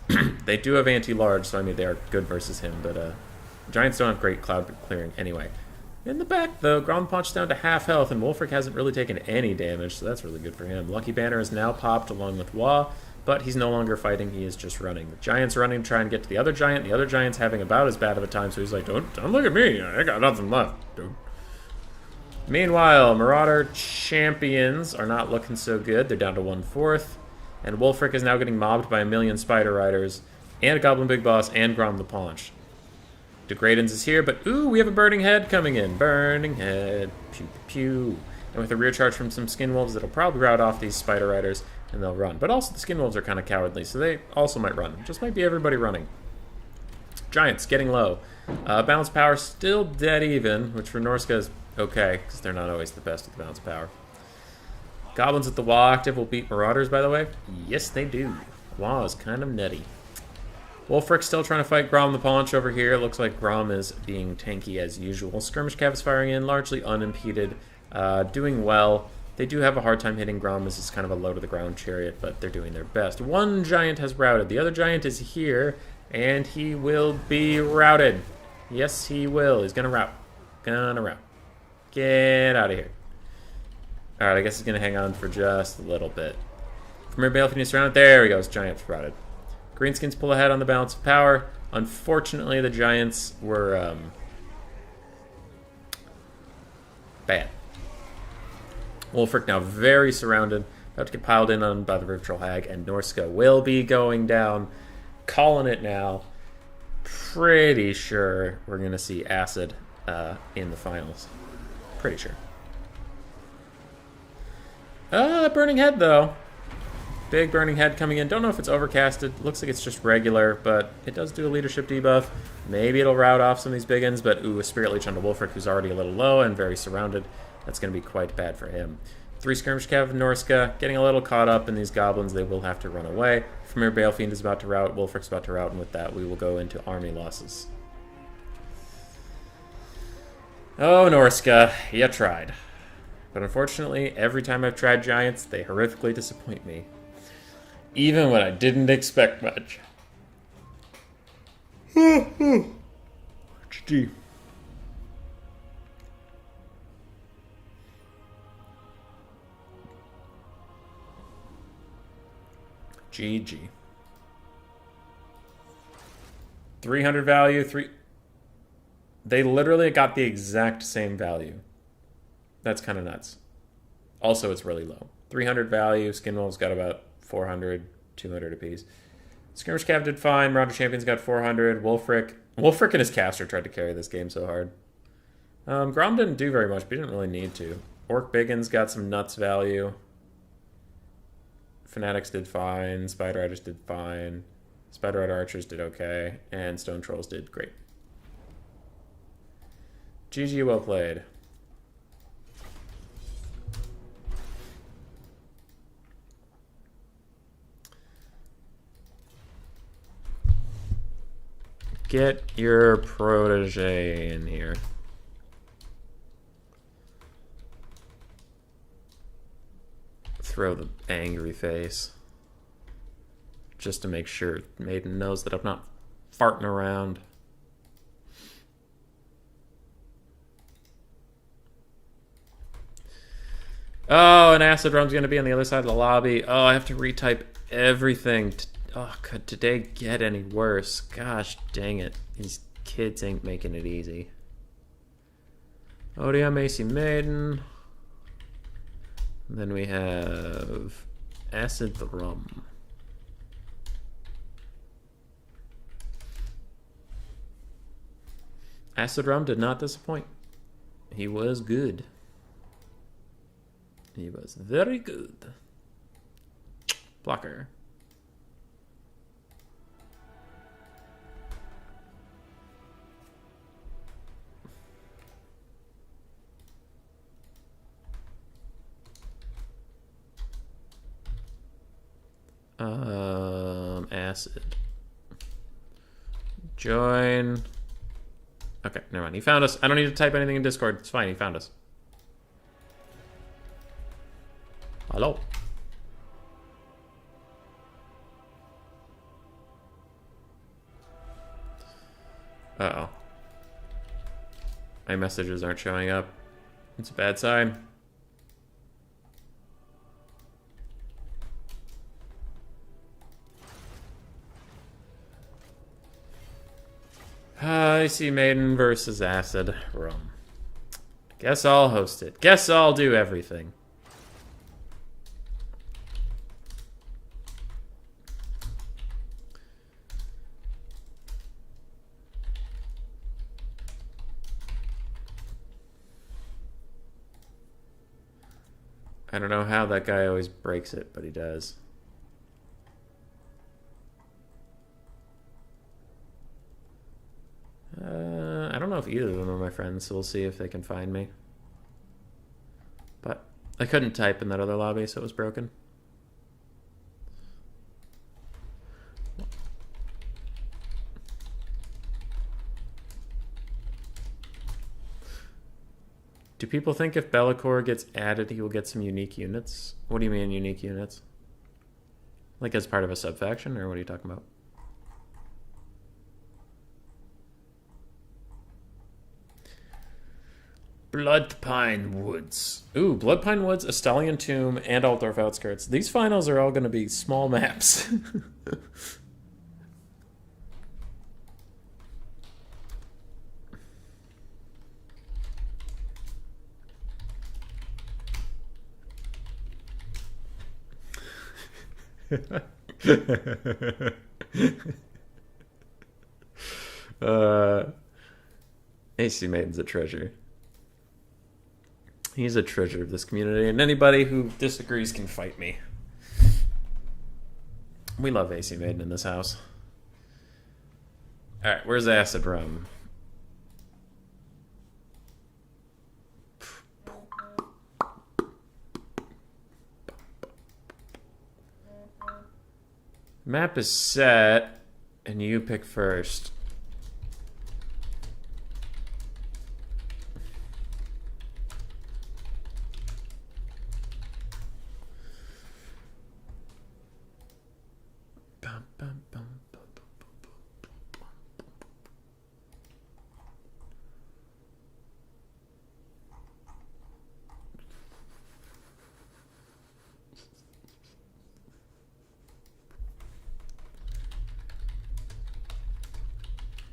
S1: They do have anti-large, so I mean they are good versus him, but Giants don't have great cloud clearing anyway. In the back, though, Grom Paunch down to half health, and Wolfric hasn't really taken any damage, so that's really good for him. Lucky Banner is now popped along with Wah, but he's no longer fighting, he is just running. The Giant's running to try and get to the other Giant. The other Giant's having about as bad of a time, so he's like, don't look at me, I got nothing left, dude. Meanwhile, Marauder Champions are not looking so good. They're down to 1/4. And Wolfric is now getting mobbed by a million Spider Riders, and a Goblin Big Boss, and Grom the Paunch. Degradens is here, but ooh, we have a Burning Head coming in. Burning Head. Pew, pew, pew. And with a rear charge from some Skin Wolves, it'll probably rout off these Spider Riders, and they'll run. But also, the Skin Wolves are kind of cowardly, so they also might run. Just might be everybody running. Giants getting low. Balance power still dead even, which for Norska is okay, because they're not always the best at the balance power. Goblins at the Wah active will beat Marauders, by the way. Yes, they do. Wah is kind of nutty. Wolfric's still trying to fight Grom the Paunch over here. It looks like Grom is being tanky as usual. Skirmish Cav is firing in, largely unimpeded. Doing well. They do have a hard time hitting Grom as it's kind of a low-to-the-ground chariot, but they're doing their best. One Giant has routed. The other Giant is here, and he will be routed. Yes, he will. He's gonna rout. Gonna rout. Get out of here. Alright, I guess he's gonna hang on for just a little bit. From your balcony surround. There he goes. Giant routed. Greenskins pull ahead on the balance of power. Unfortunately, the Giants were bad. Wolfric now very surrounded. About to get piled in on by the River Troll Hag, and Norska will be going down. Calling it now. Pretty sure we're going to see Acid in the finals. Pretty sure. Burning Head, though. Big burning head coming in. Don't know if it's overcasted. Looks like it's just regular, but it does do a leadership debuff. Maybe it'll rout off some of these big uns, but ooh, a Spirit Leech onto Wolfric, who's already a little low and very surrounded. That's going to be quite bad for him. 3 skirmish cav Norska, getting a little caught up in these goblins. They will have to run away. Premier Balefiend is about to rout. Wolfric's about to rout, and with that, we will go into army losses. Oh, Norska, you tried. But unfortunately, every time I've tried giants, they horrifically disappoint me. Even when I didn't expect much. GG. GG. 300 value, 3... They literally got the exact same value. That's kind of nuts. Also, it's really low. 300 value, Skinwolf's got about 400, 200 apiece. Skirmish Cav did fine, Roger Champion's got 400, Wolfric and his caster tried to carry this game so hard. Grom didn't do very much, but he didn't really need to. Orc Biggins got some nuts value. Fanatics did fine, Spider Riders did fine, Spider Rider Archers did okay, and Stone Trolls did great. GG, well played. Get your protege in here. Throw the angry face. Just to make sure Maiden knows that I'm not farting around. Oh, an acid rum's going to be on the other side of the lobby. Oh, I have to retype everything. Oh, could today get any worse? Gosh dang it. These kids ain't making it easy. ODM AC Maiden. And then we have Acid Rum. Acid Rum did not disappoint. He was good. He was very good. Blocker. Acid. Join. Okay, never mind. He found us. I don't need to type anything in Discord. It's fine. He found us. Hello. Uh-oh. My messages aren't showing up. It's a bad sign. I see Maiden versus Acid Rum. Guess I'll host it. Guess I'll do everything. I don't know how that guy always breaks it, but he does. I don't know if either of them are my friends, so we'll see if they can find me. But I couldn't type in that other lobby, so it was broken. Do people think if Be'lakor gets added, he will get some unique units? What do you mean unique units? Like as part of a sub-faction, or what are you talking about? Bloodpine Woods. Ooh, Bloodpine Woods, Estalion Tomb, and Altdorf Outskirts. These finals are all going to be small maps. AC Maiden's a treasure. He's a treasure of this community, and anybody who disagrees can fight me. We love AC Maiden in this house. Alright, where's Acid Rum? Map is set, and you pick first.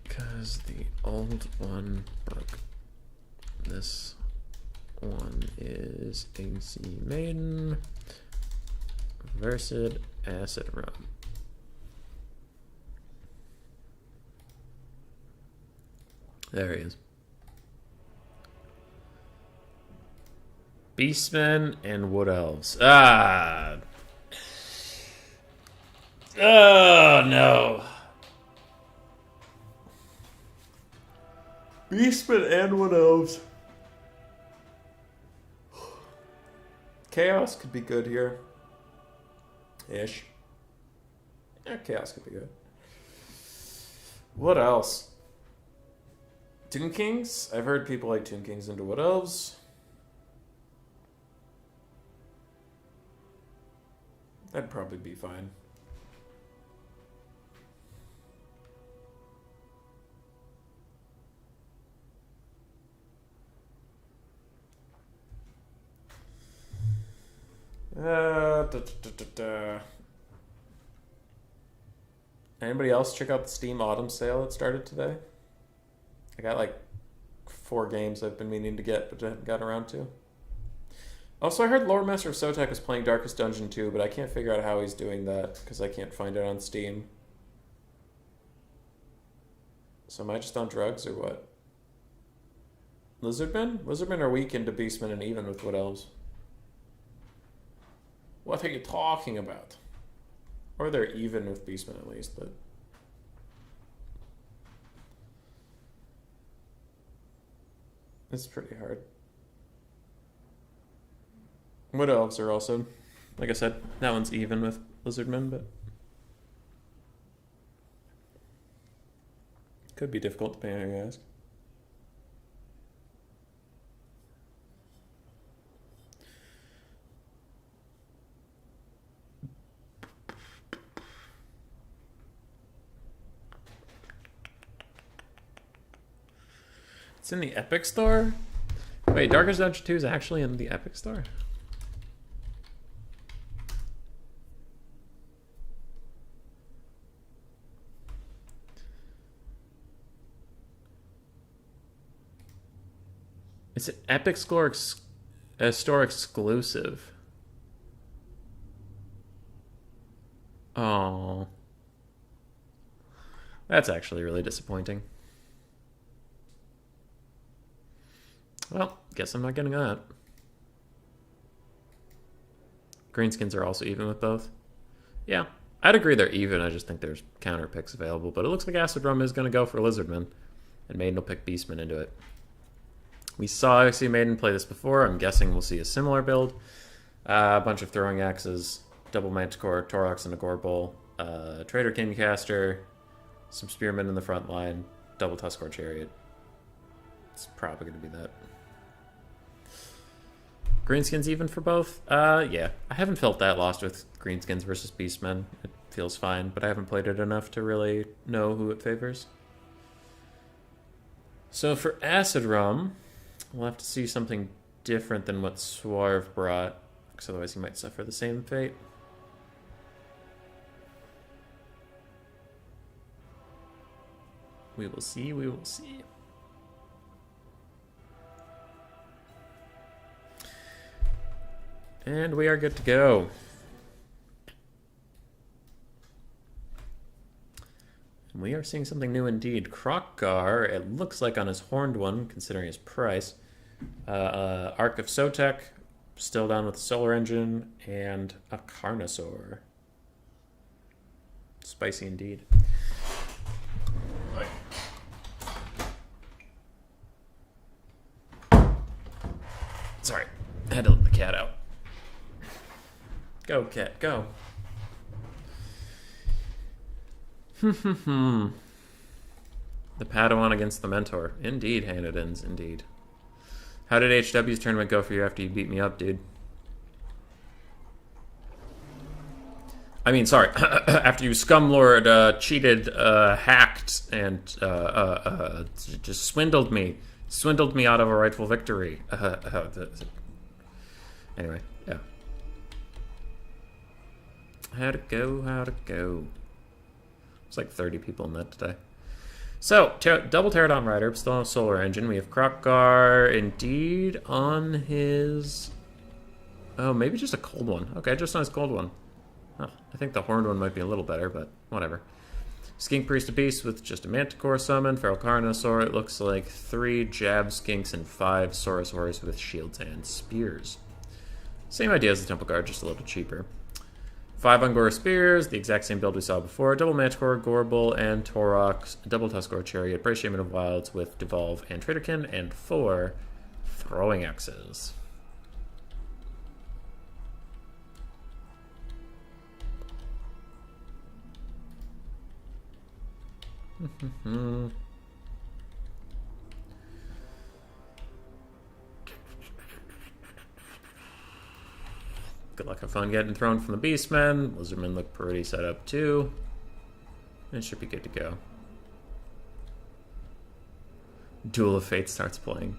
S1: Because the old one broke. This one is AC Maiden versus Acid Rum. There he is. Beastmen and Wood Elves. Ah! Oh, no. Beastmen and Wood Elves. Chaos could be good here. Ish. Yeah, Chaos could be good. What else? Tomb Kings? I've heard people like Tomb Kings into Wood Elves. That'd probably be fine. Anybody else check out the Steam Autumn sale that started today? I got like 4 games I've been meaning to get, but I haven't gotten around to. Also, I heard Lore Master of Sotek is playing Darkest Dungeon 2, but I can't figure out how he's doing that because I can't find it on Steam. So am I just on drugs or what? Lizardmen? Lizardmen are weak into Beastmen and even with Wood Elves. What are you talking about? Or they're even with Beastmen at least, but... it's pretty hard. Wood Elves are also, like I said, that one's even with Lizardmen, but... could be difficult depending on who you ask. It's in the Epic Store? Wait, Darkest Dungeon 2 is actually in the Epic Store? It's an Epic Store, store exclusive. Oh. That's actually really disappointing. Well, guess I'm not getting that. Greenskins are also even with both. Yeah, I'd agree they're even. I just think there's counter picks available. But it looks like Acid Rum is going to go for Lizardmen. And Maiden will pick Beastmen into it. We saw AC Maiden play this before. I'm guessing we'll see a similar build. A bunch of throwing axes, double Manticore, Torox, and a Gorbel, Trader Kingcaster, some Spearmen in the front line, double Tuskor Chariot. It's probably going to be that. Greenskins even for both? Yeah. I haven't felt that lost with Greenskins versus Beastmen. It feels fine, but I haven't played it enough to really know who it favors. So for Acid Rum, we'll have to see something different than what Swarf brought, because otherwise he might suffer the same fate. We will see, we will see. And we are good to go. And we are seeing something new indeed. Krokgar, it looks like on his horned one, considering his price. Ark of Sotek, still down with the Solar Engine, and a Carnosaur. Spicy indeed. Sorry, I had to let the cat out. Go, cat, go. The Padawan against the Mentor. Indeed, Hanadins, indeed. How did HW's tournament go for you after you beat me up, dude? I mean, sorry, after you scumlord cheated, hacked, and just swindled me out of a rightful victory. Anyway, yeah. How'd it go? It's like 30 people in that today. So, double Pterodon Rider, still on a solar engine. We have Krokgar, indeed, on his... Oh, maybe just a cold one. Okay, just on his cold one. Oh, I think the horned one might be a little better, but whatever. Skink Priest of Beast with just a Manticore summon. Feral Carnosaur, it looks like 3 Jab Skinks and 5 Saurosaurs with shields and spears. Same idea as the Temple Guard, just a little cheaper. 5 Angora Spears, the exact same build we saw before. Double Manticore, Gorbel, and Taurox. Double Tuskor Chariot, Brace Shaman of Wilds with Devolve and Traderkin, and 4 Throwing Axes. Good luck, have fun getting thrown from the Beastmen. Lizardmen look pretty set up too. It should be good to go. Duel of Fate starts playing.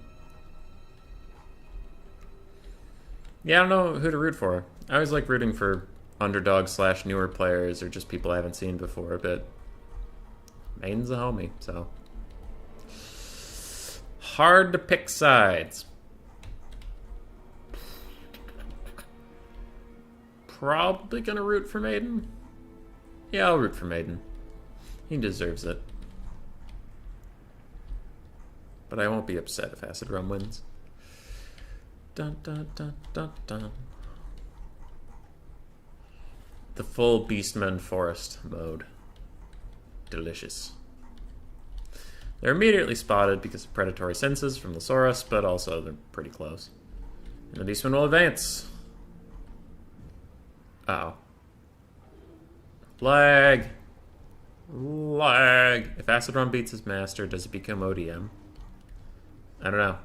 S1: Yeah, I don't know who to root for. I always like rooting for underdog / newer players or just people I haven't seen before, but Maiden's a homie, so hard to pick sides. Probably gonna root for Maiden. Yeah, I'll root for Maiden. He deserves it. But I won't be upset if Acid Rum wins. Dun dun dun dun dun. The full Beastmen Forest mode. Delicious. They're immediately spotted because of predatory senses from the Saurus, but also they're pretty close. And the Beastmen will advance. Uh-oh. Lag. If Acid Rum beats his master, does it become ODM? I don't know.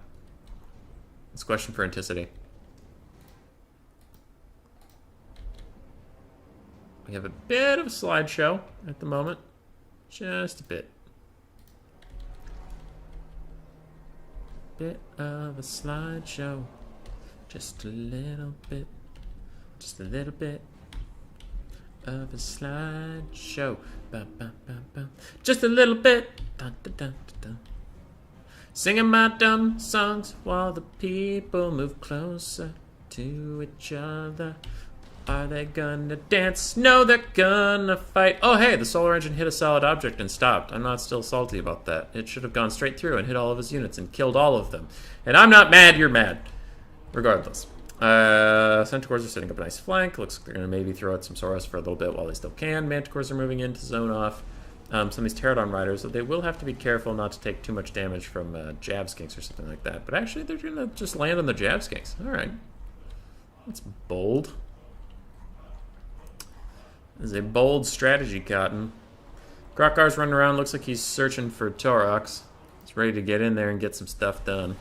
S1: It's a question for Anticity. We have a bit of a slideshow at the moment. Just a bit. Bit of a slideshow. Just a little bit. Just a little bit of a slideshow. Ba, ba, ba, ba. Just a little bit. Dun, dun, dun, dun, dun. Singing my dumb songs while the people move closer to each other. Are they gonna dance? No, they're gonna fight. Oh, hey, the solar engine hit a solid object and stopped. I'm not still salty about that. It should have gone straight through and hit all of his units and killed all of them. And I'm not mad, you're mad. Regardless. Centaurs are setting up a nice flank. Looks like they're going to maybe throw out some Saurus for a little bit while they still can. Manticores are moving in to zone off some of these Pterodon Riders. So they will have to be careful not to take too much damage from Jab Skinks or something like that. But actually, they're going to just land on the Jab Skinks. Alright. That's bold. This is a bold strategy, Cotton. Krokgar's running around. Looks like he's searching for Taurox. He's ready to get in there and get some stuff done.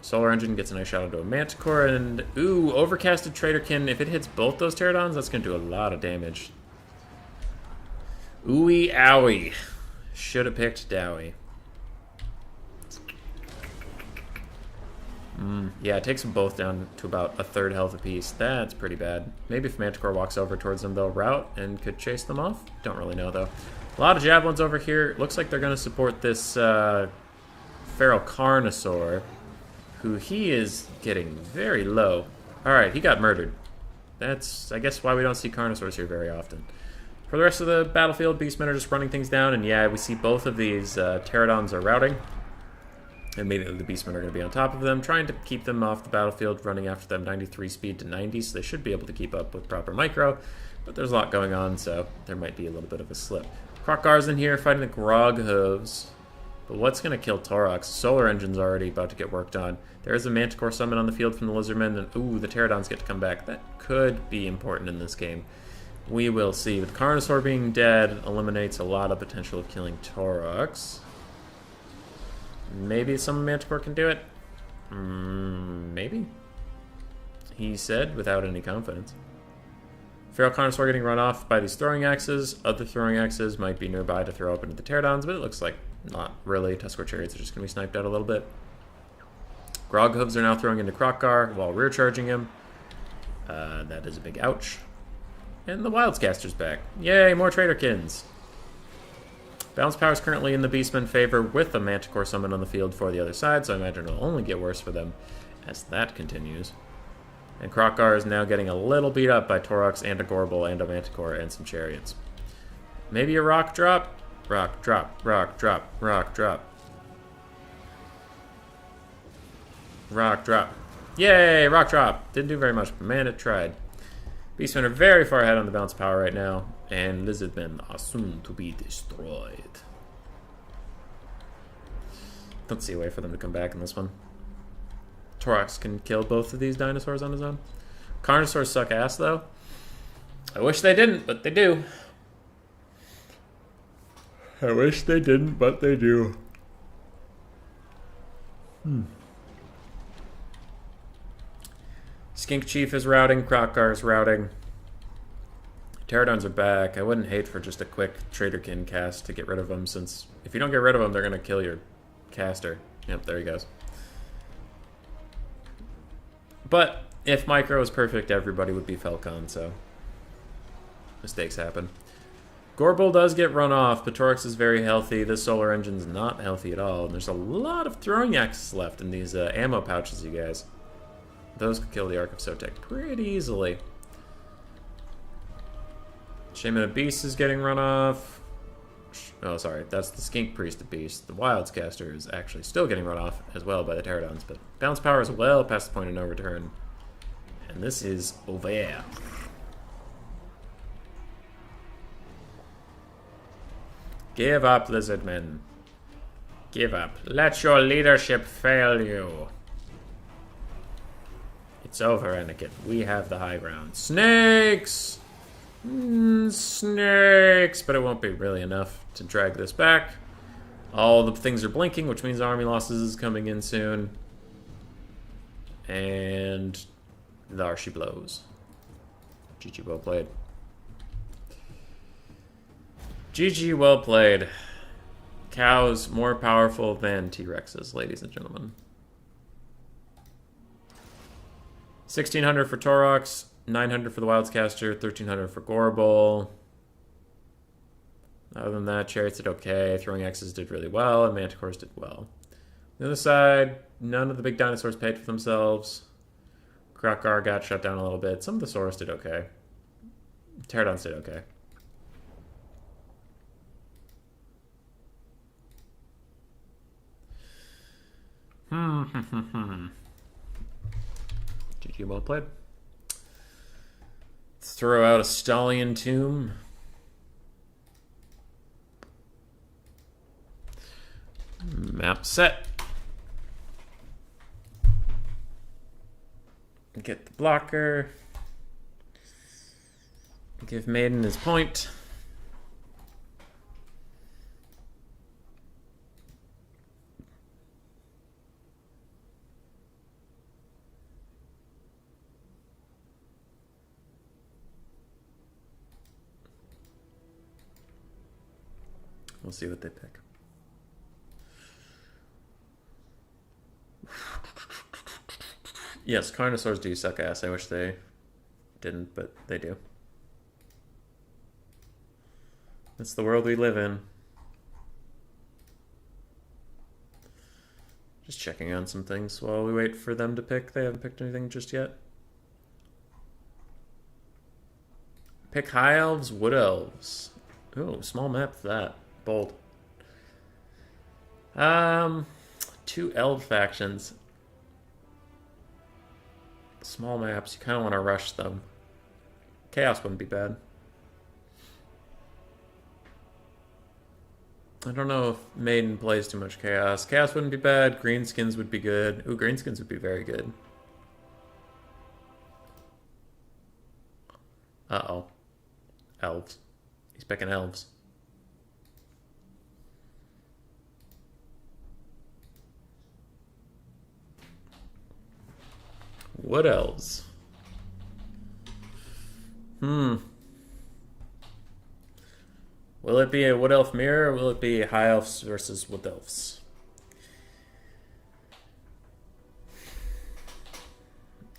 S1: Solar Engine gets a nice shot into a Manticore, and ooh, Overcasted Traderkin. If it hits both those Pterodons, that's going to do a lot of damage. Ooey owie. Should have picked Dowie. Yeah, it takes them both down to about 1/3 health apiece. That's pretty bad. Maybe if Manticore walks over towards them, they'll rout and could chase them off. Don't really know, though. A lot of Javelins over here. Looks like they're going to support this Feral Carnosaur, who he is getting very low. Alright, he got murdered. That's, I guess, why we don't see Carnosaurs here very often. For the rest of the battlefield, Beastmen are just running things down, and yeah, we see both of these Pterodons are routing. Immediately the Beastmen are going to be on top of them, trying to keep them off the battlefield, running after them 93 speed to 90, so they should be able to keep up with proper micro. But there's a lot going on, so there might be a little bit of a slip. Krokgar's in here fighting the Grog Hooves. But what's going to kill Torox? Solar Engine's already about to get worked on. There is a Manticore summon on the field from the Lizardmen, and ooh, the Pterodons get to come back. That could be important in this game. We will see. With Carnosaur being dead, eliminates a lot of potential of killing Torox. Maybe some Manticore can do it? Maybe. He said, without any confidence. Feral Carnosaur getting run off by these throwing axes. Other throwing axes might be nearby to throw up into the Pterodons, but it looks like not really. Tuskar Chariots are just going to be sniped out a little bit. Grog Hooves are now throwing into Krokgar while rear charging him. That is a big ouch. And the Wildscaster's back. Yay, more Traderkins. Balance Power is currently in the Beastmen favor with a Manticore summon on the field for the other side, so I imagine it'll only get worse for them as that continues. And Krokgar is now getting a little beat up by Torox and a Gorbel and a Manticore and some Chariots. Maybe a Rock Drop? Rock Drop, Rock Drop, Rock Drop. Rock Drop. Yay, Rock Drop! Didn't do very much, but man, it tried. Beastmen are very far ahead on the bounce power right now, and Lizardmen are soon to be destroyed. Don't see a way for them to come back in this one. Torox can kill both of these dinosaurs on his own. Carnosaurs suck ass, though. I wish they didn't, but they do. I wish they didn't, but they do. Skink Chief is routing, Krokgar is routing. Pterodons are back. I wouldn't hate for just a quick Traderkin cast to get rid of them, since if you don't get rid of them, they're going to kill your caster. Yep, there he goes. But if Micro is perfect, everybody would be Falcon, so mistakes happen. Gorbel does get run off, but Torox is very healthy. This Solar Engine's not healthy at all, and there's a lot of throwing axes left in these ammo pouches, you guys. Those could kill the Ark of Sotek pretty easily. Shaman of Beasts is getting run off. Oh, sorry, that's the Skink Priest of Beasts. The Wildscaster is actually still getting run off as well by the Pterodons, but bounce power is well past the point of no return. And this is over. Give up, Lizardmen. Give up. Let your leadership fail you. It's over, Anakin. We have the high ground. Snakes! Snakes! But it won't be really enough to drag this back. All the things are blinking, which means army losses is coming in soon. And there she blows. GG, well played. GG, well played. Cows more powerful than T-Rexes, ladies and gentlemen. 1,600 for Torox, 900 for the Wildscaster, 1,300 for Gorbel. Other than that, Chariots did okay, Throwing Axes did really well, and Manticores did well. On the other side, none of the big dinosaurs paid for themselves. Krokgar got shut down a little bit. Some of the Saurus did okay. Pterodons did okay. GG, well played. Let's throw out a Stallion Tomb. Map set. Get the blocker. Give Maiden his point. We'll see what they pick. Yes, Carnosaurs do suck ass. I wish they didn't, but they do. That's the world we live in. Just checking on some things while we wait for them to pick. They haven't picked anything just yet. Pick High Elves, Wood Elves. Ooh, small map for that. Bold. 2 Elf factions. Small maps, you kind of want to rush them. Chaos wouldn't be bad. I don't know if Maiden plays too much Chaos. Chaos wouldn't be bad. Greenskins would be good. Ooh, Greenskins would be very good. Uh-oh. Elves. He's picking elves. Wood elves. Will it be a wood elf mirror, or will it be high elves versus wood elves?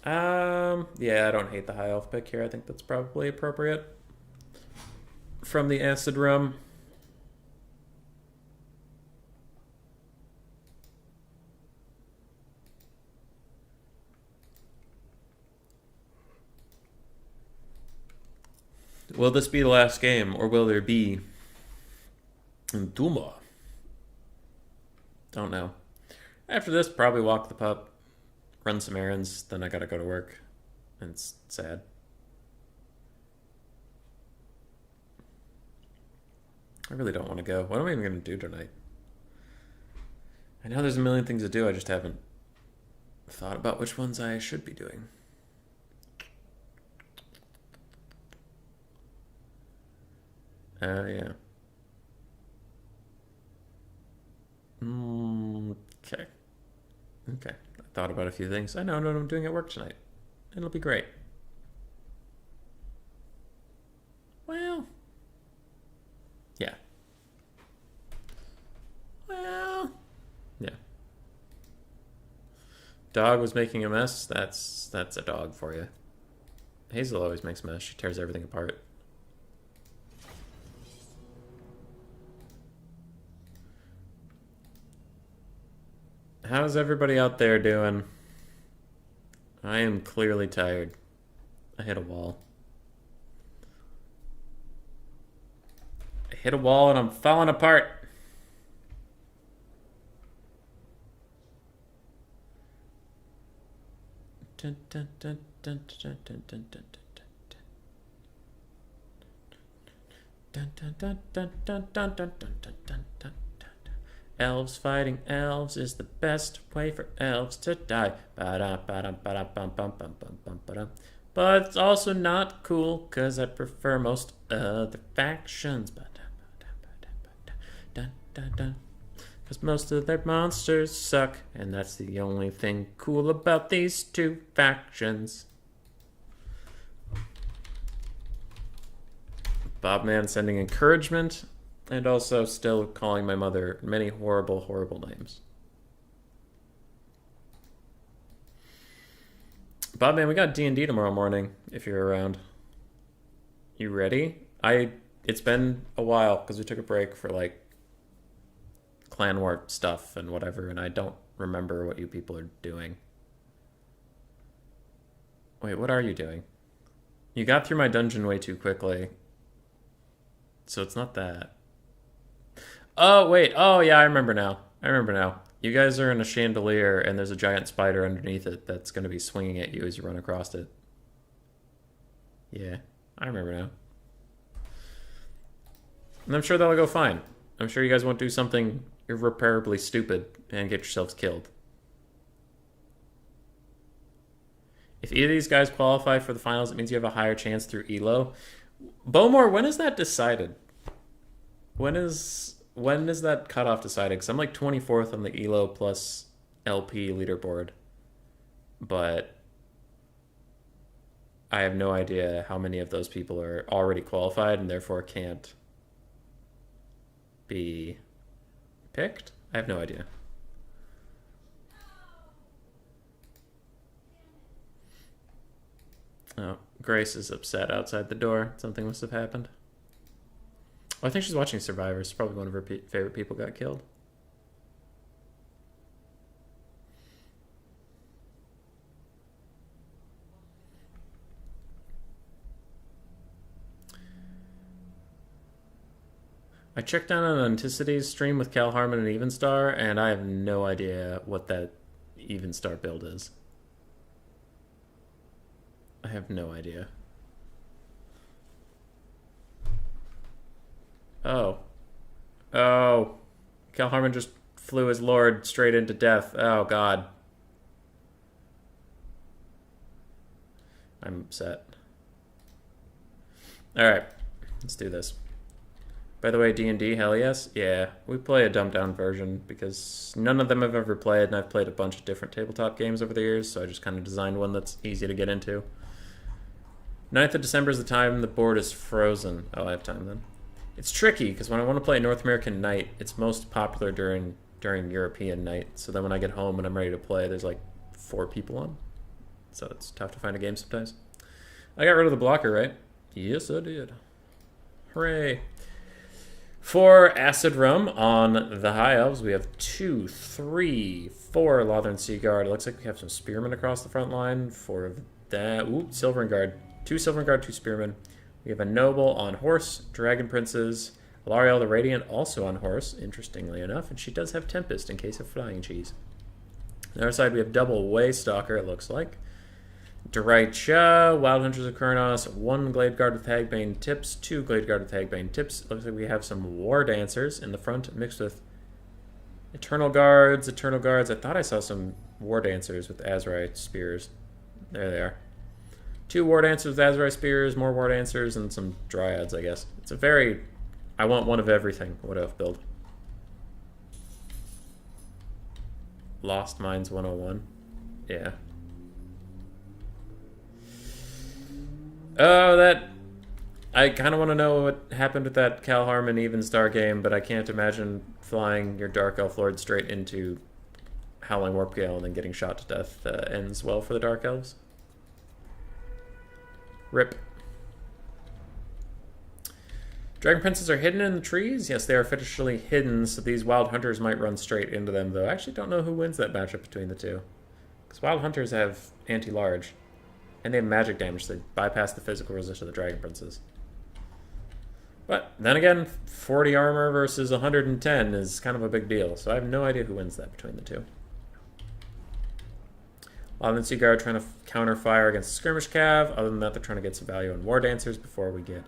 S1: Yeah, I don't hate the high elf pick here. I think that's probably appropriate. From the acid rum. Will this be the last game, or will there be Duma? Don't know. After this, probably walk the pup, run some errands, then I gotta go to work. And it's sad. I really don't want to go. What am I even going to do tonight? I know there's a million things to do, I just haven't thought about which ones I should be doing. Yeah. Okay. Okay. I thought about a few things. I know what I'm doing at work tonight. It'll be great. Well. Yeah. Well. Yeah. Dog was making a mess. That's a dog for you. Hazel always makes a mess. She tears everything apart. How's everybody out there doing? I am clearly tired. I hit a wall. I hit a wall and I'm falling apart. Dun, dun, dun, dun, dun, dun, dun, dun, dun, dun, dun, dun, dun, dun, dun, dun, dun, dun, dun. Elves fighting elves is the best way for elves to die. But it's also not cool, cause I prefer most other factions. Cause most of their monsters suck, and that's the only thing cool about these two factions. Bobman sending encouragement. And also still calling my mother many horrible, horrible names. Bobman, we got D&D tomorrow morning, if you're around. You ready? It's been a while, because we took a break for, like, clan war stuff and whatever, and I don't remember what you people are doing. Wait, what are you doing? You got through my dungeon way too quickly. So it's not that. Oh, wait. Oh, yeah, I remember now. You guys are in a chandelier, and there's a giant spider underneath it that's going to be swinging at you as you run across it. Yeah, I remember now. And I'm sure that'll go fine. I'm sure you guys won't do something irreparably stupid and get yourselves killed. If either of these guys qualify for the finals, it means you have a higher chance through ELO. Bowmore, when is that decided? When is that cutoff decided? Because I'm like 24th on the ELO plus LP leaderboard. But I have no idea how many of those people are already qualified and therefore can't be picked. I have no idea. Oh, Grace is upset outside the door. Something must have happened. Oh, I think she's watching Survivors. Probably one of her favorite people got killed. I checked down on Anticity's stream with Cal Harmon and Evenstar, and I have no idea what that Evenstar build is. I have no idea. Oh. Oh. Cal Harmon just flew his lord straight into death. Oh, God. I'm upset. Alright, let's do this. By the way, D&D, hell yes? Yeah, we play a dumbed-down version because none of them I've ever played, and I've played a bunch of different tabletop games over the years, so I just kind of designed one that's easy to get into. 9th of December is the time the board is frozen. Oh, I have time then. It's tricky, because when I want to play North American Night, it's most popular during European Night, so then when I get home and I'm ready to play, there's like 4 people on. So it's tough to find a game sometimes. I got rid of the blocker, right? Yes, I did. Hooray. For Acid Rum on the High Elves, we have 2, 3, 4 Lothern Sea Guard. It looks like we have some Spearmen across the front line for that. Ooh, Silvern Guard. 2 Silvern Guard, 2 Spearmen. We have a Noble on horse, Dragon Princes, Alariel the Radiant also on horse, interestingly enough, and she does have Tempest in case of flying cheese. On the other side, we have double Waystalker, it looks like. Derecha, Wild Hunters of Kurnos, 1 Glade Guard with Hagbane Tips, 2 Glade Guard with Hagbane Tips. Looks like we have some War Dancers in the front mixed with Eternal Guards. I thought I saw some War Dancers with Azrai Spears. There they are. 2 War Dancers with Azrai Spears, more War Dancers, and some Dryads, I guess. It's a very... I want one of everything Wood Elf build. Lost Mines 101. Yeah. Oh, that... I kind of want to know what happened with that Cal Harmon Evenstar game, but I can't imagine flying your Dark Elf Lord straight into Howling Warp Gale and then getting shot to death ends well for the Dark Elves. Rip. Dragon Princes are hidden in the trees? Yes, they are officially hidden, so these Wild Hunters might run straight into them, though I actually don't know who wins that matchup between the two. Because Wild Hunters have anti-large. And they have magic damage, so they bypass the physical resist of the Dragon Princes. But then again, 40 armor versus 110 is kind of a big deal, so I have no idea who wins that between the two. Lothern Sea Guard trying to counter fire against the Skirmish Cav. Other than that, they're trying to get some value on War Dancers before we get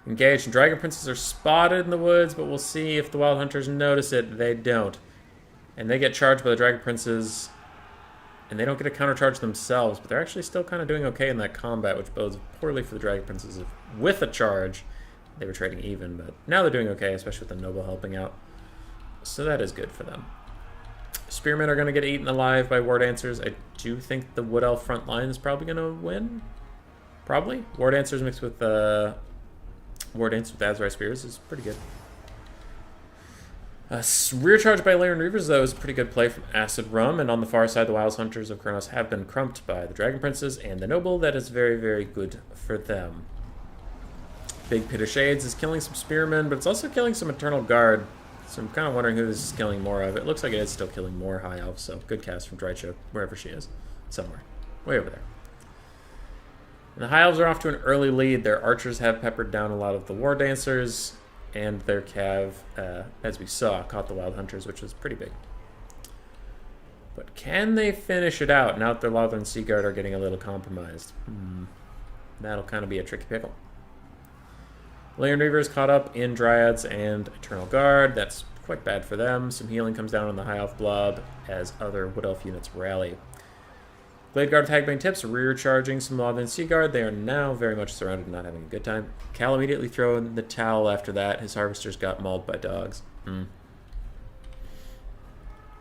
S1: engaged. And Dragon Princes are spotted in the woods, but we'll see if the Wild Hunters notice it. They don't. And they get charged by the Dragon Princes, and they don't get a countercharge themselves, but they're actually still kind of doing okay in that combat, which bodes poorly for the Dragon Princes. If with a charge, they were trading even, but now they're doing okay, especially with the Noble helping out. So that is good for them. Spearmen are going to get eaten alive by War Dancers. I do think the Wood Elf front line is probably going to win. Probably. War Dancers mixed with War Dance with Azrai Spears is pretty good. Rear charge by Laird Reavers, though, is a pretty good play from Acid Rum, and on the far side, the Wild Hunters of Kurnos have been crumped by the Dragon Princes and the Noble. That is very, very good for them. Big Pit of Shades is killing some Spearmen, but it's also killing some Eternal Guard, so I'm kind of wondering who this is killing more of. It looks like it is still killing more High Elves, so good cast from Drychoke, wherever she is. Somewhere. Way over there. And the High Elves are off to an early lead. Their archers have peppered down a lot of the War Dancers, and their Cav, as we saw, caught the Wild Hunters, which was pretty big. But can they finish it out now that their Lothern Sea Guard are getting a little compromised? That'll kind of be a tricky pickle. Laird Reavers caught up in Dryads and Eternal Guard. That's quite bad for them. Some healing comes down on the High Elf Blob as other Wood Elf units rally. Glade Guard with Hagbane Tips, rear charging some Lothern Sea Guard. They are now very much surrounded and not having a good time. Cal immediately throwing the towel after that. His harvesters got mauled by dogs.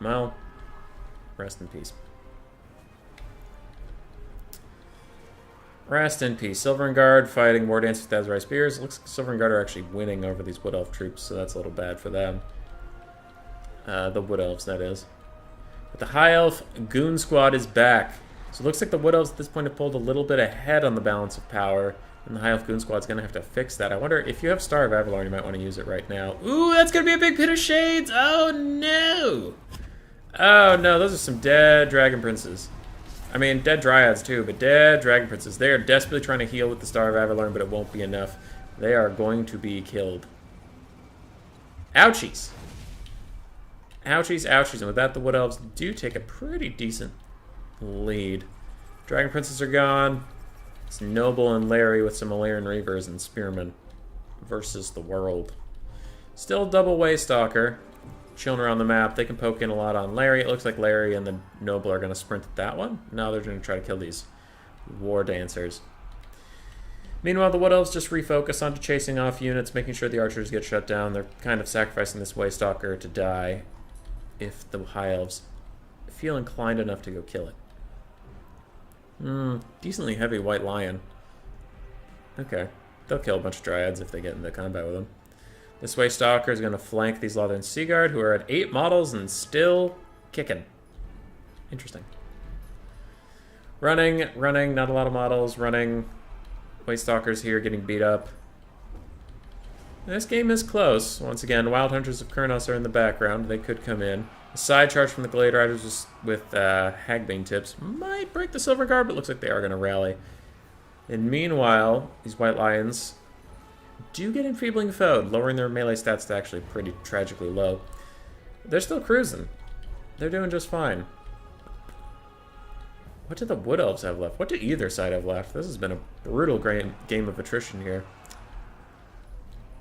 S1: Well, rest in peace. Rest in peace. Silvern Guard fighting War Dance with Azrai Spears. Looks like Silvern Guard are actually winning over these Wood Elf troops, so that's a little bad for them. The Wood Elves, that is. But the High Elf Goon Squad is back. So it looks like the Wood Elves at this point have pulled a little bit ahead on the balance of power, and the High Elf Goon Squad's going to have to fix that. I wonder if you have Star of Avalon, you might want to use it right now. Ooh, that's going to be a big Pit of Shades! Oh, no! Oh, no, those are some dead Dragon Princes. I mean, dead Dryads too, but dead Dragon Princes. They are desperately trying to heal with the Star of Avalon, but it won't be enough. They are going to be killed. Ouchies! Ouchies, ouchies. And with that, the Wood Elves do take a pretty decent lead. Dragon Princes are gone. It's Noble and Larry with some Malayan Reavers and Spearmen versus the world. Still double Waystalker. chilling around the map. They can poke in a lot on Larry. It looks like Larry and the Noble are going to sprint at that one. Now they're going to try to kill these War Dancers. Meanwhile, the Wood Elves just refocus onto chasing off units, making sure the archers get shut down. They're kind of sacrificing this Waystalker to die if the High Elves feel inclined enough to go kill it. Decently heavy White Lion. Okay. They'll kill a bunch of Dryads if they get into combat with them. This Waystalker is going to flank these Lothern Seaguard, who are at 8 models and still kicking. Interesting. Running, not a lot of models, running. Waystalkers here getting beat up. This game is close. Once again, Wild Hunters of Kurnos are in the background. They could come in. A side charge from the Glade Riders with Hagbane tips might break the Silver Guard, but looks like they are going to rally. And meanwhile, these White Lions do get enfeebling foed, lowering their melee stats to actually pretty tragically low. They're still cruising. They're doing just fine. What do the Wood Elves have left? What do either side have left? This has been a brutal game of attrition here.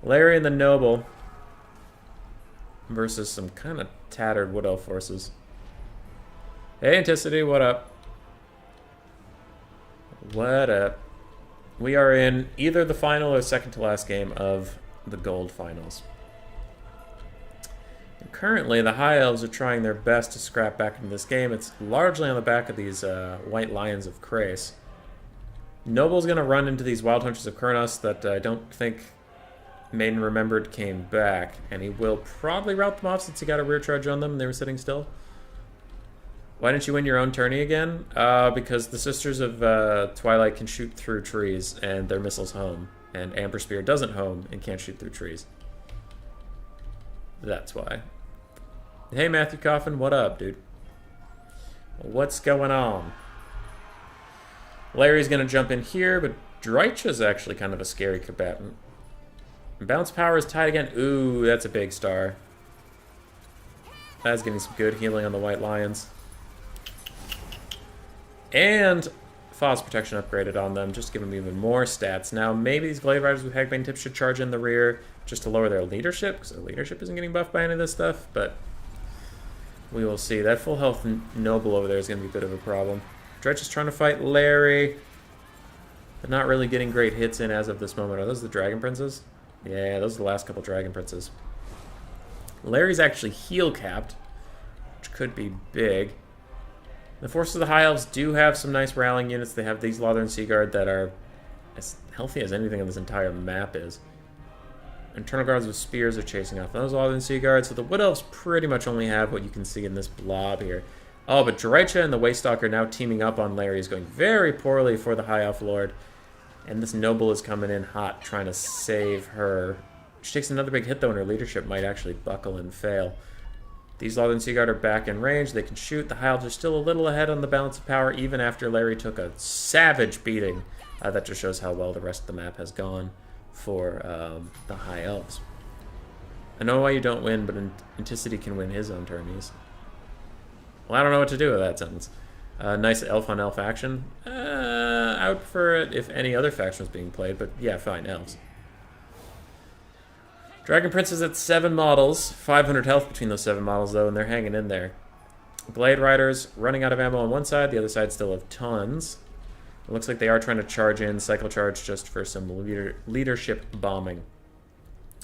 S1: Larry and the Noble versus some kind of tattered Wood Elf forces. Hey, Anticity, what up? What up? We are in either the final or second to last game of the Gold Finals. And currently, the High Elves are trying their best to scrap back into this game. It's largely on the back of these White Lions of Krace. Noble's going to run into these Wild Hunters of Kurnos that I don't think Maiden remembered came back. And he will probably rout them off since he got a rear charge on them and they were sitting still. Why didn't you win your own tourney again? Because the Sisters of Twilight can shoot through trees and their missiles home. And Amber Spear doesn't home and can't shoot through trees. That's why. Hey, Matthew Coffin, what up, dude? What's going on? Larry's going to jump in here, but Drycha's actually kind of a scary combatant. Bounce power is tied again. Ooh, that's a big star. That's getting some good healing on the White Lions. And Foz protection upgraded on them, just to give them even more stats. Now, maybe these Glade Riders with Hagbane tips should charge in the rear just to lower their leadership, because their leadership isn't getting buffed by any of this stuff, but we will see. That full health Noble over there is going to be a bit of a problem. Dredge is trying to fight Larry, but not really getting great hits in as of this moment. Are those the Dragon Princes? Yeah, those are the last couple Dragon Princes. Larry's actually heal capped, which could be big. The forces of the High Elves do have some nice rallying units. They have these Lothern Seaguard that are as healthy as anything on this entire map is. Internal Guards with spears are chasing off those Lothern Seaguards, so the Wood Elves pretty much only have what you can see in this blob here. Oh, but Drycha and the Waystalker now teaming up on Larry is going very poorly for the High Elf Lord. And this Noble is coming in hot, trying to save her. She takes another big hit, though, and her leadership might actually buckle and fail. These Lothern Seaguard are back in range. They can shoot. The High Elves are still a little ahead on the balance of power, even after Larry took a savage beating. That just shows how well the rest of the map has gone for the High Elves. I know why you don't win, but Anticity can win his own tourneys. Well, I don't know what to do with that sentence. Nice elf-on-elf action. I would prefer it if any other faction was being played, but yeah, fine, elves. Dragon Prince is at 7 models. 500 health between those 7 models, though, and they're hanging in there. Glade Riders running out of ammo on one side. The other side still have tons. It looks like they are trying to charge in, cycle charge just for some leadership bombing.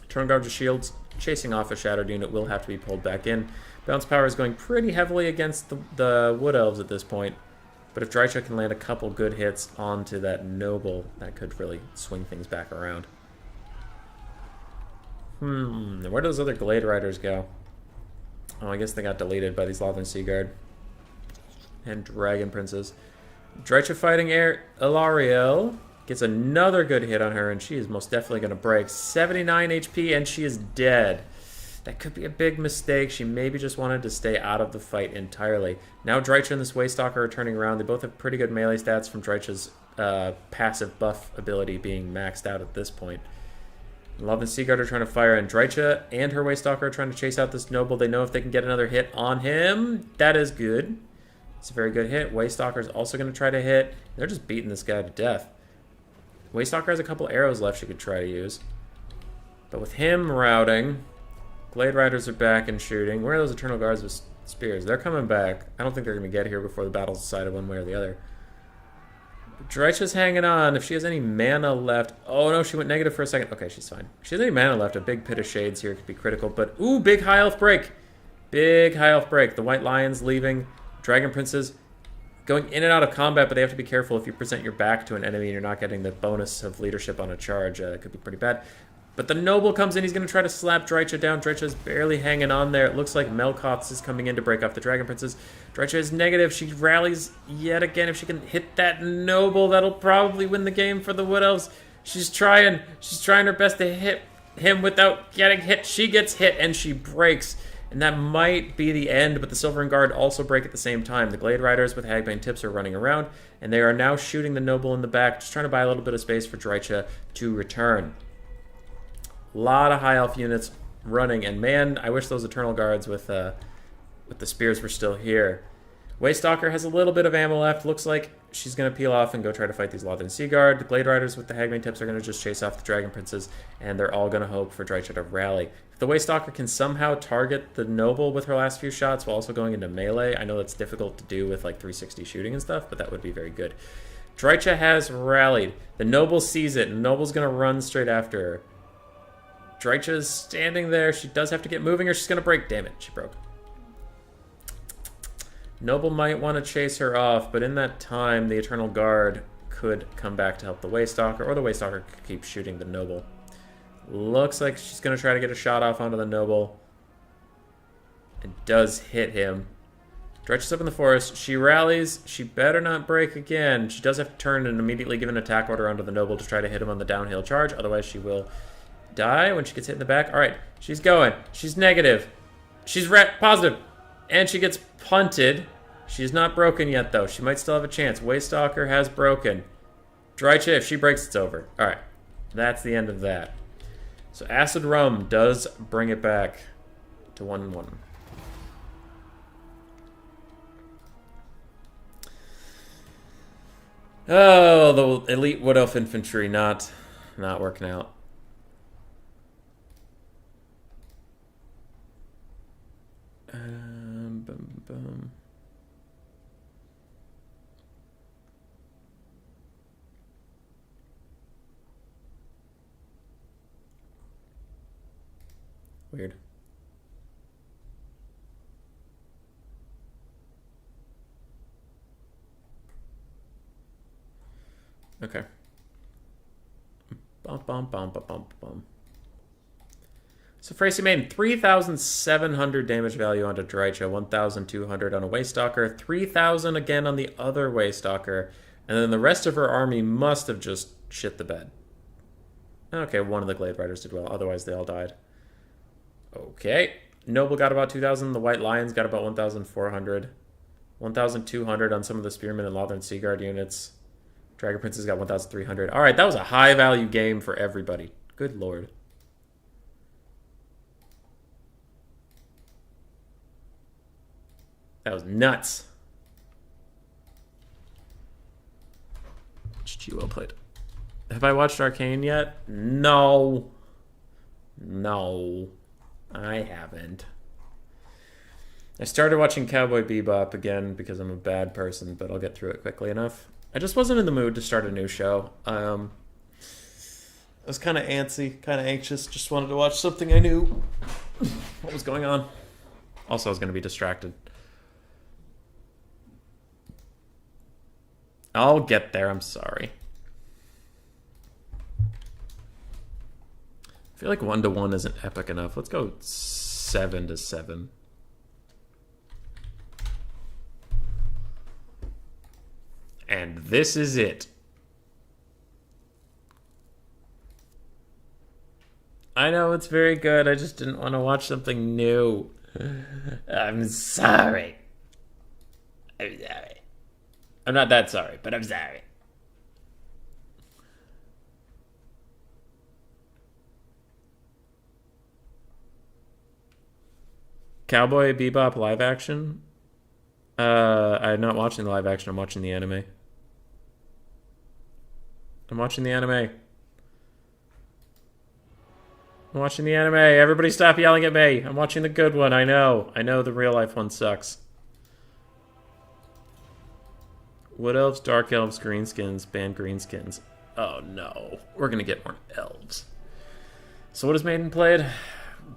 S1: Turn Guard with shields, chasing off a Shattered unit, will have to be pulled back in. Bounce power is going pretty heavily against the Wood Elves at this point. But if Drycha can land a couple good hits onto that Noble, that could really swing things back around. Where do those other Glade Riders go? Oh, I guess they got deleted by these Lothern Seaguard and Dragon Princes. Drycha fighting Ilariel gets another good hit on her, and she is most definitely going to break. 79 HP, and she is dead. That could be a big mistake. She maybe just wanted to stay out of the fight entirely. Now Drycha and this Waystalker are turning around. They both have pretty good melee stats from Drycha's passive buff ability being maxed out at this point. Love and Seaguard are trying to fire, and Drycha and her Waystalker are trying to chase out this Noble. They know if they can get another hit on him, that is good. It's a very good hit. Waystalker is also going to try to hit. They're just beating this guy to death. Waystalker has a couple arrows left she could try to use. But with him routing, Glade Riders are back and shooting. Where are those Eternal Guards with spears? They're coming back. I don't think they're going to get here before the battle's decided one way or the other. Dreicha's hanging on. If she has any mana left... Oh, no, she went negative for a second. Okay, she's fine. If she has any mana left, a big Pit of Shades here could be critical. But, ooh, big high elf break. Big high elf break. The White Lions leaving. Dragon Princes going in and out of combat, but they have to be careful if you present your back to an enemy and you're not getting the bonus of leadership on a charge. It could be pretty bad. But the Noble comes in. He's going to try to slap Dreicha down. Dreicha's barely hanging on there. It looks like Melkoth's is coming in to break off the Dragon Princes. Dreicha is negative. She rallies yet again. If she can hit that Noble, that'll probably win the game for the Wood Elves. She's trying her best to hit him without getting hit. She gets hit and she breaks. And that might be the end, but the Silvern Guard also break at the same time. The Glade Riders with Hagbane tips are running around, and they are now shooting the Noble in the back, just trying to buy a little bit of space for Dreicha to return. A lot of high elf units running, and man, I wish those Eternal Guards with the spears were still here. Waystalker has a little bit of ammo left. Looks like she's going to peel off and go try to fight these Lothern Sea Guard. The Glade Riders with the Hagbane tips are going to just chase off the Dragon Princes, and they're all going to hope for Dreicha to rally. If the Waystalker can somehow target the Noble with her last few shots while also going into melee, I know that's difficult to do with like 360 shooting and stuff, but that would be very good. Dreicha has rallied. The Noble sees it, and the Noble's going to run straight after her. Dreicha's standing there. She does have to get moving or she's going to break. Damn it, she broke. Noble might want to chase her off, but in that time, the Eternal Guard could come back to help the Waystalker, or the Waystalker could keep shooting the Noble. Looks like she's going to try to get a shot off onto the Noble. It does hit him. Dreicha's up in the forest. She rallies. She better not break again. She does have to turn and immediately give an attack order onto the Noble to try to hit him on the downhill charge, otherwise she will die when she gets hit in the back. All right, she's going. She's negative. She's positive. And she gets punted. She's not broken yet, though. She might still have a chance. Waystalker has broken. Dreicha, if she breaks, it's over. All right, that's the end of that. So Acid Rum does bring it back to 1-1. Oh, the elite Wood Elf infantry not working out. Boom. Weird. Okay. Bum. So Fracy Maiden, 3,700 damage value onto Dreicha, 1,200 on a Waystalker, 3,000 again on the other Waystalker, and then the rest of her army must have just shit the bed. Okay, one of the Glade Riders did well, otherwise they all died. Okay, Noble got about 2,000, the White Lions got about 1,400, 1,200 on some of the Spearmen and Lothern Sea Guard units. Dragon Princes got 1,300. All right, that was a high-value game for everybody. Good lord. That was nuts. GG, well played. Have I watched Arcane yet? No. No, I haven't. I started watching Cowboy Bebop again because I'm a bad person, but I'll get through it quickly enough. I just wasn't in the mood to start a new show. I was kind of antsy, kind of anxious. Just wanted to watch something I knew what was going on. Also, I was going to be distracted. I'll get there, I'm sorry. I feel like 1-1 isn't epic enough. Let's go 7-7. And this is it. I know it's very good. I just didn't want to watch something new. I'm sorry. I'm sorry. I'm not that sorry, but I'm sorry. Cowboy Bebop live action? I'm not watching the live action. I'm watching the anime. I'm watching the anime. Everybody stop yelling at me. I'm watching the good one. I know the real life one sucks. Wood Elves, Dark Elves, Greenskins, ban Greenskins. Oh no. We're gonna get more Elves. So what has Maiden played?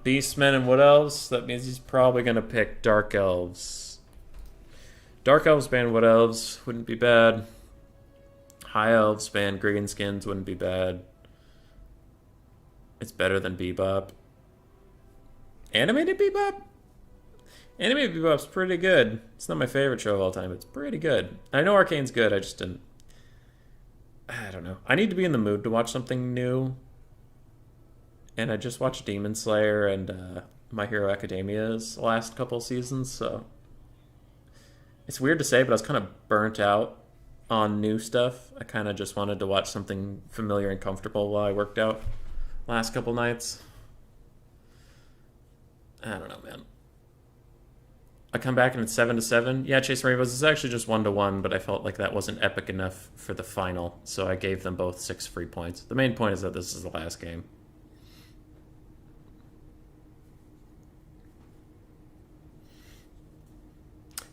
S1: Beastmen and Wood Elves. That means he's probably gonna pick Dark Elves. Dark Elves ban Wood Elves. Wouldn't be bad. High Elves ban Greenskins. Wouldn't be bad. It's better than Bebop. Animated Bebop? Animated Bebop's pretty good. It's not my favorite show of all time, but it's pretty good. I know Arcane's good, I just didn't... I don't know. I need to be in the mood to watch something new. And I just watched Demon Slayer and My Hero Academia's last couple seasons, so... It's weird to say, but I was kind of burnt out on new stuff. I kind of just wanted to watch something familiar and comfortable while I worked out last couple nights. I don't know, man. I come back and it's 7-7. Yeah, Chase Rainbows is actually just 1-1, but I felt like that wasn't epic enough for the final, so I gave them both 6 free points. The main point is that this is the last game.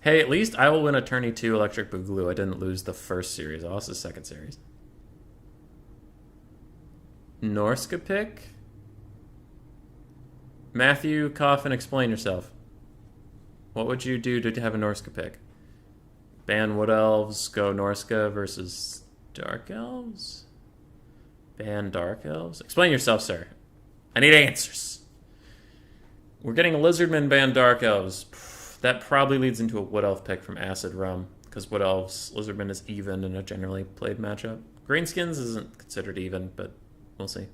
S1: Hey, at least I will win Attorney 2 Electric Boogaloo. I didn't lose the first series. I lost the second series. Norska pick? Matthew, Coffin, explain yourself. What would you do to have a Norska pick? Ban Wood Elves, go Norska versus Dark Elves? Ban Dark Elves? Explain yourself, sir. I need answers. We're getting a Lizardmen ban Dark Elves. That probably leads into a Wood Elf pick from Acid Rum, because Wood Elves, Lizardmen is even in a generally played matchup. Greenskins isn't considered even, but we'll see.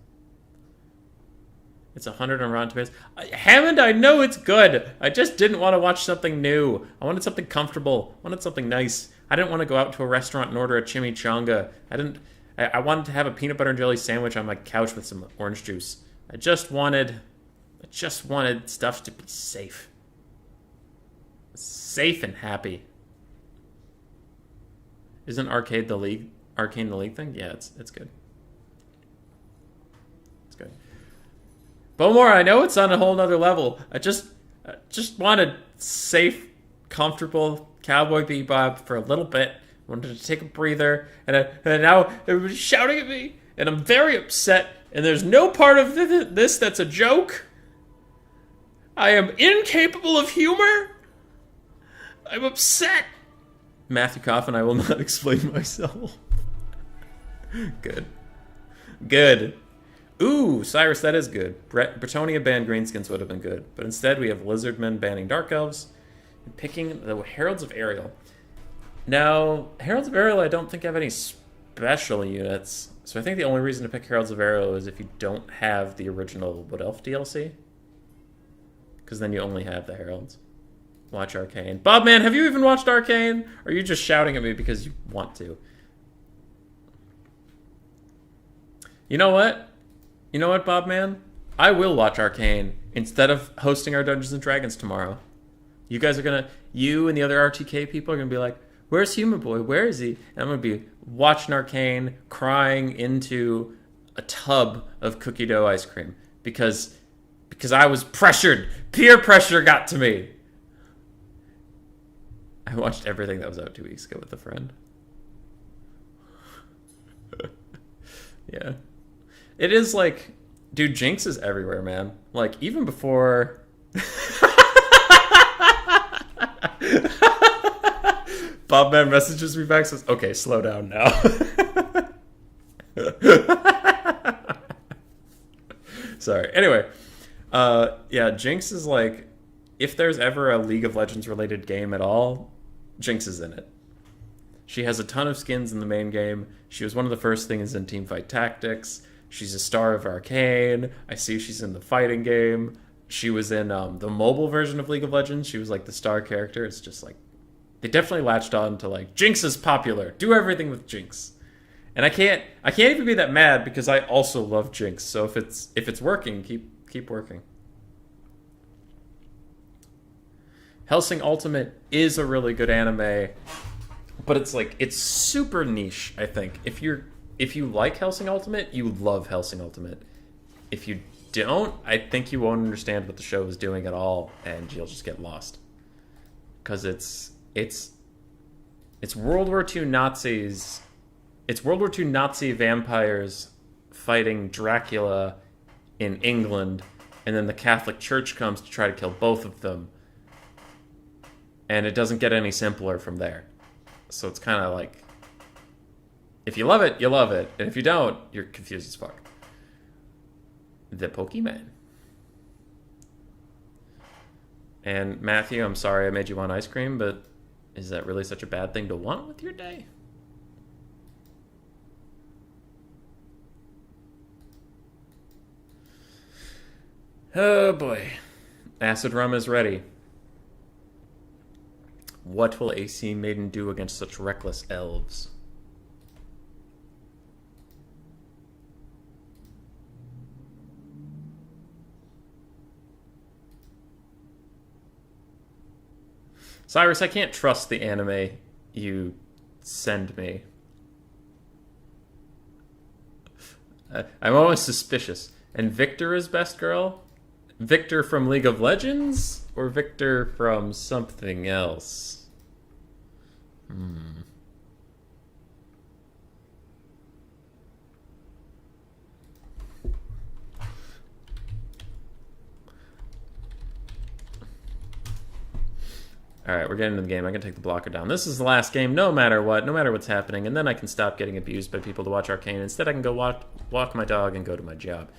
S1: It's 100 on Rotten Tomatoes. Hammond, I know it's good. I just didn't want to watch something new. I wanted something comfortable. I wanted something nice. I didn't want to go out to a restaurant and order a chimichanga. I wanted to have a peanut butter and jelly sandwich on my couch with some orange juice. I just wanted stuff to be safe. Safe and happy. Isn't Arcane the League thing? Yeah, it's good. It's good. Bowmore, I know it's on a whole nother level. I just wanted safe, comfortable Cowboy Bebop for a little bit. Wanted to take a breather, and now everybody's shouting at me, and I'm very upset. And there's no part of this that's a joke. I am incapable of humor. I'm upset. Matthew Coffin, I will not explain myself. Good. Ooh, Cyrus, that is good. Bretonia banned Greenskins would have been good. But instead, we have Lizardmen banning Dark Elves and picking the Heralds of Ariel. Now, Heralds of Ariel, I don't think have any special units. So I think the only reason to pick Heralds of Ariel is if you don't have the original Wood Elf DLC. Because then you only have the Heralds. Watch Arcane. Bobman, have you even watched Arcane? Or are you just shouting at me because you want to? You know what? Bobman? I will watch Arcane instead of hosting our Dungeons and Dragons tomorrow. You guys are gonna... You and the other RTK people are gonna be like, where's Human Boy? Where is he? And I'm gonna be watching Arcane, crying into a tub of cookie dough ice cream. Because I was pressured. Peer pressure got to me. I watched everything that was out 2 weeks ago with a friend. Yeah. It is like... Dude, Jinx is everywhere, man. Like, even before... Bobman messages me back, says, okay, slow down now. Sorry. Anyway. Yeah, Jinx is like... If there's ever a League of Legends related game at all, Jinx is in it. She has a ton of skins in the main game. She was one of the first things in Teamfight Tactics. She's a star of Arcane. I see she's in the fighting game. She was in the mobile version of League of Legends. She was like the star character. It's just like... They definitely latched on to like, Jinx is popular. Do everything with Jinx. And I can't even be that mad because I also love Jinx. So if it's working, keep working. Hellsing Ultimate is a really good anime, but it's super niche, I think. If you like Hellsing Ultimate, you love Hellsing Ultimate. If you don't, I think you won't understand what the show is doing at all, and you'll just get lost. Because it's World War II Nazis. It's World War II Nazi vampires fighting Dracula in England, and then the Catholic Church comes to try to kill both of them. And it doesn't get any simpler from there. So it's kind of like, if you love it, you love it. And if you don't, you're confused as fuck. The Pokemon. And Matthew, I'm sorry I made you want ice cream, but is that really such a bad thing to want with your day? Oh boy. Acid rum is ready. What will AC Maiden do against such reckless elves? Cyrus, I can't trust the anime you send me. I'm always suspicious. And Victor is best girl? Victor from League of Legends? Or Victor from something else? Alright, we're getting into the game. I can take the blocker down. This is the last game, no matter what, no matter what's happening, and then I can stop getting abused by people to watch Arcane. Instead, I can go walk my dog and go to my job.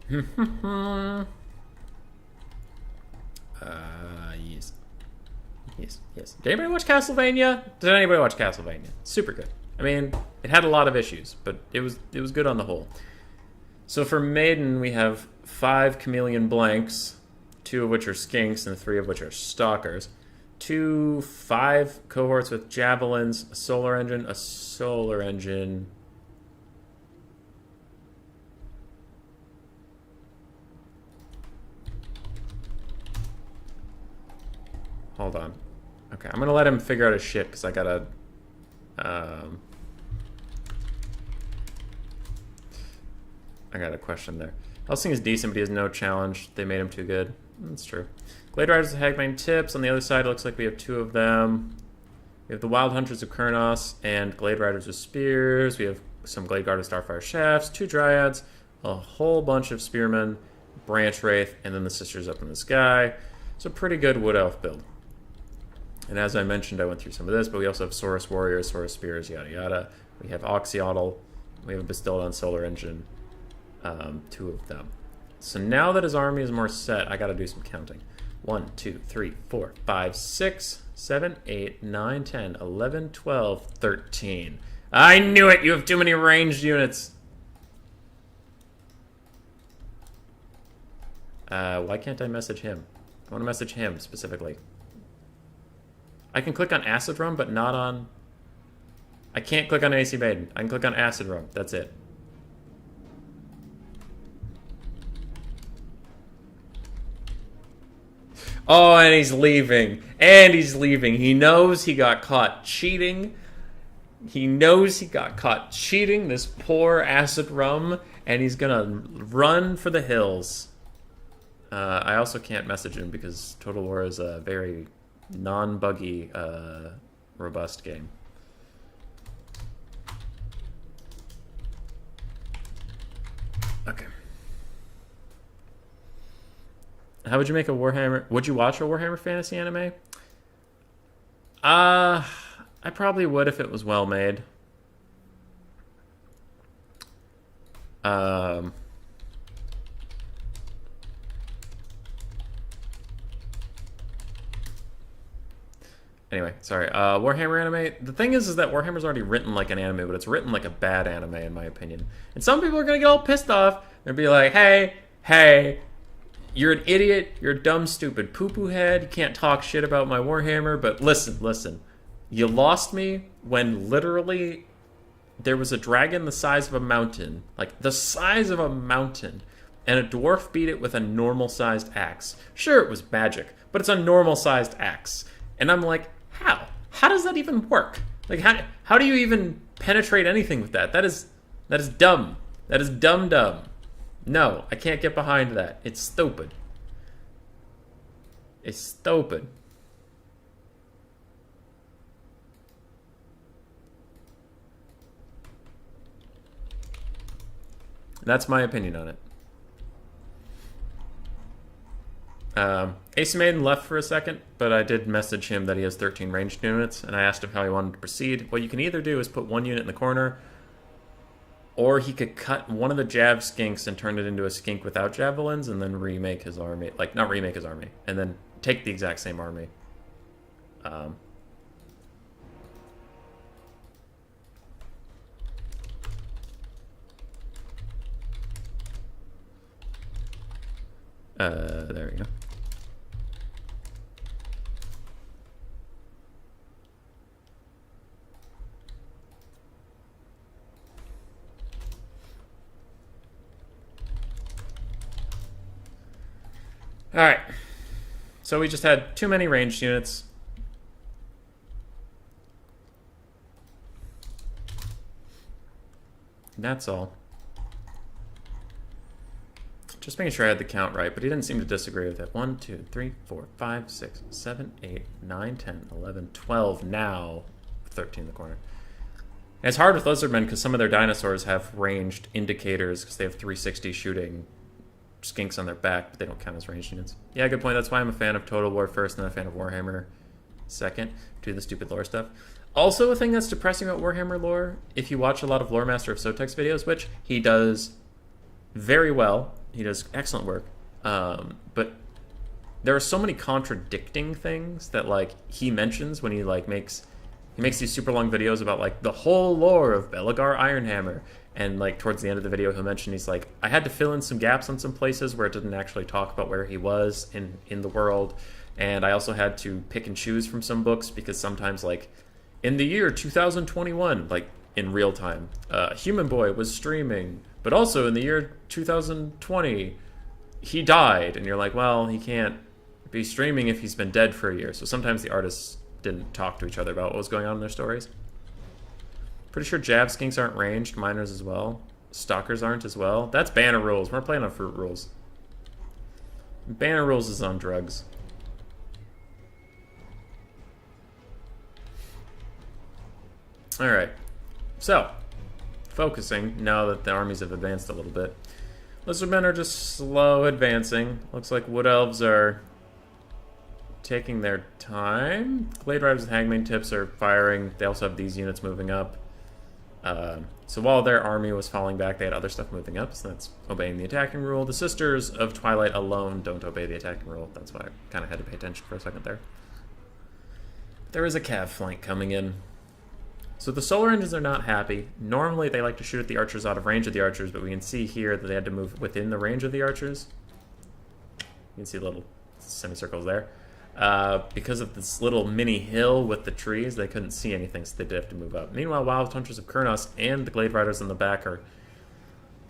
S1: Yes. Yes. Did anybody watch Castlevania? Did anybody watch Castlevania? Super good. I mean, it had a lot of issues, but it was good on the whole. So for Maiden, we have 5 chameleon blanks, 2 of which are skinks and 3 of which are stalkers. 5 cohorts with javelins, a solar engine. Hold on. Okay, I'm gonna let him figure out his shit because I gotta. I got a question there. Helsing is decent, but he has no challenge. They made him too good. That's true. Glade Riders of Hagmane tips. On the other side, it looks like we have 2 of them. We have the Wild Hunters of Kurnos and Glade Riders with spears. We have some Glade Guard of Starfire shafts, 2 Dryads, a whole bunch of Spearmen, Branch Wraith, and then the Sisters up in the sky. It's a pretty good Wood Elf build. And as I mentioned, I went through some of this, but we also have Saurus Warriors, Saurus Spears, yada yada. We have Oxyotl. We have a Bestilled on Solar Engine. 2 of them. So now that his army is more set, I gotta do some counting. 1, 2, 3, 4, 5, 6, 7, 8, 9, 10, 11, 12, 13. I knew it! You have too many ranged units! Why can't I message him? I want to message him, specifically. I can click on Acid Rum, but not on... I can't click on AC Maiden. I can click on Acid Rum. That's it. Oh, and he's leaving. And he's leaving. He knows he got caught cheating. He knows he got caught cheating, this poor Acid Rum, and he's gonna run for the hills. I also can't message him because Total War is a very non-buggy, robust game. Okay. How would you make a Warhammer... Would you watch a Warhammer Fantasy anime? I probably would if it was well made. Anyway, sorry. Warhammer anime. The thing is that Warhammer's already written like an anime, but it's written like a bad anime, in my opinion. And some people are gonna get all pissed off and be like, hey, you're an idiot, you're a dumb, stupid poo-poo head, you can't talk shit about my Warhammer, but listen. You lost me when literally there was a dragon the size of a mountain, like the size of a mountain, and a dwarf beat it with a normal-sized axe. Sure, it was magic, but it's a normal-sized axe. And I'm like, how? How does that even work? Like, how do you even penetrate anything with that? That is dumb. That is dumb. No, I can't get behind that. It's stupid. It's stupid. That's my opinion on it. Ace Maiden left for a second, but I did message him that he has 13 ranged units, and I asked him how he wanted to proceed. What you can either do is put one unit in the corner, or he could cut one of the Jav Skinks and turn it into a Skink without Javelins, and then remake his army. Like, not remake his army, and then take the exact same army. There we go. Alright. So we just had too many ranged units. And that's all. Just making sure I had the count right, but he didn't seem to disagree with it. 1, 2, 3, 4, 5, 6, 7, 8, 9, 10, 11, 12. Now 13 in the corner. And it's hard with Lizardmen because some of their dinosaurs have ranged indicators because they have 360 shooting skinks on their back, but they don't count as ranged units. Yeah, good point. That's why I'm a fan of Total War first and then a fan of Warhammer second, to do the stupid lore stuff. Also, a thing that's depressing about Warhammer lore, if you watch a lot of Lore Master of Sotek's videos, which he does very well, he does excellent work, but there are so many contradicting things that like he mentions when he like makes these super long videos about like the whole lore of Belagar Ironhammer, and like towards the end of the video he'll mention he's like, I had to fill in some gaps on some places where it didn't actually talk about where he was in the world, and I also had to pick and choose from some books because sometimes like in the year 2021, like in real time, Human Boy was streaming, but also in the year 2020 he died, and you're like, well, he can't be streaming if he's been dead for a year. So sometimes the artists didn't talk to each other about what was going on in their stories. Pretty sure Jav Skinks aren't ranged, miners as well. Stalkers aren't as well. That's banner rules. We're playing on fruit rules. Banner rules is on drugs. Alright. So, focusing, now that the armies have advanced a little bit. Lizardmen are just slow advancing. Looks like Wood Elves are taking their time. Glade Riders and Hangman Tips are firing. They also have these units moving up. So while their army was falling back, they had other stuff moving up, so that's obeying the attacking rule. The Sisters of Twilight alone don't obey the attacking rule. That's why I kind of had to pay attention for a second there. There is a cav flank coming in. So the Solar Engines are not happy. Normally they like to shoot at the archers out of range of the archers, but we can see here that they had to move within the range of the archers. You can see little semicircles there. Because of this little mini hill with the trees, they couldn't see anything, so they did have to move up. Meanwhile, Wild Hunters of Kurnos and the Glade Riders in the back are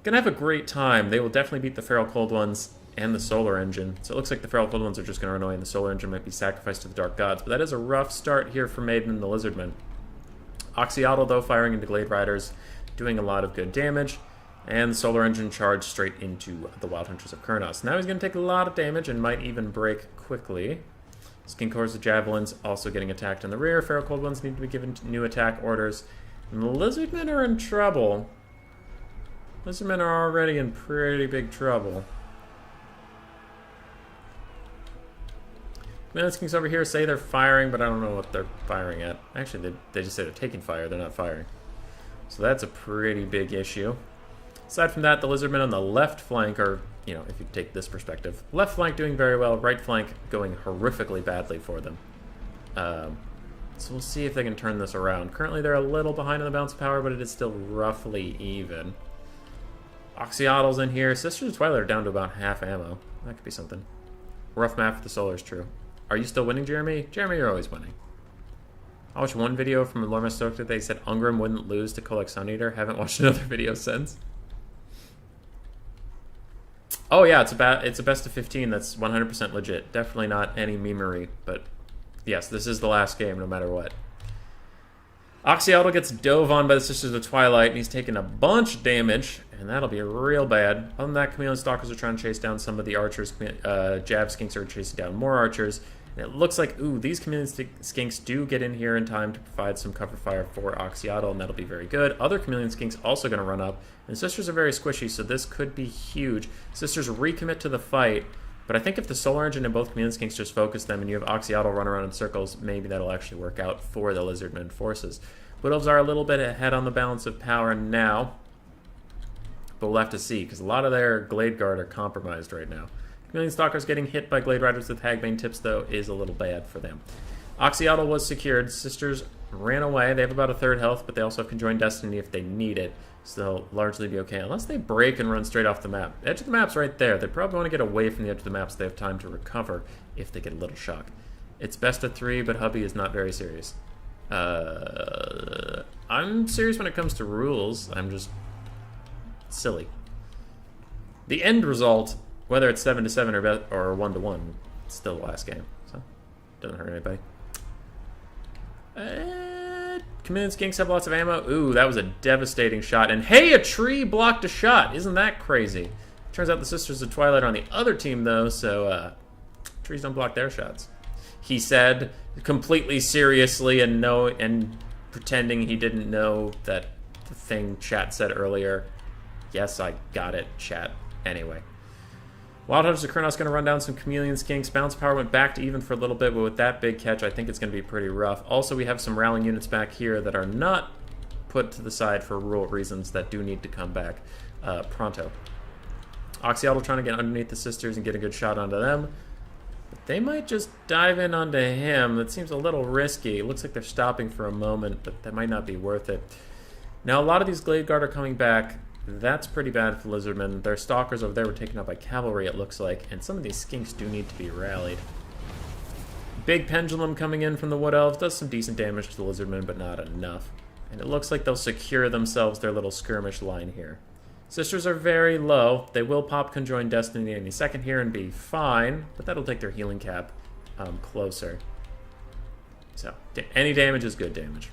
S1: gonna have a great time. They will definitely beat the Feral Cold Ones and the Solar Engine. So it looks like the Feral Cold Ones are just gonna run away, and the Solar Engine might be sacrificed to the Dark Gods. But that is a rough start here for Maiden and the Lizardmen. Oxyotl, though, firing into Glade Riders, doing a lot of good damage. And the Solar Engine charged straight into the Wild Hunters of Kurnos. Now he's going to take a lot of damage and might even break quickly. Skinkors of Javelins also getting attacked in the rear. Feral Cold Ones need to be given new attack orders. And the Lizardmen are in trouble. Lizardmen are already in pretty big trouble. Greenskins over here say they're firing, but I don't know what they're firing at. Actually, they just say they're taking fire. They're not firing. So that's a pretty big issue. Aside from that, the Lizardmen on the left flank are, you know, if you take this perspective, left flank doing very well, right flank going horrifically badly for them. So we'll see if they can turn this around. Currently, they're a little behind on the balance of power, but it is still roughly even. Oxyotl's in here. Sisters of Twilight are down to about half ammo. That could be something. Rough map for the Solar is true. Are you still winning, Jeremy? Jeremy, you're always winning. I watched one video from Lore Master that they said Ungrim wouldn't lose to Kolek Suneater. Haven't watched another video since. Oh yeah, it's a best of 15. That's 100% legit. Definitely not any memery, but yes, this is the last game no matter what. Oxyotl gets dove on by the Sisters of Twilight, and he's taking a bunch of damage, and that'll be real bad. Other than that, Chameleon Stalkers are trying to chase down some of the archers. Jab Skinks are chasing down more archers. And it looks like, ooh, these Chameleon Skinks do get in here in time to provide some cover fire for Oxyotl, and that'll be very good. Other Chameleon Skinks also going to run up. And Sisters are very squishy, so this could be huge. Sisters recommit to the fight, but I think if the Solar Engine and both Chameleon Skinks just focus them and you have Oxyotl run around in circles, maybe that'll actually work out for the Lizardmen forces. Wood Elves are a little bit ahead on the balance of power now, but we'll have to see, because a lot of their Glade Guard are compromised right now. Chameleon Stalkers getting hit by Glade Riders with Hagbane tips, though, is a little bad for them. Oxyotl was secured. Sisters ran away. They have about a third health, but they also have Conjoined Destiny if they need it, so they'll largely be okay, unless they break and run straight off the map. The edge of the map's right there. They probably want to get away from the edge of the map so they have time to recover if they get a little shock. It's best of 3, but Hubby is not very serious. I'm serious when it comes to rules. I'm just silly. The end result, whether it's 7-7 or 1-1, it's still the last game, so doesn't hurt anybody. Chameleon Skinks have lots of ammo. Ooh, that was a devastating shot. And hey, a tree blocked a shot. Isn't that crazy? Turns out the Sisters of Twilight are on the other team, though, so trees don't block their shots. He said, completely seriously and pretending he didn't know that the thing chat said earlier. Yes, I got it, chat. Anyway. Wild Hunters of Kurnos going to run down some Chameleon Skinks. Bounce power went back to even for a little bit, but with that big catch, I think it's going to be pretty rough. Also, we have some rallying units back here that are not put to the side for rule reasons that do need to come back pronto. Oxyotl trying to get underneath the Sisters and get a good shot onto them. But they might just dive in onto him. That seems a little risky. It looks like they're stopping for a moment, but that might not be worth it. Now, a lot of these Glade Guard are coming back. That's pretty bad for Lizardmen. Their Stalkers over there were taken out by cavalry, it looks like, and some of these Skinks do need to be rallied. Big Pendulum coming in from the Wood Elves does some decent damage to the Lizardmen, but not enough. And it looks like they'll secure themselves their little skirmish line here. Sisters are very low. They will pop Conjoined Destiny any second here and be fine, but that'll take their healing cap closer. So, any damage is good damage.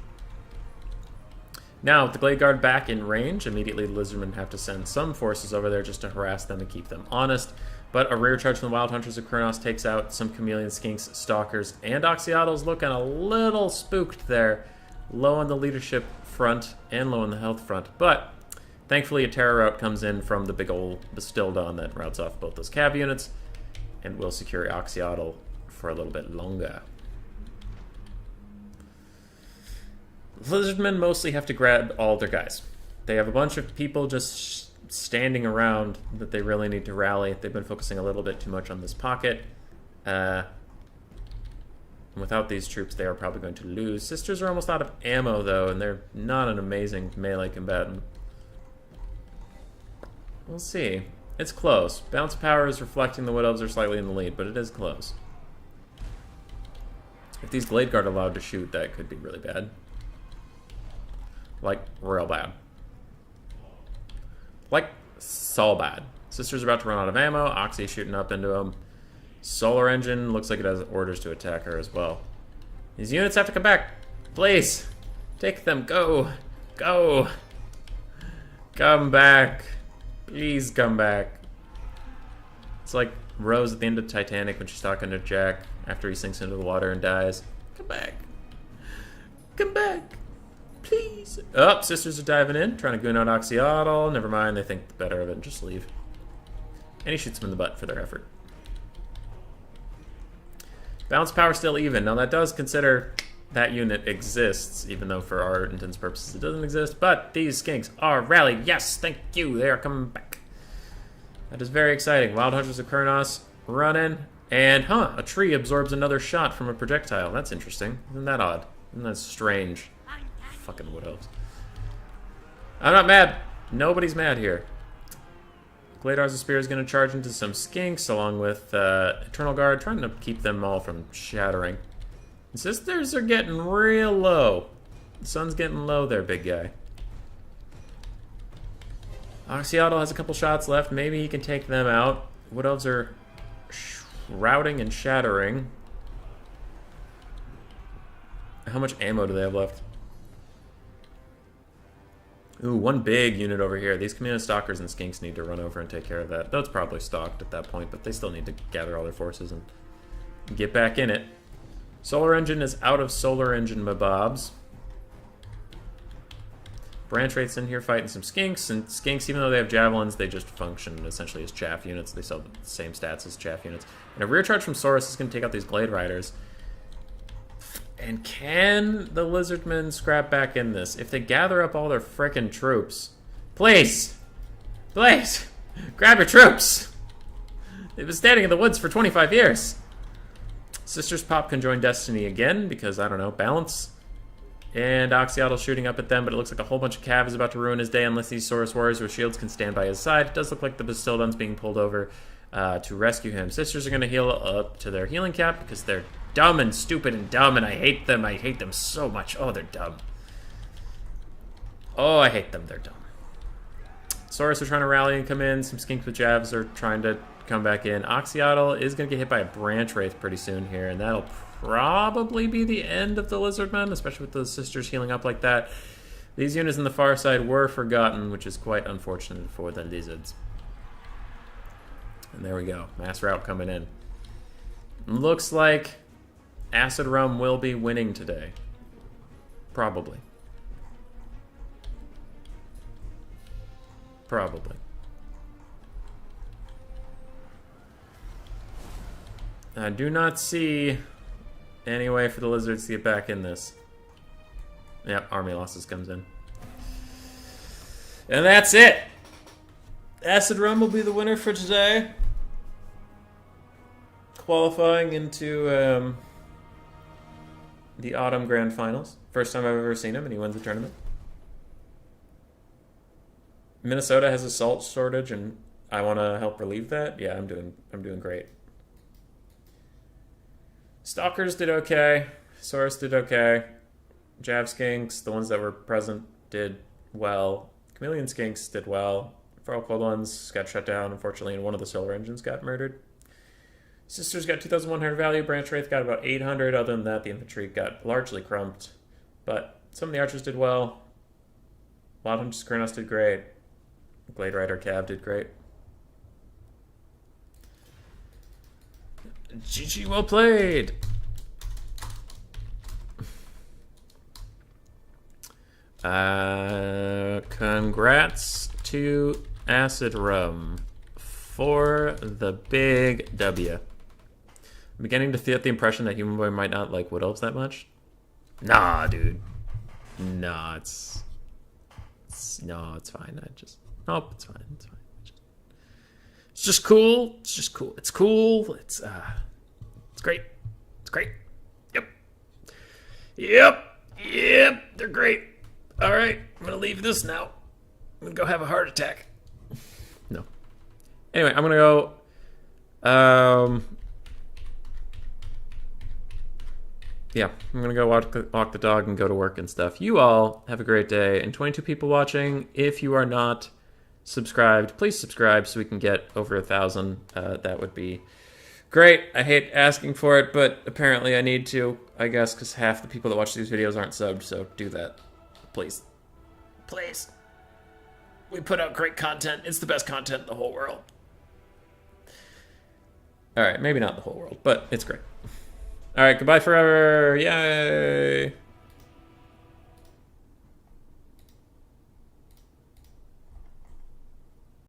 S1: Now, with the Glade Guard back in range, immediately the Lizardmen have to send some forces over there just to harass them and keep them honest. But a rear charge from the Wild Hunters of Kurnos takes out some Chameleon Skinks, Stalkers, and Oxyotl's looking a little spooked there. Low on the leadership front and low on the health front. But thankfully, a terror route comes in from the big old Bastildon that routes off both those cav units and will secure Oxyotl for a little bit longer. Lizardmen mostly have to grab all their guys. They have a bunch of people just standing around that they really need to rally. They've been focusing a little bit too much on this pocket. Without these troops, they are probably going to lose. Sisters are almost out of ammo, though, and they're not an amazing melee combatant. We'll see. It's close. Bounce power is reflecting the Wood Elves are slightly in the lead, but it is close. If these Glade Guard are allowed to shoot, that could be really bad. Like, real bad. Like, so bad. Sister's about to run out of ammo. Oxy shooting up into him. Solar Engine looks like it has orders to attack her as well. These units have to come back. Please. Take them. Go. Go. Come back. Please come back. It's like Rose at the end of Titanic when she's talking to Jack after he sinks into the water and dies. Come back. Come back. Please. Oh, Sisters are diving in, trying to goon out Oxyotl. Never mind, they think better of it and just leave. And he shoots them in the butt for their effort. Bounce power still even. Now that does consider that unit exists, even though for our intents purposes it doesn't exist. But these Skinks are rallied. Yes, thank you. They are coming back. That is very exciting. Wild Hunters of Kurnos running. And, a tree absorbs another shot from a projectile. That's interesting. Isn't that odd? Isn't that strange? Fucking Wood Elves. I'm not mad. Nobody's mad here. Gladar's Spear is going to charge into some Skinks along with Eternal Guard, trying to keep them all from shattering. The Sisters are getting real low. The sun's getting low there, big guy. Oxyotl has a couple shots left. Maybe he can take them out. Wood Elves are shrouding and shattering. How much ammo do they have left? Ooh, one big unit over here. These Commando Stalkers and Skinks need to run over and take care of that. Though it's probably stocked at that point, but they still need to gather all their forces and get back in it. Solar Engine is out of Solar Engine mabobs. Branch Wraith's in here fighting some Skinks, and Skinks, even though they have Javelins, they just function essentially as chaff units. They sell the same stats as chaff units. And a rear charge from Saurus is going to take out these Glade Riders. And can the Lizardmen scrap back in this? If they gather up all their frickin' troops. Please! Please! Grab your troops! They've been standing in the woods for 25 years. Sisters Pop can join Destiny again because, I don't know, balance. And Oxyotl shooting up at them, but it looks like a whole bunch of Cav is about to ruin his day unless these Saurus Warriors with shields can stand by his side. It does look like the Bastildon's being pulled over to rescue him. Sisters are going to heal up to their healing cap because they're dumb and stupid and dumb, and I hate them. I hate them so much. Oh, they're dumb. Oh, I hate them. They're dumb. Saurus are trying to rally and come in. Some Skinks with Javs are trying to come back in. Oxyotl is going to get hit by a Branch Wraith pretty soon here, and that'll probably be the end of the Lizardmen, especially with the Sisters healing up like that. These units on the far side were forgotten, which is quite unfortunate for the Lizards. And there we go. Mass route coming in. Looks like Acid Rum will be winning today. Probably. Probably. I do not see any way for the Lizards to get back in this. Yep, Army Losses comes in. And that's it! Acid Rum will be the winner for today. Qualifying into the Autumn Grand Finals. First time I've ever seen him, and he wins the tournament. Minnesota has a salt shortage, and I want to help relieve that. Yeah, I'm doing great. Stalkers did okay. Saurus did okay. Jav Skinks, the ones that were present, did well. Chameleon Skinks did well. Feral Cold Ones got shut down, unfortunately, and one of the Solar Engines got murdered. Sisters got 2,100 value. Branch Wraith got about 800. Other than that, the infantry got largely crumped. But some of the archers did well. A lot of them just Kronos did great. Glade Rider Cav did great. GG, well played! Congrats to Acid Rum for the big W. I'm beginning to get the impression that Human Boy might not like Wood Elves that much. Nah, dude. Nah, it's fine. Nope, it's fine. It's fine. It's just cool. It's just cool. It's cool. It's great. It's great. Yep. They're great. All right, I'm gonna leave this now. I'm gonna go have a heart attack. No. Anyway, I'm gonna go. Yeah, I'm gonna go walk the dog and go to work and stuff. You all have a great day. And 22 people watching. If you are not subscribed, please subscribe so we can get over 1,000. That would be great. I hate asking for it, but apparently I need to, I guess, because half the people that watch these videos aren't subbed, so do that. Please. Please. We put out great content. It's the best content in the whole world. Alright, maybe not the whole world, but it's great. Alright, goodbye forever. Yay!